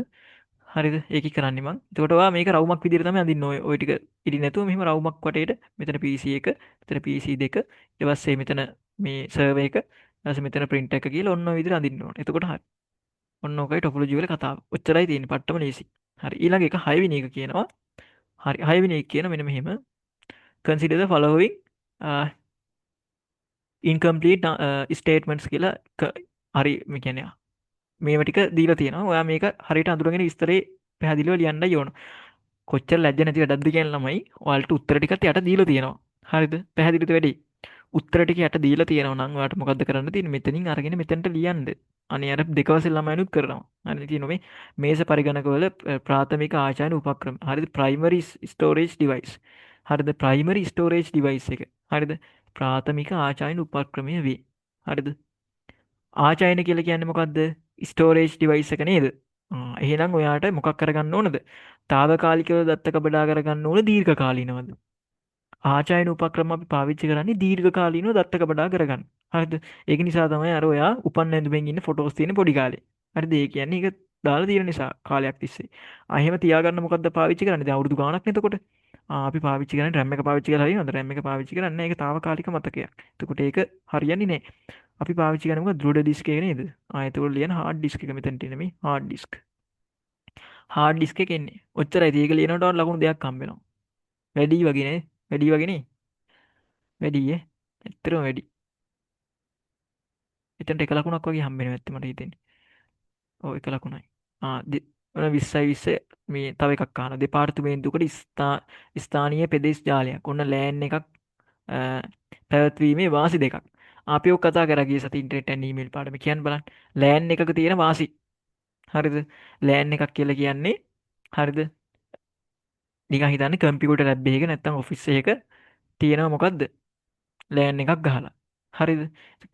හරිද? ඒකයි කරන්නේ මං. එතකොට ඔයා මේක රවුමක් විදිහට තමයි අඳින්න ඔය ටික ඉදි නැතුව මෙහෙම රවුමක් වටේට මෙතන PC එක, මෙතන PC දෙක, ඊට පස්සේ මෙතන මේ සර්වර් එක, ඊට පස්සේ මෙතන print එක කියලා ඔන්න ඔය විදිහට අඳින්න ඕනේ. එතකොට හරි. ඔන්න ඔකයි ටොපොලොජි වල කතාව. ඔච්චරයි තියෙන්නේ. පට්ටම ලේසි. හරි. ඊළඟ එක 6 වෙනි එක කියනවා. හරි 6 වෙනි එක කියන මෙන්න මෙහෙම consider the following incomplete statements කියලා හරි මේ කියන්නේ මේව ටික දීලා තියෙනවා. ඔයා මේක හරියට අඳුරගෙන විස්තරේ පැහැදිලිව ලියන්නයි ඕන. කොච්චර ලැජ්ජ නැති වැඩක්ද කියන ළමයි ඔයාලට උත්තර ටිකත් යට දීලා තියෙනවා. හරිද? පැහැදිලිද වැඩි? උත්තර ටික යට දීලා තියෙනවා නම් ඔයාලට මොකද්ද කරන්න තියෙන්නේ? මෙතනින් අරගෙන මෙතනට ලියන්න. අනේ අර දෙකවසේ ළමයිනුත් කරනවා. හරිද? තියෙනවා මේ මේස පරිගණකවල ප්‍රාථමික ආචාර්ය උපක්‍රම. හරිද? primary storage device. හරිද? ප්‍රයිමරි ස්ටෝරේජ් ඩිවයිස් එක. හරිද? ප්‍රාථමික ආචායන උපක්‍රමය වේ. හරිද? ආචායන කියලා කියන්නේ මොකද්ද? ස්ටෝරේජ් ඩිවයිස් එක නේද? එහෙනම් ඔයාට මොකක් කරගන්න ඕනද? తాවකාලිකව දත්ත කබඩා කරගන්න ඕන දීර්ඝකාලීනවද? ආචායන උපක්‍රම අපි පාවිච්චි කරන්නේ දීර්ඝකාලීනව දත්ත කබඩා කරගන්න. හරිද? ඒක නිසා තමයි අර ඔයා උපන් ඇඳුමෙන් ඉන්න ෆොටෝස් තියෙන පොඩි කාලේ. හරිද? ඒ කියන්නේ ඒක දාලා තියෙන නිසා කාලයක් තිස්සේ. එහෙම තියාගන්න මොකද්ද පාවිච්චි කරන්නේ? දැන් අවුරුදු ගාණක් නේ එතකොට. අපි පාවිච්චි කරන්නේ RAM එක පාවිච්චි කරලා හරියනවද? RAM එක පාවිච්චි කරන්නේ ඒක తాවකාලික මතකයක්. එතකොට ඒක හරියන්නේ නැහැ. අපි පාවිච්චි කරන්නේ මොකද? දෘඩ ඩිස්ක් එක නේද? එතකොට ලියන හાર્ඩ් ඩිස්ක් එක මෙතනට නෙමෙයි හાર્ඩ් ඩිස්ක්. හાર્ඩ් ඩිස්ක් එක එන්නේ. ඔච්චරයි. ඒක ලියනකොට ලකුණු දෙකක් හම්බ වෙනවා. වැඩි වගේ නේ? වැඩි වගේ නේ? වැඩි ඈ. ඇත්තටම වැඩි. එතනට එක ලකුණක් වගේ හම්බ වෙනවා ඇත්තට මට හිතෙන්නේ. ඔව් එක ලකුණයි. ඔන්න 20යි 20 මේ තව එකක් අහනවා. දෙපාර්තමේන්තුවකට ස්ථානීය පෙදෙස් ජාලයක්. ඔන්න ලෑන් එකක් පැවැත්වීමේ වාසි දෙකක්. අපි ඔක් කතා කරා ගිය සති ඉන්ටර්නෙට් ඇන්ඩ් ඊමේල් පාඩමේ කියන්න බලන්න. ලෑන් එකක තියෙන වාසි. හරිද? ලෑන් එකක් කියලා කියන්නේ හරිද? නිකන් හිතන්නේ කම්පියුටර් ලැබ් එකක නැත්නම් ඔෆිස් එකක තියෙනවා මොකද්ද? ලෑන් එකක් ගහලා. හරිද?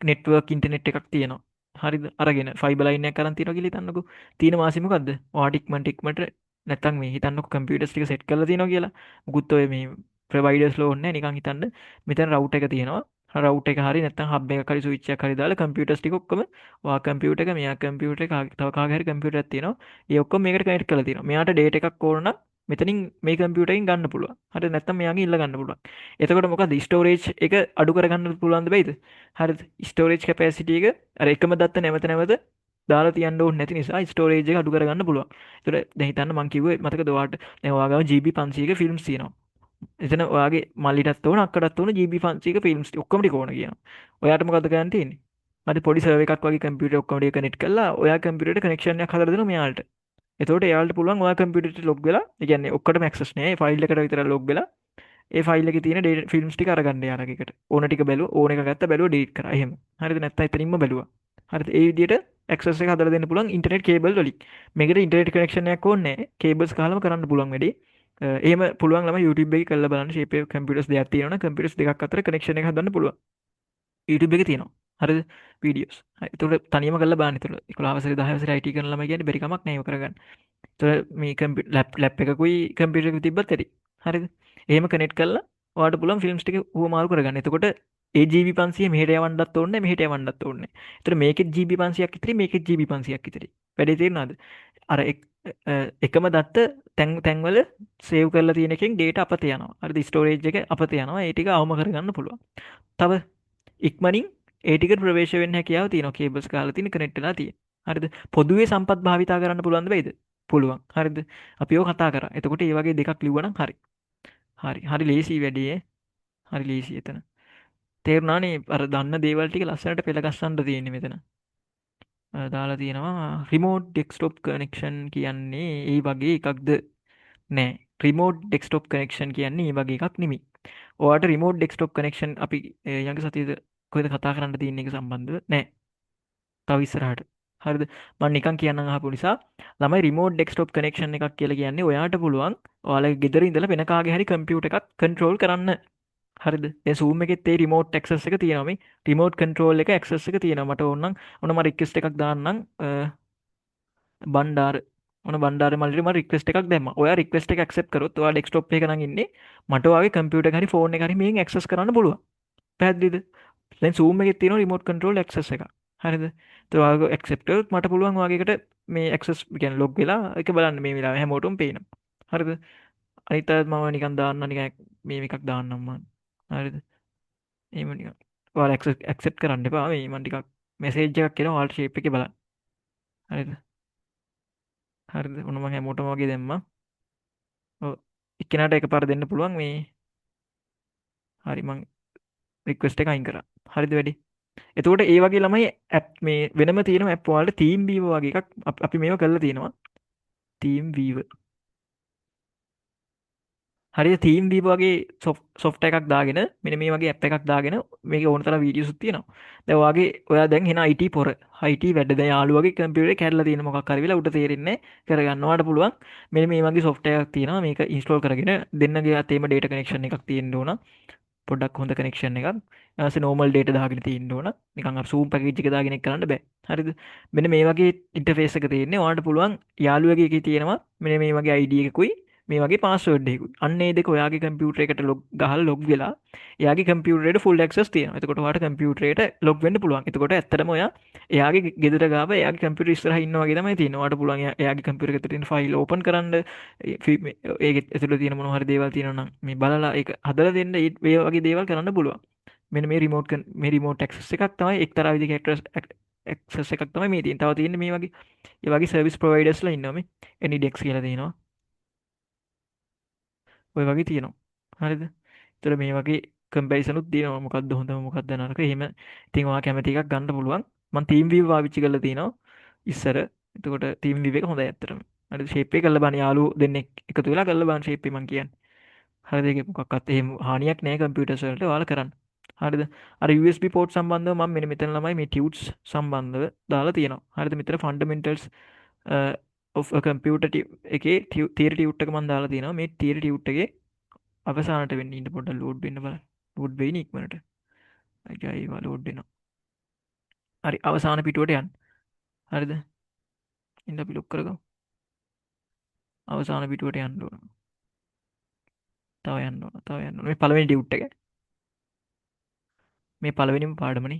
නෙට්වර්ක් ඉන්ටර්නෙට් එකක් තියෙනවා. හරිද? අරගෙන ෆයිබර් ලයින් එකක් අරන් තියනවා කියලා හිතන්නකෝ. තියෙන වාසි මොකද්ද? ඔයාට ඉක්මනට නැත්තම් මේ හිතන්නකෝ කම්පියුටර්ස් ටික සෙට් කරලා තියෙනවා කියලා. මුකුත් ඔය මේ ප්‍රොවයිඩර්ස් ලෝ ඕනේ නැහැ. නිකන් හිතන්න මෙතන රවුටර් එක තියෙනවා. රවුටර් එක හරි නැත්තම් හබ් එකක් හරි ස්විච් එකක් හරි දාලා කම්පියුටර්ස් ටික ඔක්කොම ඔයා කම්පියුටර් එක මෙයා කම්පියුටර් එක තව කාගේ හරි කම්පියුටරයක් තියෙනවා. ඒ ඔක්කොම මේකට කනෙක්ට් කරලා තියෙනවා. මෙයාට ඩේටා එකක් ඕන නම් මෙතනින් මේ කම්පියුටරෙන් ගන්න පුළුවන්. හරි නැත්තම් මෙයාගෙන් ඉල්ල ගන්න පුළුවන්. එතකොට මොකද ස්ටෝරේජ් එක අඩු කරගන්න පුළුවන්ද බැයිද? හරිද? ස්ටෝරේජ් කැපැසිටි එක අර එකම දත්ත නැවත නැවත දාලා තියන්න ඕනේ නැති නිසා ස්ටෝරේජ් එක අඩු කරගන්න පුළුවන්. ඒතකොට දැන් හිතන්න මං කිව්වේ මතකද ඔයාලට දැන් ඔයා ගාව GB 500ක ෆිල්ම්ස් තියෙනවා. එතන ඔයාගේ මල්ලිටත් ඕන අක්කටත් ඕන GB 500ක ෆිල්ම්ස් ඔක්කොම ටික ඕන කියනවා. ඔයාට මොකද කරන්න තියෙන්නේ? හරි පොඩි සර්වර් එකක් වගේ කම්පියුටර් ඔක්කොම ටික කනෙක්ට් කරලා ඔයා කම්පියුටරේට කනෙක්ෂන් එකක් හදලා දෙනවා මෙයාට. එතකොට එයාලට පුළුවන් ඔයා කම්පියුටරේට ලොග් වෙලා, ඒ කියන්නේ ඔක්කොටම ඇක්සස් නෑ. ෆයිල් එකට විතර ලොග් වෙලා ඒ ෆයිල් එකේ තියෙන ෆිල්ම්ස් ටික අරගන්න යාලගේ එකට. ඕන ටික බැලුවා, ඕන එක ගත්තා බැලුවා ඩීලීට් කරා. එහෙම. හරිද? නැත්නම් එතනින්ම බැලුවා. හරිද? ඒ විදිහට ඇක්සස් එක හදලා දෙන්න පුළුවන් ඉන්ටර්නෙට් කේබල් වලින්. මේකට ඉන්ටර්නෙට් කනෙක්ෂන් එකක් ඕනේ නැහැ. කේබල්ස් ගහලාම කරන්න පුළුවන් වැඩේ. එහෙම පුළුවන් ළමයි YouTube එකේ කරලා බලන්න. ෂේප් එක කම්පියුටර්ස් දෙකක් තියෙනවනම් කම්පියුටර්ස් දෙකක් අතර කනෙක්ෂන් එක හදන්න පුළුවන්. YouTube එකේ තියෙනවා. හරිද? වීඩියෝස්. හරි. ඒතකොට තනියම කරලා බලන්න. ඒතකොට 11 වසරේ 10 වසරේ IT කරන ළමයි කියන්නේ බැරි කමක් නෑ ඒක කරගන්න. ඒතකොට මේ ලැප් එකකුයි කම්පියුටර් එකකුයි තිබ්බත් ඇති. හරිද? එහෙම කනෙක්ට් කරලා ඔයාලට පුළුවන් ෆිල්ම්ස් ටික හුවමාරු කරගන්න. එතකොට ඒ GB 500 මෙහෙට යවන්නත් ඕනේ නැහැ මෙහෙට යවන්නත් ඕනේ නැහැ. ඒතර මේකෙත් GB 500ක් ඉතිරි මේකෙත් GB 500ක් ඉතිරි. වැඩේ තේරුණාද? අර එකම දත්ත තැන්වල සේව් කරලා තියෙන එකෙන් ඩේටා අපත යනවා. හරිද? ස්ටෝරේජ් එක අපත යනවා. ඒ ටික අවම කරගන්න පුළුවන්. තව ඉක්මනින් ඒ ටිකට ප්‍රවේශ වෙන්න හැකියාව තියෙනවා. කේබල්ස් ගහලා තියෙන කනෙක්ට් වෙලා තියෙන. හරිද? පොදුවේ සම්පත් භාවිතා කරන්න පුළුවන්ද බැයිද? පුළුවන්. හරිද? අපි ඕක කතා කරා. එතකොට මේ වගේ දෙකක් ලිව්වනම් හරි. හරි. හරි ලේසි වැඩේ ඈ. හරි ලේසි එතන. තේරුණානේ අර දන්න දේවල් ටික ලස්සනට පෙළ ගස්සන්න තියෙන්නේ මෙතන. දාලා තියෙනවා රිමෝට් ඩෙස්ක්ටොප් කනෙක්ෂන් කියන්නේ ඒ වගේ එකක්ද? නෑ. රිමෝට් ඩෙස්ක්ටොප් කනෙක්ෂන් කියන්නේ ඒ වගේ එකක් නෙමෙයි. ඔයාලට රිමෝට් ඩෙස්ක්ටොප් කනෙක්ෂන් අපි ඊළඟ සතියේද කොහෙද කතා කරන්න තියෙන එක සම්බන්ධව නෑ. තව ඉස්සරහට. හරිද? මම නිකන් කියන්නම් අහපු නිසා ළමයි රිමෝට් ඩෙස්ක්ටොප් කනෙක්ෂන් එකක් කියලා කියන්නේ ඔයාට පුළුවන් ඔයාලගේ ගෙදර ඉඳලා වෙන කාගේ හරි කම්පියුටර් එකක් කන්ට්‍රෝල් කරන්න. හරිද? දැන් Zoom එකෙත් ඒ රිමෝට් ඇක්සස් එක තියෙනවා මේ රිමෝට් කන්ට්‍රෝල් එක ඇක්සස් එක තියෙනවා. මට ඕන නම් ඔන්න මම රික්වෙස්ට් එකක් දාන්නම් බණ්ඩාර ඔන්න බණ්ඩාර මල්ලිට මම රික්වෙස්ට් එකක් දැම්මා. ඔයා රික්වෙස්ට් එක ඇක්සෙප්ට් කරොත් ඔයා ඩෙස්ක්ටොප් එක නම් ඉන්නේ මට ඔයාගේ කම්පියුටර් එක හරි ෆෝන් එක හරි මේෙන් ඇක්සස් කරන්න පුළුවන්. පැහැදිලිද? දැන් Zoom එකේ තියෙනවා රිමෝට් කන්ට්‍රෝල් ඇක්සස් එක. හරිද? ඒත් ඔයාගේ ඇක්සෙප්ට් කරොත් මට පුළුවන් ඔයාගේ එකට මේ ඇක්සස් කියන්නේ ලොග් වෙලා ඒක බලන්න මේ වෙලාවේ හැමෝටම පේනවා. හරිද? අනිත් අයත් මම නිකන් දාන්න නිකන් මේ එකක් දාන්නම් මම. හරිද? එහෙම නිකන්. ඔයාලා ඇක්සෙප්ට් කරන්න එපා. මේ මම ටිකක් මෙසේජ් එකක් එනවා ඔයාලට ෂේප් එකේ බලන්න. හරිද? හරිද? ඔන්න මම හැමෝටම වගේ දැම්මා. ඔව්. එක්කෙනාට එකපාර දෙන්න පුළුවන් මේ. හරි මං රික්වෙස්ට් එක අයින් කරා. හරිද වැඩි? එතකොට ඒ වගේ ළමයි ඇප් මේ වෙනම තියෙන ඇප් වලට තීම් වීවර් වගේ එකක් අපි මේව කරලා තියෙනවා. තීම් වීවර්. හරි තීම් වීප වගේ සොෆ්ට එකක් දාගෙන මෙන මේ වගේ ඇප් එකක් දාගෙන මේක ඕනතර වීඩියෝ සුත්තියනවා දවාගේ ඔයා දැන් හින අයිට පොර හයිට වැඩ යාලුවගේ කම්පියුට කැරල තියෙන මොක් කරවිලා උට තේරෙන්නේ කරගන්නවාට පුළුවන් මෙ මේ වගේ සොෆ්ටයක් තියෙන මේක ඉස්ටෝල් කරගෙන දෙන්නගේ අතේම ඩේට කනෙක්ෂණ එකක් තියෙන්ඩුවන පොඩක් හොඳ කනෙක්ෂන් එකක් ඇස නෝමල් ඩේට දාගෙන තිීන්ඩුවන නිකන් සූම් පැකිච්චි දාගෙන කරන්න බෑ හරිද මෙන්න මේ වගේ ඉන්ටෆේසක තියන්නේ වාට පුළුවන් යාලුවගේ එක තියෙනවා මෙන මේ වගේ අයිඩියකුයි මේ වගේ පාස්වර්ඩ්ඩෙකු අන්නේ දෙක ඔයාගේ කම්පියුටර එකට ලොග් ගහල් ලොග් වෙලා යාගේ කම්පියුටරට ෆුල් ක්ස් තියන එතකොට වාට කම්පියුටරට ලොග් වෙන්න පුළුවන් එතකොට ඇත්තම ඔයා එයාගේ ගෙදර ගාව යා කම්පියට ස්ර හින්නවාගේ තමයි තියනවාට පුළුවන් යාගේ කම්පියුට තින ෆයිල් ඕපන් කරන්න ඒ එතුල තියන මොහර දේවල් තියෙනනම් මේ බලලා එක හදර දෙන්න ඒ වගේ දේවල් කරන්න පුළුවන් මෙ මේ රිමෝට් මේ රිමෝට් ක්ස් එකක් තමයි එක්තර විදි එක්ස එකක් තම මේ තින් තව තියන්න මේ වගේ ඒවගේ සර්විස් ප්‍රවයිඩස්ලා ඉන්නම එනි ඩෙක්ස් කියල දෙනවා ඔය වගේ තියෙනවා හරිද තර මේ වගේ කම්පැරිසනුත් දියනවා මොකක්ද හොඳ මොකක්ද නරක හෙම තිවා කැමති එකක් ගන්න පුළුවන් මන් තීම්වී වාවිච්චි කල තිනවා ඉස්සර එතකොට තීම් විවක හොඳ ඇතරම අට ශේපය කල බන යාලු දෙන්නෙක් එක තුලා කල්ල බන් ශේපීමන් කියන් හරිදක මොකක්ත් එහෙම හානියක් නෑ කම්පියටර්සල්ට වාල කරන්න හරිද අර USB පෝට් සම්බන්ධ ම මෙ මෙතන ළමයි මේ ටියවස් සම්බන්ධව දාලා තියෙනවා හරිද මෙතර ෆන්ඩමෙන්ටල්ස් කම්පියට එක තේර ටියුට්ක මන් දාලා තියෙනවා මේ තේර ටියුට්ගේ අවසානට වෙන්න ඉට පොට ලෝඩ් වෙන්න බල ලෝඩ් වෙයි ඉක්මට ජයිවා ලෝඩ් වෙනවා හරි අවසාන පිටුවට යන් හරිද ඉන්න පිලොක් කරග අවසාන පිටුවට යන්නුවන තව යන්න තව යන්න මේ පලවෙනි ටියුට් එක මේ පලවෙනිම පාඩමනි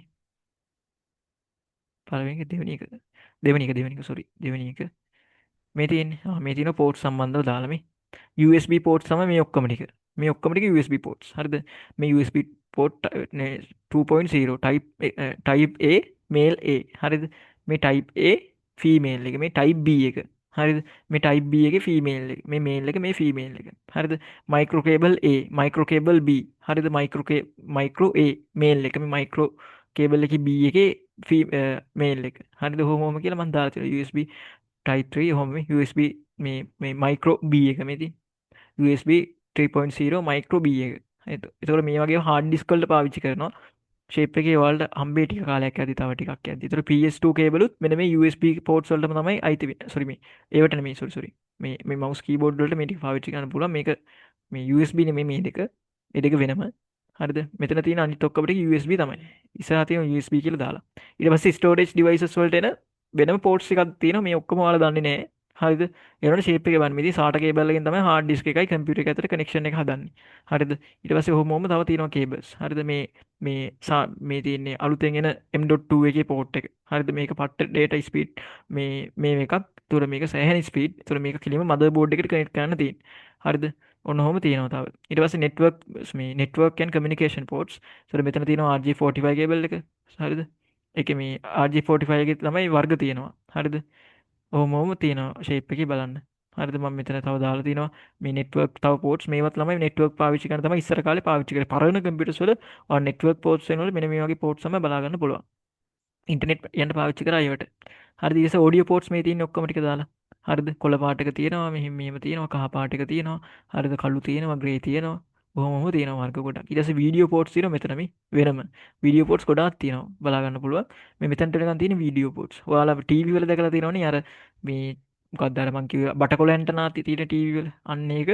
පලවෙනි දෙවනික සොරි දෙවනි එක මේ තියෙන් මේ තින පෝට් සම්බන්ධව දාලමි USB පෝට් සම මේ ඔක්කමටික මේ ඔක්කමටික USB පෝට්ස් හරිද මේ USB port 2.0 type A male A හරිද මේ ටයිප් A ෆීමේල් එක මේ ටයිප් B එක හරිද මේ ටයිප් B එක ෆීමේල් එක මේ මේල් එක මේ ෆීමේල් එක හරිද මයිකෝකේබල් A මයිකෝකේබල් B හරිද මයිකරෝ A මේල් එක මේ මයිකරෝ කේබල් එක B එක මේල් එක හරිද හෝමෝම කියලා මන්දාතර USB ටයිත්‍රී හොම USB මේ මයිකරෝ B එක මෙති USB 3.0 මයිකරෝ B එක එතකට මේ වගේ හාඩ ඩිස්කල්ට පාවිච්චි කරනවා ශේප එක වල්ට හම්බේටි කාලයක් ඇති තවටික් ඇති තර PS2 කේබලුත් මෙ මේ USB පෝට් සල්ට තමයි අයිති සරම ඒවට මේ සුරසුරි මේ මවස් කීබෝඩ්ඩට මේටි පාවිච්චි කන පුල මේ මේ USB නෙම මේ දෙක එදක වෙනම හරිද මෙතන තින අනි තොක්කට USB තමයි ඉසාතිය USB කියල දාලා ඉට පස ස්ටෝඩේජ් ඩිවයිසස් වලටන වෙනම පෝට්ස් එකක් තියෙන මේ ඔක්කම වාල දන්නේ නෑ හරිද එනට ශේපක බන්මදි සාටක බලගෙන් තම හාඩ ඩිස්ක එකයි කම්පියට ඇතර කනෙක්ෂණ එක හදන්න හරිද ඉට පස හොමෝම තව තියෙනවා කේබස් හරිද මේ තියන්නේ අලුතෙන්ගෙන M.2 එක පෝට් එක හරිද මේක පට්ට ඩේට ස්පීට් මේ එකක් තුර මේක සෑහන ස්පීට් තුර මේක කිලීම මද බෝඩ් එකට කනෙක්ට කරන්න තින් හරිද ඔන්න හොම තියෙනවතාව ඉටවස නෙටවක් මේ නෙටවර්කන් කමිනිකේෂන් පෝට්ස් සර මෙතන තියෙන RG45 කේබල් එක හරිද එක මේ RG45 තමයි වර්ග තියෙනවා හරිද ඕමෝම තියෙන ශේප් එක බලන්න හරිද ම මෙතන තව දාලා තිනවා මේ නෙට්වර්ක් තව පෝට්ස් මේවත් ළමයි නෙට්වර්ක් පාවිච්චි කරන තමයි ඉස්සර කාලේ පාවිච්චි කරේ පරණ කම්පියුටර්ස් වල නෙට්වර්ක් පෝට්ස් වෙනවල මෙන්න මේ වගේ පෝට්ස් තමයි බලා ගන්න පුළුවන් ඉන්ටර්නෙට් යන්න පාවිච්චි කරා ඒවට හරිද ඊස ඔඩියෝ පෝට්ස් මේ තියෙන ඔක්කොම ටික දාලා හරිද කොළ පාට එක තියෙනවා මෙහෙම තියෙනවා කහ පාට එක තියෙනවා හරිද කළු තියෙනවා ග්‍රේ තියෙනවා බොහොම තියෙනවා වර්ග ගොඩක් ඊට පස්සේ වීඩියෝ පෝට්ස් තියෙනවා මෙතන මේ වෙනම වීඩියෝ පෝට්ස් ගොඩාක් තියෙනවා බලා ගන්න පුළුවන් මේ මෙතනට නිකන් තියෙන වීඩියෝ පෝට්ස් ඔයාලා ටීවී වල දැකලා තියෙනවනේ අර මේ මොකක්ද අර මං කිව්වා බටකොළ ඇන්ටනා තියෙන ටීවී වල අන්න ඒක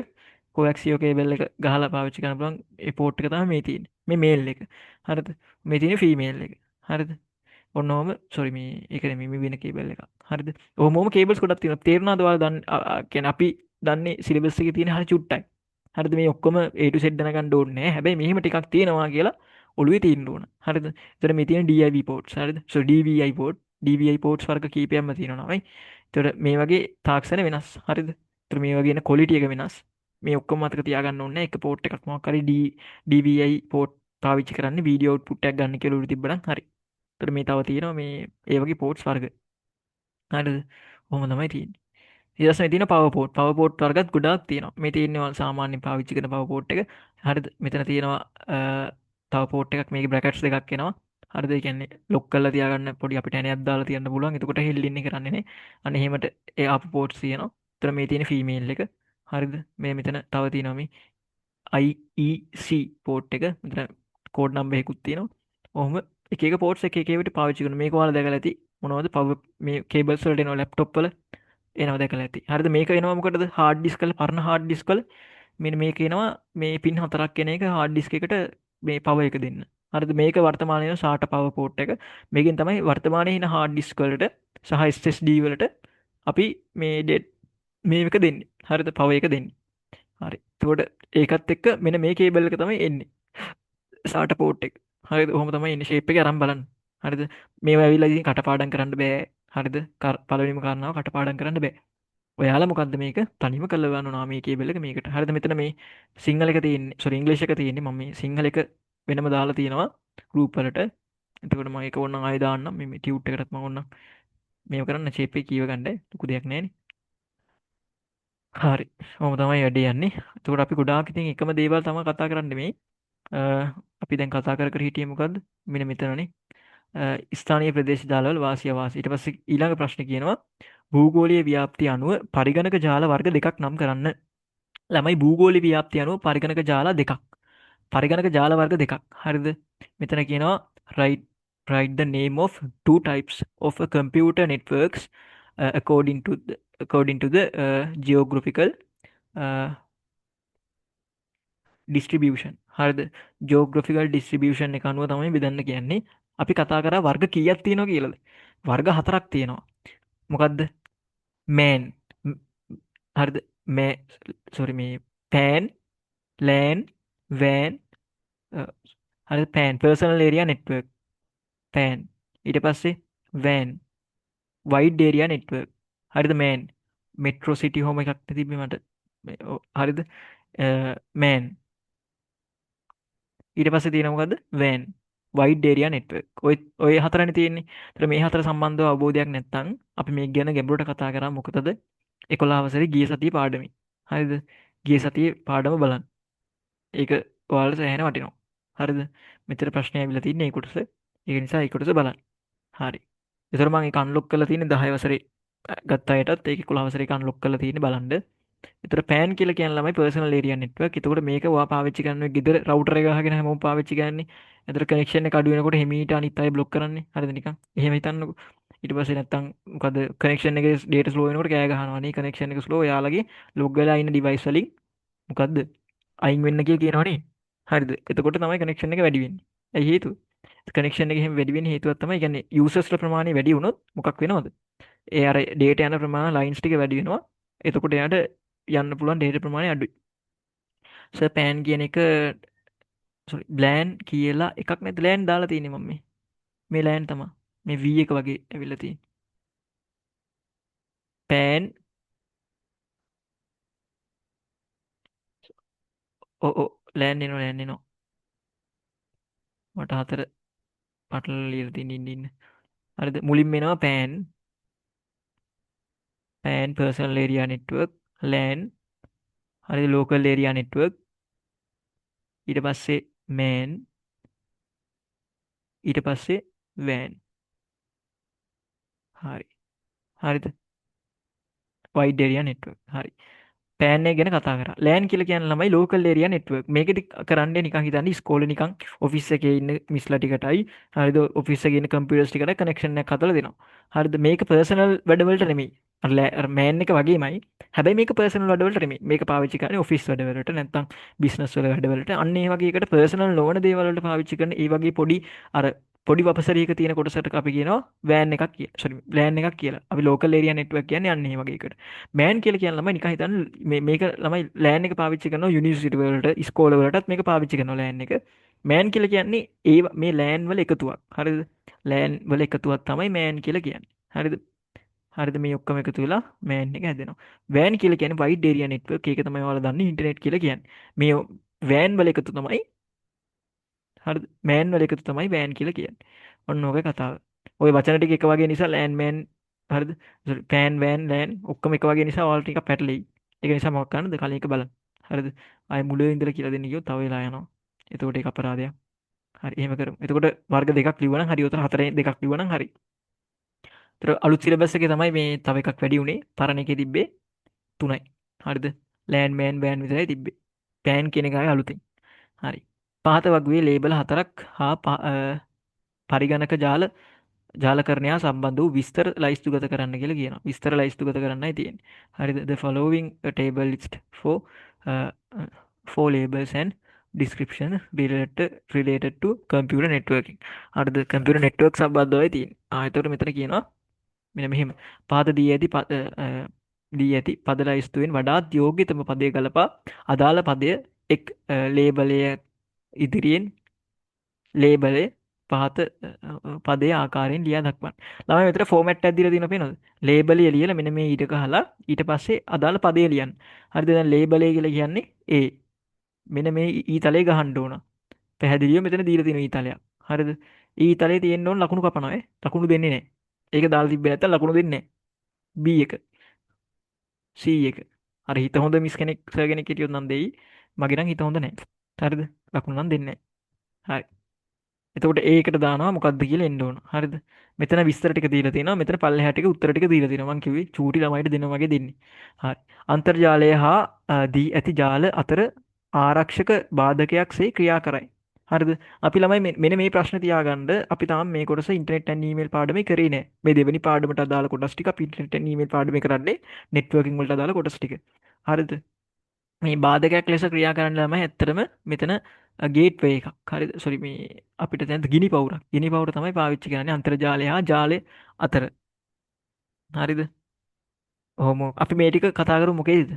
කොඇක්සියෝ කේබල් එක ගහලා පාවිච්චි කරන්න පුළුවන් ඒ පෝට් එක තමයි මේ තියෙන්නේ මේ මේල් එක හරිද මේ තියෙන ෆීමේල් එක හරිද ඔන්නෝම සොරි මේ ඒක නෙමෙයි මේ වෙන කේබල් එකක් හරිද ඔහොමම කේබල්ස් ගොඩක් තියෙනවා තේරුණාද ඔයාලා දන්න කියන්නේ අපි දන්නේ සිලබස් එකේ තියෙන හරිය චුට්ටයි හරිද මේ ඔක්කොම A to Z දැනගන්න ඕනේ නැහැ හැබැයි මෙහෙම ටිකක් තියෙනවා කියලා ඔළුවේ තියෙන්න ඕන හරිද එතන මේ තියෙන DIV ports හරිද so DVI port DVI ports වර්ග කීපයක්ම තියෙනවා නේද එතකොට මේ වගේ තාක්ෂණ වෙනස් හරිද එතකොට මේ වගේ න quality එක වෙනස් මේ ඔක්කොම මතක තියාගන්න ඕනේ එක port එකක් මොකක් හරි DVI port පාවිච්චි කරන්නේ video output එකක් ගන්න කියලා උඩ තිබ්බනම් හරි එතකොට මේ තව තියෙනවා මේ ඒ වගේ ports වර්ග හරිද කොහොම තමයි තියෙන්නේ ඊට තින පවපෝට් පවපෝට් වර්ගත් ගොඩක් තියෙනවා මේ තියෙනවා සාමාන්‍ය පාවිච්චි කරන පවපෝට් එක හරිද මෙතන තියෙනවා තව පෝට් එකක් මේක බ්‍රැකට්ස් දෙකක් එනවා හරිද ඒ කියන්නේ ලොක් කරලා තියාගන්න පොඩි අපිට ඇණයක් දාලා තියන්න පුළුවන් එතකොට හෙල්ලින්නේ කරන්නේ නේ අන්න එහෙමට ඒ අප පෝට්ස් තියෙනවා එතන මේ තියෙන ෆීමේල් එක හරිද මේ මෙතන තව තියෙනවා මේ IEC පෝට් එක මෙතන කෝඩ් නම්බර් එකකුත් තියෙනවා. ඔහොම එක එක පෝට්ස් එක එක ඒවාට පාවිච්චි කරනවා. මේක ඔයාලා දැකලා ඇති. මොනවද පවර් මේ කේබල්ස් වලට එනවා ලැප්ටොප් වල එනවා දැකලා ඇති. හරිද? මේක එනවා මොකටද? හાર્ඩ් ඩිස්ක් වල පරණ හાર્ඩ් ඩිස්ක් වල මෙන්න මේක එනවා මේ පින් 4ක් එන එක හાર્ඩ් ඩිස්ක් එකට මේ පවර් එක දෙන්න. හරිද? මේක වර්තමානයේ SATA පවර් පෝට් එක. මේකෙන් තමයි වර්තමානයේ ඉන හાર્ඩ් ඩිස්ක් වලට සහ SSD වලට අපි මේ මේක දෙන්නේ. හරිද? පවර් එක දෙන්නේ. හරි. එතකොට ඒකත් එක්ක මෙන්න මේ කේබල් එක තමයි එන්නේ. SATA පෝට් එක. හරිද? ඔහොම තමයි එන්නේ ෂේප් එක අරන් බලන්න. හරිද? මේවා ඇවිල්ලා ඉතින් කටපාඩම් කරන්න බෑ. හරිද? පළවෙනිම කාරණාව කටපාඩම් කරන්න බෑ. ඔයාලා මොකද්ද මේක තනියම කරලා ගන්න ඕනා මේ කේබල් එක මේකට. හරිද? මෙතන මේ සිංහල එක තියෙන්නේ. සෝරි ඉංග්‍රීසි එක තියෙන්නේ. මම මේ සිංහල එක වෙනම දාලා තියෙනවා ගෲප් වලට. එතකොට මම ඒක ඕනනම් ආයෙ දාන්නම්. මේ ටියුට් එකටත් මම ඕනනම් මේව කරන්න ෂේප් එක කීව ගන්න. ලොකු දෙයක් නෑනේ. හරි. ඔහොම තමයි වැඩේ යන්නේ. එතකොට අපි ගොඩාක් ඉතින් එකම දේවල් තමයි කතා කරන්නේ මේ. අ, අපි දැන් කතා කර කර හිටියේ මොකද්ද? මෙන්න මෙතනනේ. ස්ථානීය ප්‍රදේශ ජාලවල වාසිය වාසි. ඊට පස්සේ ඊළඟ ප්‍රශ්නේ කියනවා භූගෝලීය ව්‍යාප්තිය අනුව පරිගණක ජාල වර්ග දෙකක් නම් කරන්න. ළමයි භූගෝලීය ව්‍යාප්තිය අනුව පරිගණක ජාල දෙකක්. පරිගණක ජාල වර්ග දෙකක්. හරිද? මෙතන කියනවා write write the name of two types of a computer networks according to the geographical uh, distribution. හරිද? geographical distribution එක අනුව තමයි බෙදන්න කියන්නේ. අපි කතා කරා වර්ග කීයක් තියෙනවා කියලාද? වර්ග 4ක් තියෙනවා. මොකද්ද? man හරිද? මේ සෝරි මේ pan lan wan හරිද? pan personal area network pan ඊට පස්සේ wan wide area network හරිද? man metro city home එකක් තිබ්බේ මට හරිද? man ඊට පස්සේ තියෙනවා මොකද්ද? wan wide area network ඔය හතරනේ තියෙන්නේ. ඒතර මේ හතර සම්බන්ධව අවබෝධයක් නැත්නම් අපි මේක ගැන ගැඹුරට කතා කරා මොකටද? 11 වසරේ ගිය සතියේ පාඩමේ. හරිද? ගිය සතියේ පාඩම බලන්න. ඒක ඔයාලට සෑහෙන වටිනවා. හරිද? මෙතන ප්‍රශ්නේ ඇවිල්ලා තින්නේ ඒ කොටස. ඒක නිසා ඒ කොටස බලන්න. හරි. ඒතර මම ඒක අන්ලොක් කරලා තියෙන්නේ 10 වසරේ ගත්ත අයටත් ඒක 11 වසරේ ඒක අන්ලොක් කරලා තියෙන්නේ බලන්න. ඒතර පෑන් කියලා කියන ළමයි පර්සනල් ඒරියා නෙට්වර්ක්. එතකොට මේක ඔයා පාවිච්චි කරන්නේ ගෙදර රවුටර් එක ගහගෙන හැමෝම පාවිච්චි කරන්නේ. ඒතර කනෙක්ෂන් එක අඩු වෙනකොට හිමීට අනිත් අය බ්ලොක් කරන්නේ. හරිද නිකන්? එහෙම හිතන්නකෝ. ඊට පස්සේ නැත්තම් මොකද කනෙක්ෂන් එකේ ඩේටා ස්ලෝ වෙනකොට කෑ ගහනවා. අනේ කනෙක්ෂන් එක ස්ලෝ. ඔයාලගේ ලොග් වෙලා ඉන්න ඩිවයිස් වලින් මොකද්ද අයින් වෙන්න කියලා කියනවනේ. හරිද? එතකොට තමයි කනෙක්ෂන් එක වැඩි වෙන්නේ. ඇයි හේතුව? කනෙක්ෂන් එක එහෙම වැඩි වෙන්න හේතුවක් තමයි කියන්නේ යූසර්ස්ලා ප්‍රමාණය වැඩි වුණොත් මොකක් වෙනවද? ඒ අර ඩේටා යන ප්‍රමාණය ලයින්ස් ටික වැඩි වෙනවා. එතකොට එයාට යන්න පුළුවන් ඩේටා ප්‍රමාණය අඩුයි. සර් පෑන් කියන එක සෝරි බ්ලෑන් කියලා එකක් නැති ලෑන් දාලා තියෙන්නේ මම මේ. මේ ලෑන් තමයි. මේ V එක වගේ ඇවිල්ලා තියෙන්නේ. පෑන් ඔව් ලෑන් එනවා. මට හතර පටලලා ලියලා තියෙන ඉන්න. හරිද? මුලින්ම එනවා පෑන් පර්සනල් ඒරියා නෙට්වර්ක් ලෑන් හරිද? ලෝකල් ඒරියා නෙට්වර්ක් ඊට පස්සේ man ඊට පස්සේ van හරි හරිද wide area network හරි පෑන් එක ගැන කතා කරා LAN කියලා කියන්නේ ළමයි local area network මේකෙදි කරන්නේ නිකන් හිතන්නේ ඉස්කෝලේ නිකන් ඔෆිස් එකේ ඉන්න මිස්ලා ටිකටයි හරිද ඔෆිස් එකේ ඉන්න කම්පියුටර්ස් ටිකට කනෙක්ෂන් එකක් හදලා දෙනවා හරිද මේක පර්සනල් වැඩවලට නෙමෙයි අර මෑන් එක වගේමයි හැබැයි මේක පර්සනල් වැඩවලට නෙමෙයි මේක පාවිච්චි කරන්නේ ඔෆිස් වැඩවලට නැත්නම් බිස්නස් වල වැඩවලට අන්න ඒ වගේ එකට පර්සනල් නොවන දේවල් වලට පාවිච්චි කරන ඒ වගේ පොඩි අර පොඩි වපසරියක තියෙන කොටසට අපි කියනවා වෑන් එකක් කියලා සෝරි ලෑන් එකක් කියලා අපි ලෝකල් ඒරියා නෙට්වර්ක් කියන්නේ අන්න ඒ වගේ එකට මෑන් කියලා කියන ළමයි නිකන් හිතන්නේ මේක ළමයි ලෑන් එක පාවිච්චි කරනවා යුනිවර්සිටි වලට ඉස්කෝල වලටත් මේක පාවිච්චි කරනවා ලෑන් එක මෑන් කියලා කියන්නේ ඒ මේ ලෑන් වල එකතුවක් හරිද ලෑන් වල එකතුවක් තමයි මෑන් කියලා කියන්නේ හරිද හරිද මේ ඔක්කොම එකතු වෙලා මෑන් එක හැදෙනවා වෑන් කියලා කියන්නේ වයිඩ් ඒරියා නෙට්වර්ක් ඒක තමයි ඔයාලා දන්නේ ඉන්ටර්නෙට් කියලා කියන්නේ මේ වෑන් වල එකතු තමයි හරිද මෑන් වල එකතු තමයි වෑන් කියලා කියන්නේ ඔන්න ඔකයි කතාව ওই වචන ටික එක වගේ නිසා ලෑන් මෑන් හරිද පෑන් වෑන් ලෑන් ඔක්කොම එක වගේ නිසා ඔයාලට ටිකක් පැටලෙයි ඒක නිසා මොකක් කරන්නද කලින් එක බලන්න හරිද ආයෙ මුලින් ඉඳලා කියලා දෙන්න කිව්වොත් තව වෙලා යනවා එතකොට ඒක අපරාධයක් හරි එහෙම කරමු එතකොට වර්ග දෙකක් ලිව්වනම් හරි උතන හතරෙන් දෙකක් ලිව්වනම් හරි ඒතර අලුත් සිලබස් එකේ තමයි මේ තව එකක් වැඩි උනේ පරණ එකේ තිබ්බේ 3යි හරිද ලෑන් මෑන් වෑන් විතරයි තිබ්බේ පෑන් කියන එකයි අලුතින්. හරි. පහත වගේ ලේබල් 4ක් හා පරිගණක ජාලකරණය සම්බන්ධ වූ විස්තර ලයිස්තුගත කරන්න කියලා කියනවා. විස්තර ලයිස්තුගත කරන්නයි තියෙන්නේ. හරිද? The following table list uh, uh, for labels and description related to computer networking. හරිද? computer network සම්බන්ධවයි තියෙන්නේ. එතකොට මෙතන කියනවා මෙන්න මෙහෙම. පහත දී ඇති පද ලයිස්තුවෙන් වඩාත් යෝග්‍යතම පදය ගලපා අදාළ පදය එක් ලේබලය ඉදිරියෙන් ලේබලේ පහත පදේ ආකාරයෙන් ලියා දක්වන්න. ළමයි මෙතන ෆෝමැට් එකක් දීලා තියෙනවා පේනවද? ලේබලය ලියලා මෙන්න මේ ඊට ගහලා ඊට පස්සේ අදාළ පදේ ලියන්න. හරිද? දැන් ලේබලය කියලා කියන්නේ A. මෙන්න මේ ඊතලේ ගහන්න ඕන. පැහැදිලිව මෙතන දීලා තියෙන ඊතලයක්. හරිද? ඊතලේ තියෙන්න ඕන ලකුණු කපනවා ලකුණු දෙන්නේ නැහැ. ඒක දාලා තිබ්බේ නැත්නම් ලකුණු දෙන්නේ නැහැ. B එක C එක. අර හිත හොඳ මිස් කෙනෙක් සර් කෙනෙක් හිටියොත් නම් දෙයි. මගේ නම් හිත හොඳ නැහැ. හරිද? ලකුණු නම් දෙන්නේ නැහැ. හරි. එතකොට ඒකට දානවා මොකක්ද කියලා එන්න ඕන. හරිද? මෙතන විස්තර ටික දීලා තියෙනවා. මෙතන පල්ලෙහාට ටික උත්තර ටික දීලා තියෙනවා. මං කිව්වේ චූටි ළමයිට දෙනවා වගේ දෙන්නේ. හරි. අන්තර්ජාලය හා දී ඇති ජාල අතර ආරක්ෂක බාධකයක්සේ ක්‍රියා කරයි. හරිද? අපි ළමයි මෙන්න මේ ප්‍රශ්න තියාගන්න අපි තාම මේ කොටස ඉන්ටර්නෙට් ඇන්ඩ් ඊමේල් පාඩමේ කරේ නෑ. මේ දෙවෙනි පාඩමට අදාළ කොටස් ටික අපි ඉන්ටර්නෙට් ඇන්ඩ් ඊමේල් පාඩමේ කරන්නේ නෙට්වර්කින් වලට අදාළ කොටස් ටික. හරිද? මේ බාධකයක් ලෙස ක්‍රියා කරන්න ළමයි ඇත්තටම මෙතන ගේට්වේ එකක්. හරිද? සෝරි මේ අපිට දැන් ගිනි පවුරක්. ගිනි පවුර තමයි පාවිච්චි කරන්නේ අන්තර්ජාලය හා ජාලය අතර. හරිද? ඔහොම අපි මේ ටික කතා කරමු මොකේද?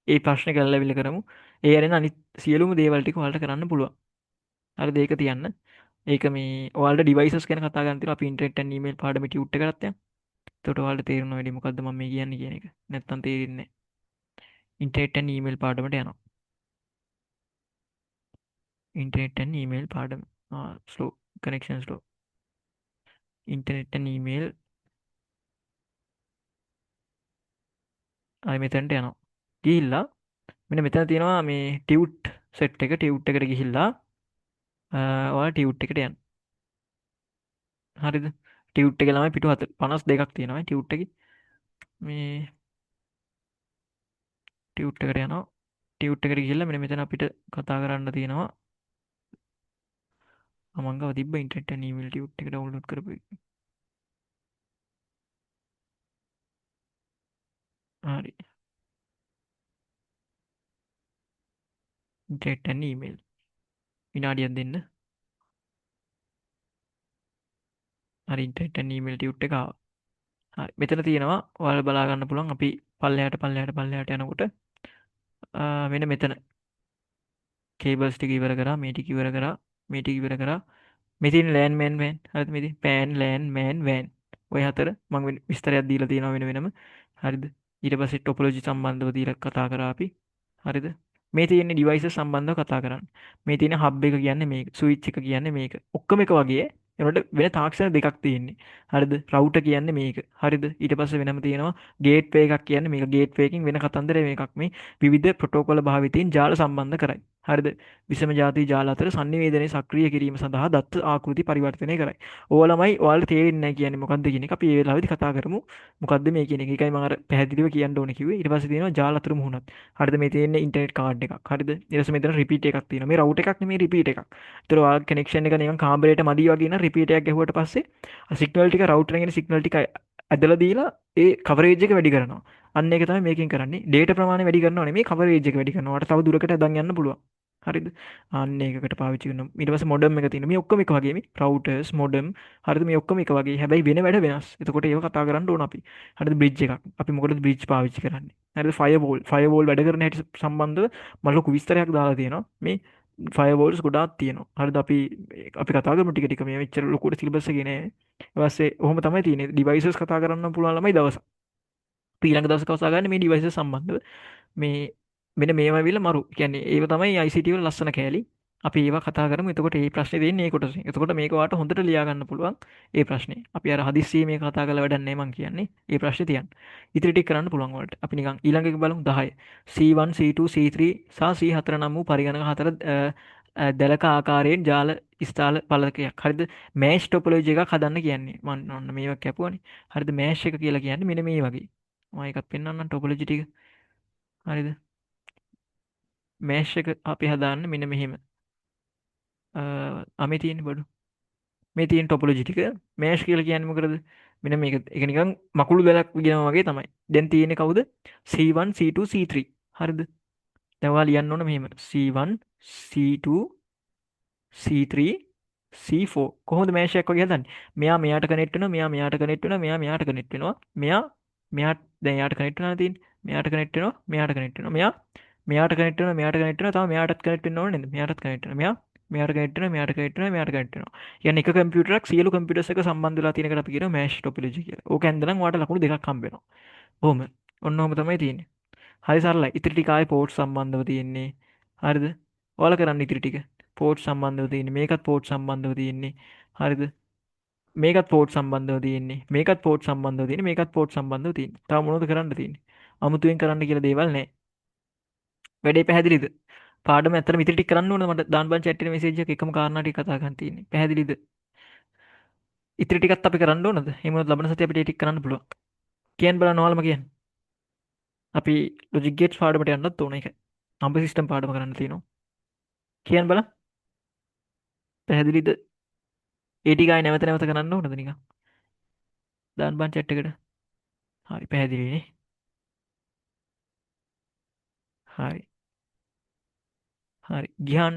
ඒ ප්‍රශ්නේ ගැලවිල කරමු. ඒ අරෙන අනිත් සියලුම දේවල් ටික ඔයාලට කරන්න පුළුවන්. හරිද? ඒක තියන්න. ඒක මේ ඔයාලට ඩිවයිසස් ගැන කතා කරන්න තියෙනවා. අපි ඉන්ටර්නෙට් ඇන්ඩ් ඊමේල් පාඩමේ ටියුට් එක ගත්තා. එතකොට ඔයාලට තේරෙනවා වැඩි මොකද්ද මම මේ කියන්නේ කියන එක. නැත්තම් තේරෙන්නේ නැහැ. ඉන්ටර්නෙට් ඇන්ඩ් ඊමේල් පාඩමට යනවා. ඉන්ටර්නෙට් ඇන්ඩ් ඊමේල් පාඩම. Slow connection slow. Internet and email ආයෙ මෙතනට යනවා. ගිහිල්ලා මෙන්න මෙතන තියෙනවා මේ ටියුට් සෙට් එක ටියුට් එකට ගිහිල්ලා ඔයාලා ටියුට් එකට යන්න. හරිද? ටියුට් එකේ ළමයි පිටු 52ක් තියෙනවා ටියුට් එකේ. මේ ටියුට් එකට යනවා. ටියුට් එකට ගිහිල්ලා මෙන්න මෙතන අපිට කතා කරන්න තියෙනවා. මං ගාව තිබ්බ ඉන්ටර්නෙට් ඇන්ඩ් ඊමේල් ටියුට් එක ඩවුන්ලෝඩ් කරපු එක. හරි. ඉන්ටර්නෙට් ඇන්ඩ් ඊමේල් විනාඩියක් දෙන්න. හරි ඉන්ටර්නෙට් ඇන්ඩ් ඊමේල් ටියුට් එක ආවා. හරි මෙතන තියෙනවා ඔයාලා බලා ගන්න පුළුවන් අපි පල්ලෙහාට යනකොට මෙන්න මෙතන කේබල්ස් ටික ඉවර කරා මේ ටික ඉවර කරා මේ ටික ඉවර කරා මේ තියෙන ලෑන් මෑන් වෑන් හරිද මේ තියෙන පෑන් ලෑන් මෑන් වෑන් ඔය හතර මම විස්තරයක් දීලා තියෙනවා වෙන වෙනම හරිද ඊට පස්සේ ටොපොලොජි සම්බන්ධව දීලා කතා කරා අපි හරිද මේ තියෙන ඩිවයිසස් සම්බන්ධව කතා කරන්න මේ තියෙන හබ් එක කියන්නේ මේක ස්විච් එක කියන්නේ මේක ඔක්කොම එක වගේ එනකොට වෙන තාක්ෂණ දෙකක් තියෙන්නේ හරිද රවුටර් කියන්නේ මේක හරිද ඊට පස්සේ වෙනම තියෙනවා ගේට්වේ එකක් කියන්නේ මේක ගේට්වේ එකකින් වෙන කතන්දර මේකක් මේ විවිධ ප්‍රොටෝකෝල භාවිතයෙන් ජාල සම්බන්ධ කරයි හරිද විෂම ජාති ජාල අතර sannivedanaya සක්‍රිය කිරීම සඳහා දත්ත ආකෘති පරිවර්තනය කරයි. ඕවා ළමයි ඔයාලට තේරෙන්නේ නැහැ කියන්නේ මොකද්ද කියන එක අපි ඒ වෙලාවෙදි කතා කරමු. මොකද්ද මේ කියන එක. ඒකයි මම අර පැහැදිලිව කියන්න ඕනේ කිව්වේ. ඊට පස්සේ තියෙනවා ජාල අතර මුහුණත්. හරිද මේ තියෙන්නේ ඉන්ටර්නෙට් කාඩ් එකක්. හරිද ඊට පස්සේ මෙතන රිපීට් එකක් තියෙනවා. මේ රවුටර් එකක් නෙමෙයි රිපීට් එකක්. ඒතර ඔයාලා කනෙක්ෂන් එක නිකන් කාමරේට මදි වගේ නම් රිපීට් එකක් ගැහුවට පස්සේ සිග්නල් ටික රවුටර් එකෙන් සිග්නල් ටික ඇදලා දීලා ඒ කවරේජ් එක වැඩි කරනවා. අන්න ඒක තමයි මේකෙන් කරන්නේ. ඩේටා ප්‍රමාණය වැඩි කරනව නෙමෙයි කවරේජ් එක වැඩි කරනවා. ඔයාලට තව දුරකට අදන් යන්න පුළුවන්. හරිද අන්න ඒකට පාවිච්චි කරනවා ඊට පස්සේ මොඩම් එක තියෙනවා මේ ඔක්කොම එක වගේ මේ රවුටර්ස් මොඩම් හරිද මේ ඔක්කොම එක වගේ හැබැයි වෙන වැඩ වෙනස් එතකොට ඒව කතා කරන්න ඕන අපි හරිද බ්‍රිජ් එකක් අපි මොකටද බ්‍රිජ් පාවිච්චි කරන්නේ හරිද ෆයර්වෝල් වැඩ කරන හැටි සම්බන්ධව මම ලොකු විස්තරයක් දාලා තියෙනවා මේ ෆයර්වෝල්ස් ගොඩාක් තියෙනවා හරිද අපි කතා කරමු ටික ටික මේ මෙච්චර ලොකුට සිලබස් එකේ නෑ ඊට පස්සේ ඔහොම තමයි තියෙන්නේ ඩිවයිසස් කතා කරන්න පුළුවන් ළමයි දවසක් ඊළඟ දවසක කතා ගන්න මේ ඩිවයිසස් සම්බන්ධව මේ මෙන්න මේවා ඇවිල්ලා මරු. කියන්නේ ඒව තමයි ICT වල ලස්සන කෑලි. අපි ඒවා කතා කරමු. එතකොට මේ ප්‍රශ්නේ දෙන්නේ ඒ කොටසේ. එතකොට මේක ඔයාලට හොඳට ලියා ගන්න පුළුවන් ඒ ප්‍රශ්නේ. අපි අර හදිස්සියේ මේක කතා කරලා වැඩක් නැහැ මං කියන්නේ. ඒ ප්‍රශ්නේ තියන්න. ඉතිරි ටික කරන්න පුළුවන් වලට. අපි නිකන් ඊළඟ එක බලමු 10. C1, C2, C3 සහ C4 නම් වූ පරිගණක හතර දැලක ආකාරයෙන් ජාල ස්ථාල පළකයක්. හරිද? මෑෂ් ටොපොලොජි එකක් හදන්න කියන්නේ. මම ඔන්න මේවා කැපුවානේ. හරිද? මෑෂ් එක කියලා කියන්නේ මෙන්න මේ වගේ. මම එකක් පෙන්වන්නම් ටොපොලොජි ටික. හරිද? මෑෂ් එක අපි හදාන්න මෙන්න මෙහෙම. අමේ තියෙන බඩු. මේ තියෙන ටොපොලොජි ටික මෑෂ් කියලා කියන්නේ මොකටද? මෙන්න මේක. ඒක නිකන් මකුළු දැලක් විදිනවා වගේ තමයි. දැන් තියෙන්නේ කවුද? C1 C2 C3. හරිද? දැන් ඔයාලා ලියන්න ඕන මෙහෙම. C1 C2 C3 C4 කොහොමද මෑෂ් එකක් වගේ හදන්නේ? මෙයා මෙයාට කනෙක්ට් වෙනවා, මෙයා මෙයාට කනෙක්ට් වෙනවා, මෙයා මෙයාට කනෙක්ට් වෙනවා. මෙයා මෙයාට දැන් යාට කනෙක්ට් වෙනවා තියෙන්නේ. මෙයාට කනෙක්ට් වෙනවා, මෙයාට කනෙක්ට් වෙනවා. මෙයා මෙයාට කනෙක්ට් වෙනවා, මෙයාට කනෙක්ට් වෙනවා. තව මෙයාටත් කනෙක්ට් වෙන්න ඕනේ නේද? මෙයාටත් කනෙක්ට් වෙනවා. මෙයා මෙයාට කනෙක්ට් වෙනවා, මෙයාට කනෙක්ට් වෙනවා, මෙයාට කනෙක්ට් වෙනවා. කියන්නේ එක කම්පියුටරයක් සියලු කම්පියුටර්ස් එක සම්බන්ධ වෙලා තියෙන එකට අපි කියනවා මෑෂ් ටොපොලොජි කියලා. ඕක ඇන්දනම් ඔයාලට ලකුණු දෙකක් හම්බ වෙනවා. ඔහොම. ඔන්න ඔහොම තමයි තියෙන්නේ. හරි සරලයි. ඉතිරි ටික ආයේ පෝට් සම්බන්ධව තියෙන්නේ. හරිද? ඔයාලා කරන්න ඉතිරි ටික. පෝට් සම්බන්ධව තියෙන්නේ. මේකත් පෝට් සම්බන්ධව තියෙන්නේ. හරිද? මේකත් පෝට් සම්බන්ධව තියෙන්නේ. මේකත් පෝට් සම්බන්ධව තියෙන්නේ. මේකත් පෝට් සම්බන්ධව තියෙන්නේ. තව මොනවද කරන්න තියෙන්නේ? අමුතුවෙන් කරන්න කියලා දේවල් නැහැ. වැඩේ පැහැදිලිද? පාඩම ඇත්තටම ඉතිරි ටික කරන්න ඕනද මට දාන්න බං chat එකේ message එක එකම කාරණා ටික කතා කරන් තියෙන්නේ. පැහැදිලිද? ඉතිරි ටිකත් අපි කරන්න ඕනද? එහෙම වුණොත් ලබන සතිය අපිට ඒ ටික කරන්න පුළුවන්. කියන්න බලන්න ඔයාලම කියන්න. අපි logic gates පාඩමට යන්නත් ඕන ඒක. number system පාඩම කරන්න තියෙනවා. කියන්න බලන්න. පැහැදිලිද? ඒ ටික ආයේ නැවත නැවත කරන්න ඕනද නිකන්? දාන්න බං chat එකට. හරි පැහැදිලිනේ. හරි. හරි. ගිහාන්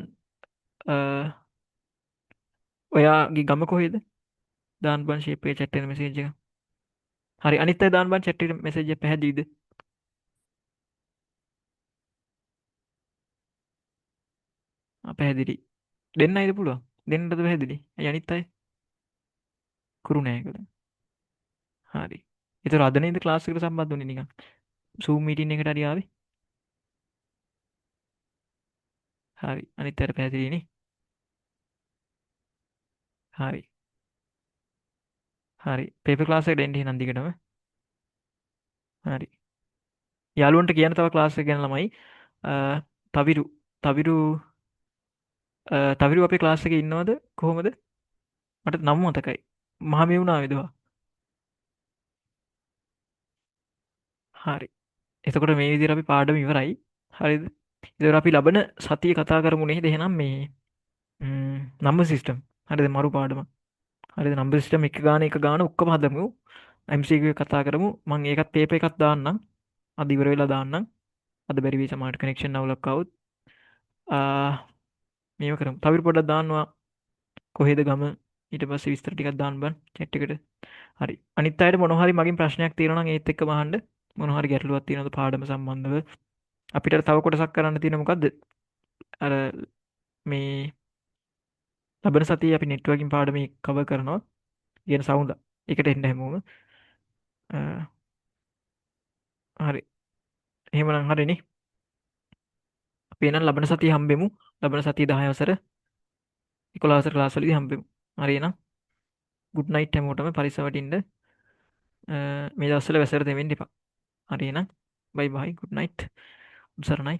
ඔයාගේ ගම කොහෙද? දාන්න බං shape එකේ chat එකේ message එක. හරි අනිත් අය දාන්න බං chat එකේ message එක පැහැදිලිද? පැහැදිලි. දෙන්නයිද පුළුවන්? දෙන්නටද පැහැදිලි? ඇයි අනිත් අය? කුරු නෑ ඒකද? හරි. ඒතර අද නේද ක්ලාස් එකට සම්බන්ධ වුනේ නිකන්. Zoom meeting එකට හරි ආවේ. හරි. අනිත් අයට පැහැදිලිනේ. හරි. හරි. පේපර් ක්ලාස් එකට එන්න එහෙනම් දිගටම. හරි. යාළුවන්ට කියන්න තව ක්ලාස් එක ගැන ළමයි. අ, තවිරු තවිරු තවිරු අපේ ක්ලාස් එකේ ඉන්නවද? කොහොමද? මට නම මතකයි. මහමෙවුනා විදවා. හරි. එතකොට මේ විදිහට අපි පාඩම ඉවරයි. හරිද? ඒතර අපි ලබන සතියේ කතා කරමු නේද? එහෙනම් මේ නම්බර් සිස්ටම්. හරිද? මරු පාඩම. හරිද? නම්බර් සිස්ටම් එක ගාන ඔක්කොම හදමු. MCQ එක කතා කරමු. මම ඒකත් පේපර් එකක් දාන්නම්. අද ඉවර වෙලා දාන්නම්. අද බැරි වෙයි සමහරට කනෙක්ෂන් අවුලක් આવුත්. මේව කරමු. තවිර පොඩ්ඩක් දාන්නවා. කොහෙද ගම? ඊට පස්සේ විස්තර ටිකක් දාන්න බන් chat එකට. හරි. අනිත් අයට මොනවා හරි මගෙන් ප්‍රශ්නයක් තියෙනවා නම් ඒත් එක්කම අහන්න. මොනවා හරි ගැටලුවක් තියෙනවද පාඩම සම්බන්ධව? අපිට තව කොටසක් කරන්න තියෙන මොකද්ද? අර මේ ලබන සතියේ අපි නෙට්වර්කින් පාඩමේ කවර් කරනවා. කියන සවුන්ඩ්. එකට එන්න හැමෝම. හරි. එහෙමනම් හරිනේ. අපි එහෙනම් ලබන සතියේ හම්බෙමු. ලබන සතියේ 10 වසර 11 වසර ක්ලාස් වලදී හම්බෙමු. හරි එහෙනම් good night හැමෝටම පරිස්සමට ඉන්න. මේ දවස්වල වැසර දෙමින් ඉපා. හරි එහෙනම් bye bye good night. උසරණයි.